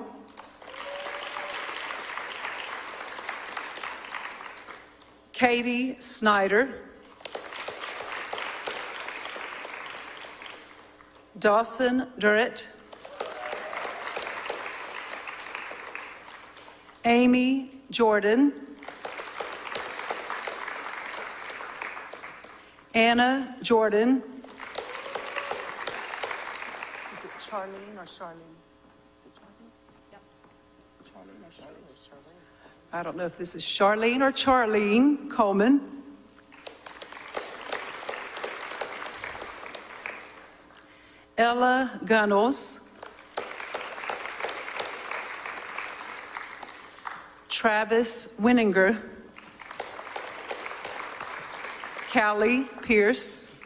Katie Snyder, Dawson Durrett, Amy Jordan, Anna Jordan. Is it Charlene or Charlene? Is it Charlene? Yep. Charlene or Charlene? I don't know if this is Charlene or Charlene Coleman. Ella Gunnels. Travis Winninger. Callie Pierce.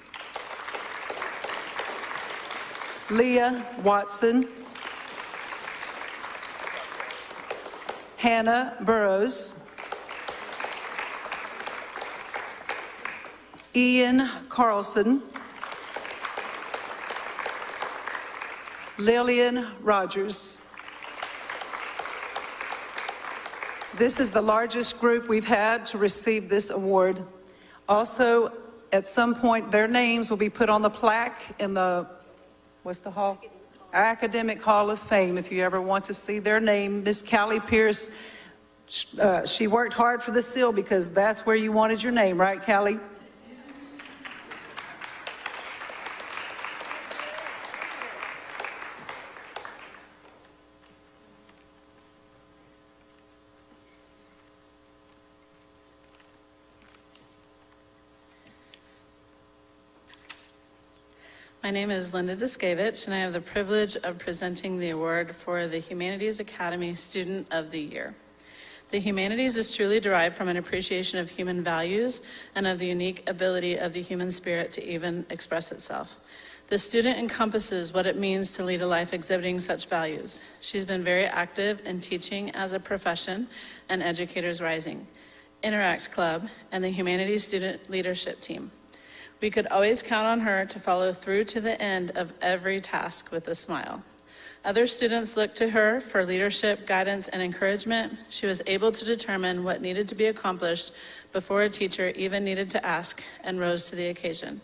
Leah Watson. Hannah Burrows. Ian Carlson. Lillian Rogers. This is the largest group we've had to receive this award. Also, at some point, their names will be put on the plaque in the, what's the hall? Academic Hall of Fame. If you ever want to see their name, Miss Callie Pierce, she worked hard for the seal because that's where you wanted your name, right, Callie? My name is Linda Duskevich, and I have the privilege of presenting the award for the Humanities Academy Student of the Year. The humanities is truly derived from an appreciation of human values and of the unique ability of the human spirit to even express itself. The student encompasses what it means to lead a life exhibiting such values. She's been very active in teaching as a profession and Educators Rising, Interact Club, and the Humanities Student Leadership Team. We could always count on her to follow through to the end of every task with a smile. Other students looked to her for leadership, guidance, and encouragement. She was able to determine what needed to be accomplished before a teacher even needed to ask, and rose to the occasion.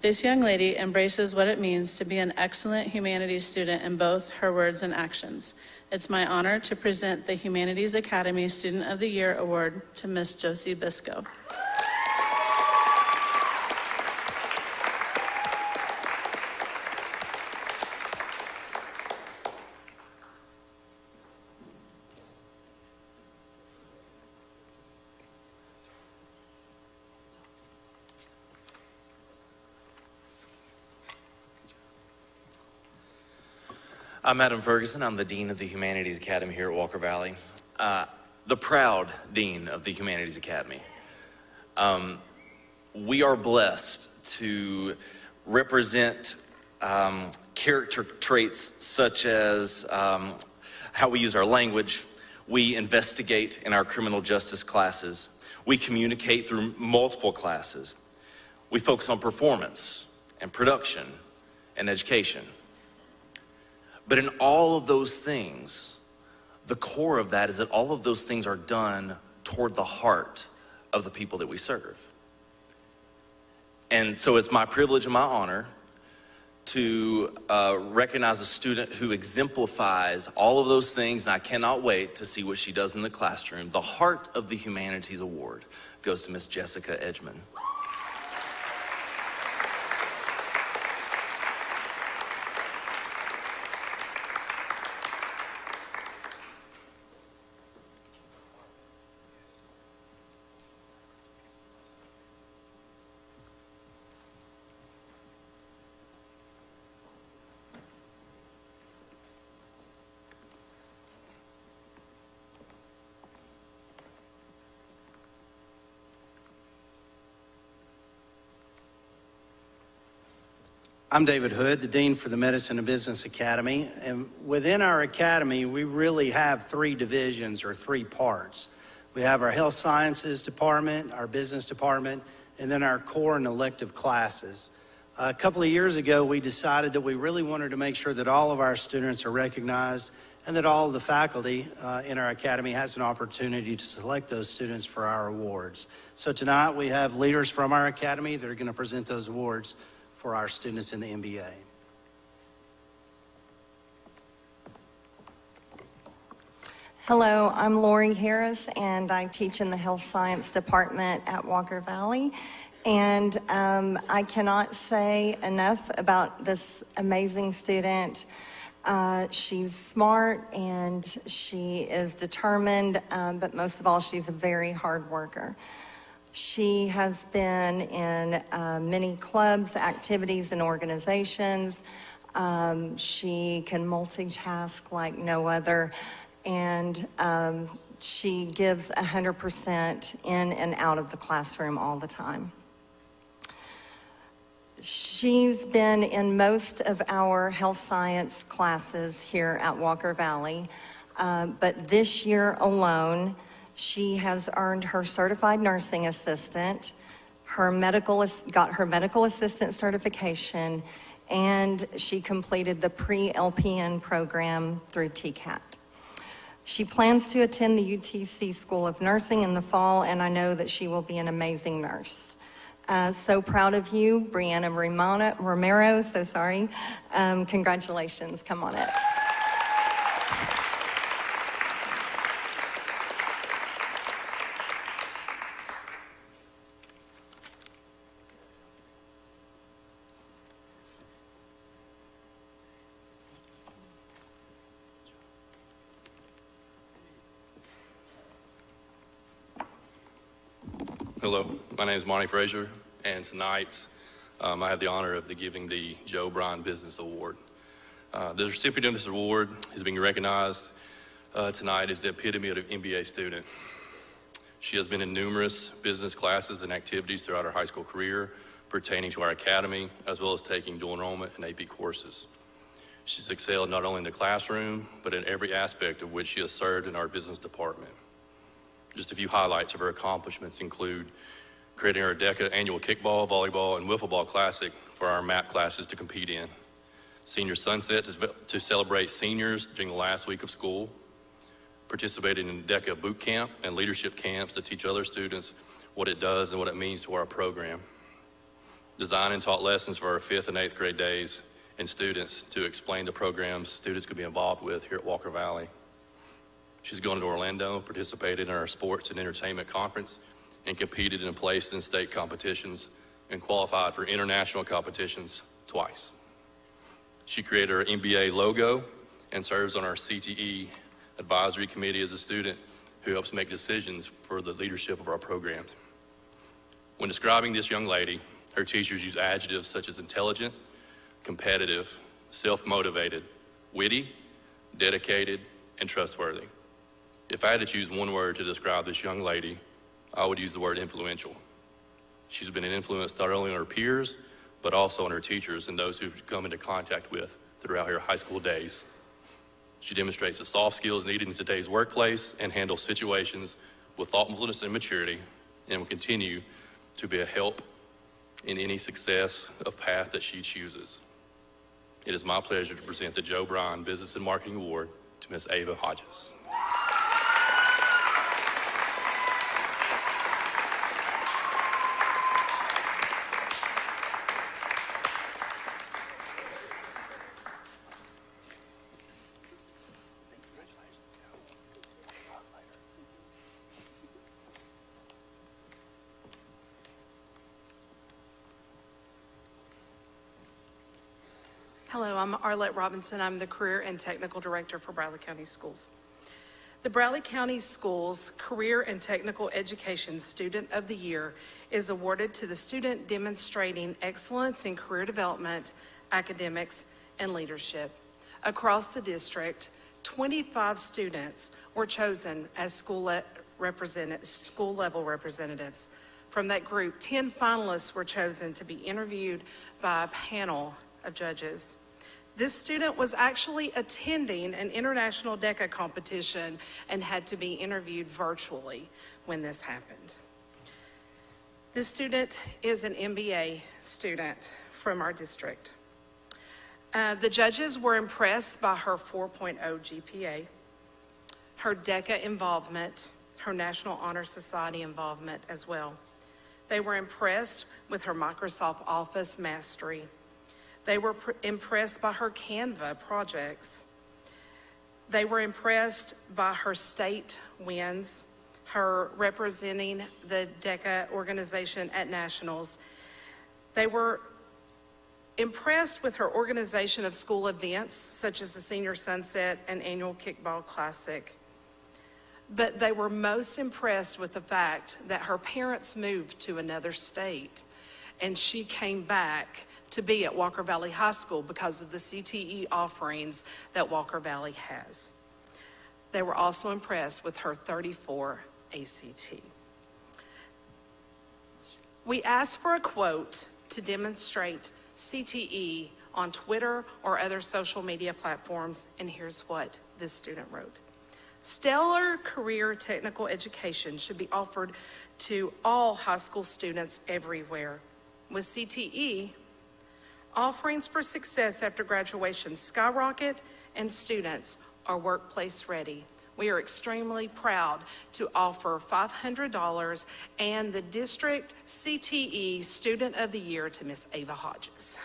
This young lady embraces what it means to be an excellent humanities student in both her words and actions. It's my honor to present the Humanities Academy Student of the Year Award to Miss Josie Bisco. I'm Adam Ferguson. I'm the Dean of the Humanities Academy here at Walker Valley. The proud Dean of the Humanities Academy. We are blessed to represent character traits such as how we use our language. We investigate in our criminal justice classes. We communicate through multiple classes. We focus on performance and production and education. But in all of those things, the core of that is that all of those things are done toward the heart of the people that we serve. And so it's my privilege and my honor to recognize a student who exemplifies all of those things, and I cannot wait to see what she does in the classroom. The Heart of the Humanities Award goes to Miss Jessica Edgman. I'm David Hood, the Dean for the Medicine and Business Academy. And within our academy, we really have three divisions or three parts. We have our Health Sciences Department, our Business Department, and then our core and elective classes. A couple of years ago, we decided that we really wanted to make sure that all of our students are recognized and that all of the faculty in our academy has an opportunity to select those students for our awards. So tonight, we have leaders from our academy that are going to present those awards for our students in the MBA. Hello, I'm Lori Harris, and I teach in the Health Science Department at Walker Valley. And I cannot say enough about this amazing student. She's smart and she is determined, but most of all, she's a very hard worker. She has been in many clubs, activities, and organizations. She can multitask like no other, and she gives 100% in and out of the classroom all the time. She's been in most of our health science classes here at Walker Valley, but this year alone, she has earned her certified nursing assistant, got her medical assistant certification, and she completed the pre-LPN program through TCAT. She plans to attend the UTC School of Nursing in the fall, and I know that she will be an amazing nurse. So proud of you, Brianna Romero, so sorry. Congratulations, come on up. Hello, my name is Monty Frazier, and tonight I have the honor of giving the Joe Bryan Business Award. The recipient of this award is being recognized tonight as the epitome of an MBA student. She has been in numerous business classes and activities throughout her high school career pertaining to our academy, as well as taking dual enrollment and AP courses. She's excelled not only in the classroom, but in every aspect of which she has served in our business department. Just a few highlights of her accomplishments include creating our DECA annual kickball, volleyball, and wiffle ball classic for our MAP classes to compete in. Senior Sunset to celebrate seniors during the last week of school. Participated in DECA boot camp and leadership camps to teach other students what it does and what it means to our program. Designed and taught lessons for our 5th and 8th grade days and students to explain the programs students could be involved with here at Walker Valley. She's gone to Orlando, participated in our sports and entertainment conference, and competed and placed in state competitions and qualified for international competitions twice. She created her MBA logo and serves on our CTE advisory committee as a student who helps make decisions for the leadership of our programs. When describing this young lady, her teachers use adjectives such as intelligent, competitive, self-motivated, witty, dedicated, and trustworthy. If I had to choose one word to describe this young lady, I would use the word influential. She's been an influence not only on her peers, but also on her teachers and those who've come into contact with throughout her high school days. She demonstrates the soft skills needed in today's workplace and handles situations with thoughtfulness and maturity, and will continue to be a help in any success of path that she chooses. It is my pleasure to present the Joe Bryan Business and Marketing Award to Ms. Ava Hodges. Hello, I'm Arlette Robinson. I'm the Career and Technical Director for Bradley County Schools. The Bradley County Schools Career and Technical Education Student of the Year is awarded to the student demonstrating excellence in career development, academics, and leadership. Across the district, 25 students were chosen as school level representatives. From that group, 10 finalists were chosen to be interviewed by a panel of judges. This student was actually attending an international DECA competition and had to be interviewed virtually when this happened. This student is an MBA student from our district. The judges were impressed by her 4.0 GPA, her DECA involvement, her National Honor Society involvement as well. They were impressed with her Microsoft Office mastery. They were impressed by her Canva projects. They were impressed by her state wins, her representing the DECA organization at nationals. They were impressed with her organization of school events, such as the Senior Sunset and Annual Kickball Classic. But they were most impressed with the fact that her parents moved to another state, and she came back to be at Walker Valley High School because of the CTE offerings that Walker Valley has. They were also impressed with her 34 ACT. We asked for a quote to demonstrate CTE on Twitter or other social media platforms, and here's what this student wrote. Stellar career technical education should be offered to all high school students everywhere. With CTE, offerings for success after graduation skyrocket, and students are workplace ready. We are extremely proud to offer $500 and the District CTE Student of the Year to Miss Ava Hodges.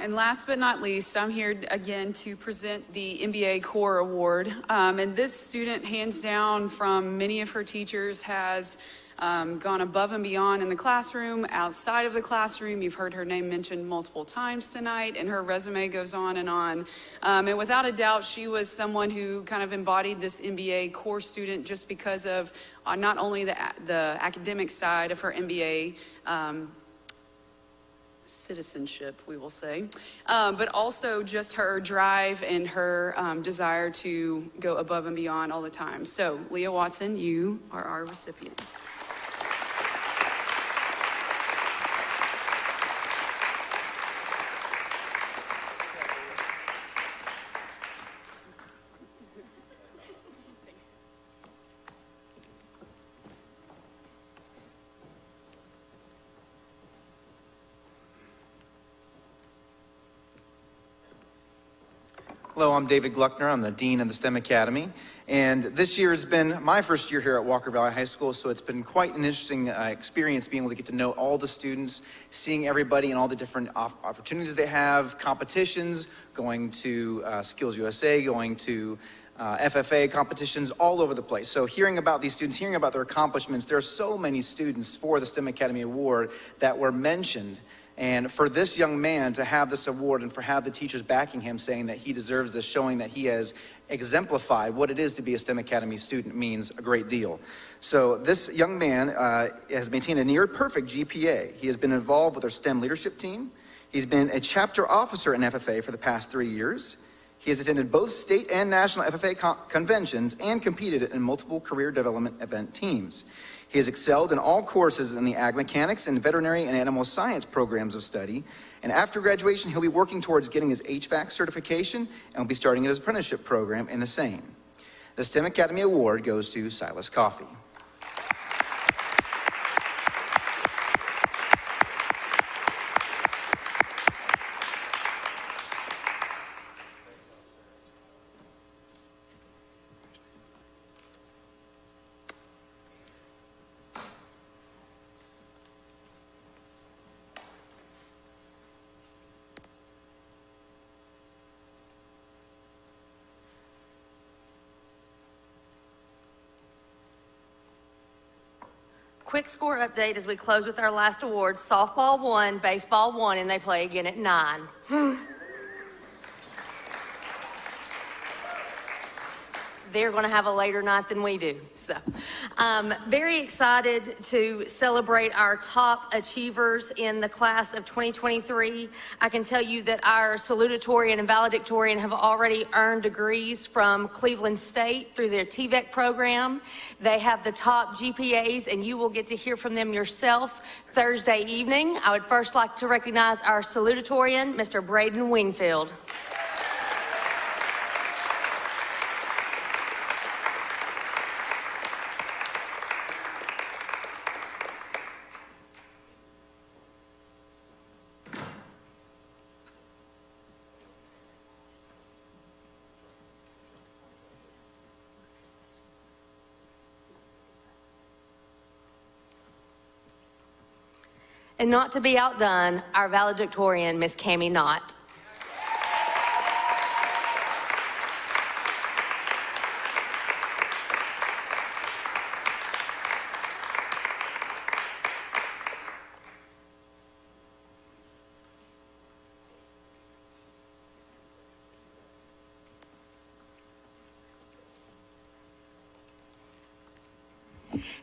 And last but not least, I'm here again to present the MBA Core Award. And this student, hands down from many of her teachers, has gone above and beyond in the classroom, outside of the classroom. You've heard her name mentioned multiple times tonight, and her resume goes on and on. And without a doubt, she was someone who kind of embodied this MBA core student just because of not only the academic side of her MBA citizenship, we will say, but also just her drive and her desire to go above and beyond all the time. So, Leah Watson, you are our recipient. Hello, I'm David Gluckner. I'm the Dean of the STEM Academy. And this year has been my first year here at Walker Valley High School, so it's been quite an interesting experience being able to get to know all the students, seeing everybody and all the different opportunities they have, competitions, going to Skills USA, going to FFA competitions all over the place. So hearing about these students, hearing about their accomplishments, there are so many students for the STEM Academy Award that were mentioned. And for this young man to have this award and for have the teachers backing him saying that he deserves this, showing that he has exemplified what it is to be a STEM Academy student means a great deal. So this young man has maintained a near perfect GPA. He has been involved with our STEM leadership team. He's been a chapter officer in FFA for the past 3 years. He has attended both state and national FFA conventions and competed in multiple career development event teams. He has excelled in all courses in the ag mechanics and veterinary and animal science programs of study. And after graduation, he'll be working towards getting his HVAC certification and will be starting his apprenticeship program in the same. The STEM Academy Award goes to Silas Coffey. Quick score update as we close with our last awards. Softball won, baseball won, and they play again at 9. they're going to have a later night than we do. So, very excited to celebrate our top achievers in the class of 2023. I can tell you that our salutatorian and valedictorian have already earned degrees from Cleveland State through their TVEC program. They have the top GPAs, and you will get to hear from them yourself Thursday evening. I would first like to recognize our salutatorian, Mr. Braden Wingfield. And not to be outdone, our valedictorian, Miss Cammie Knott.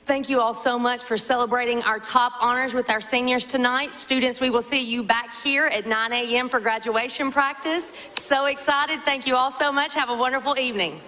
Thank you all so much for celebrating our top honors with our seniors tonight. Students, we will see you back here at 9 a.m. for graduation practice. So excited. Thank you all so much. Have a wonderful evening.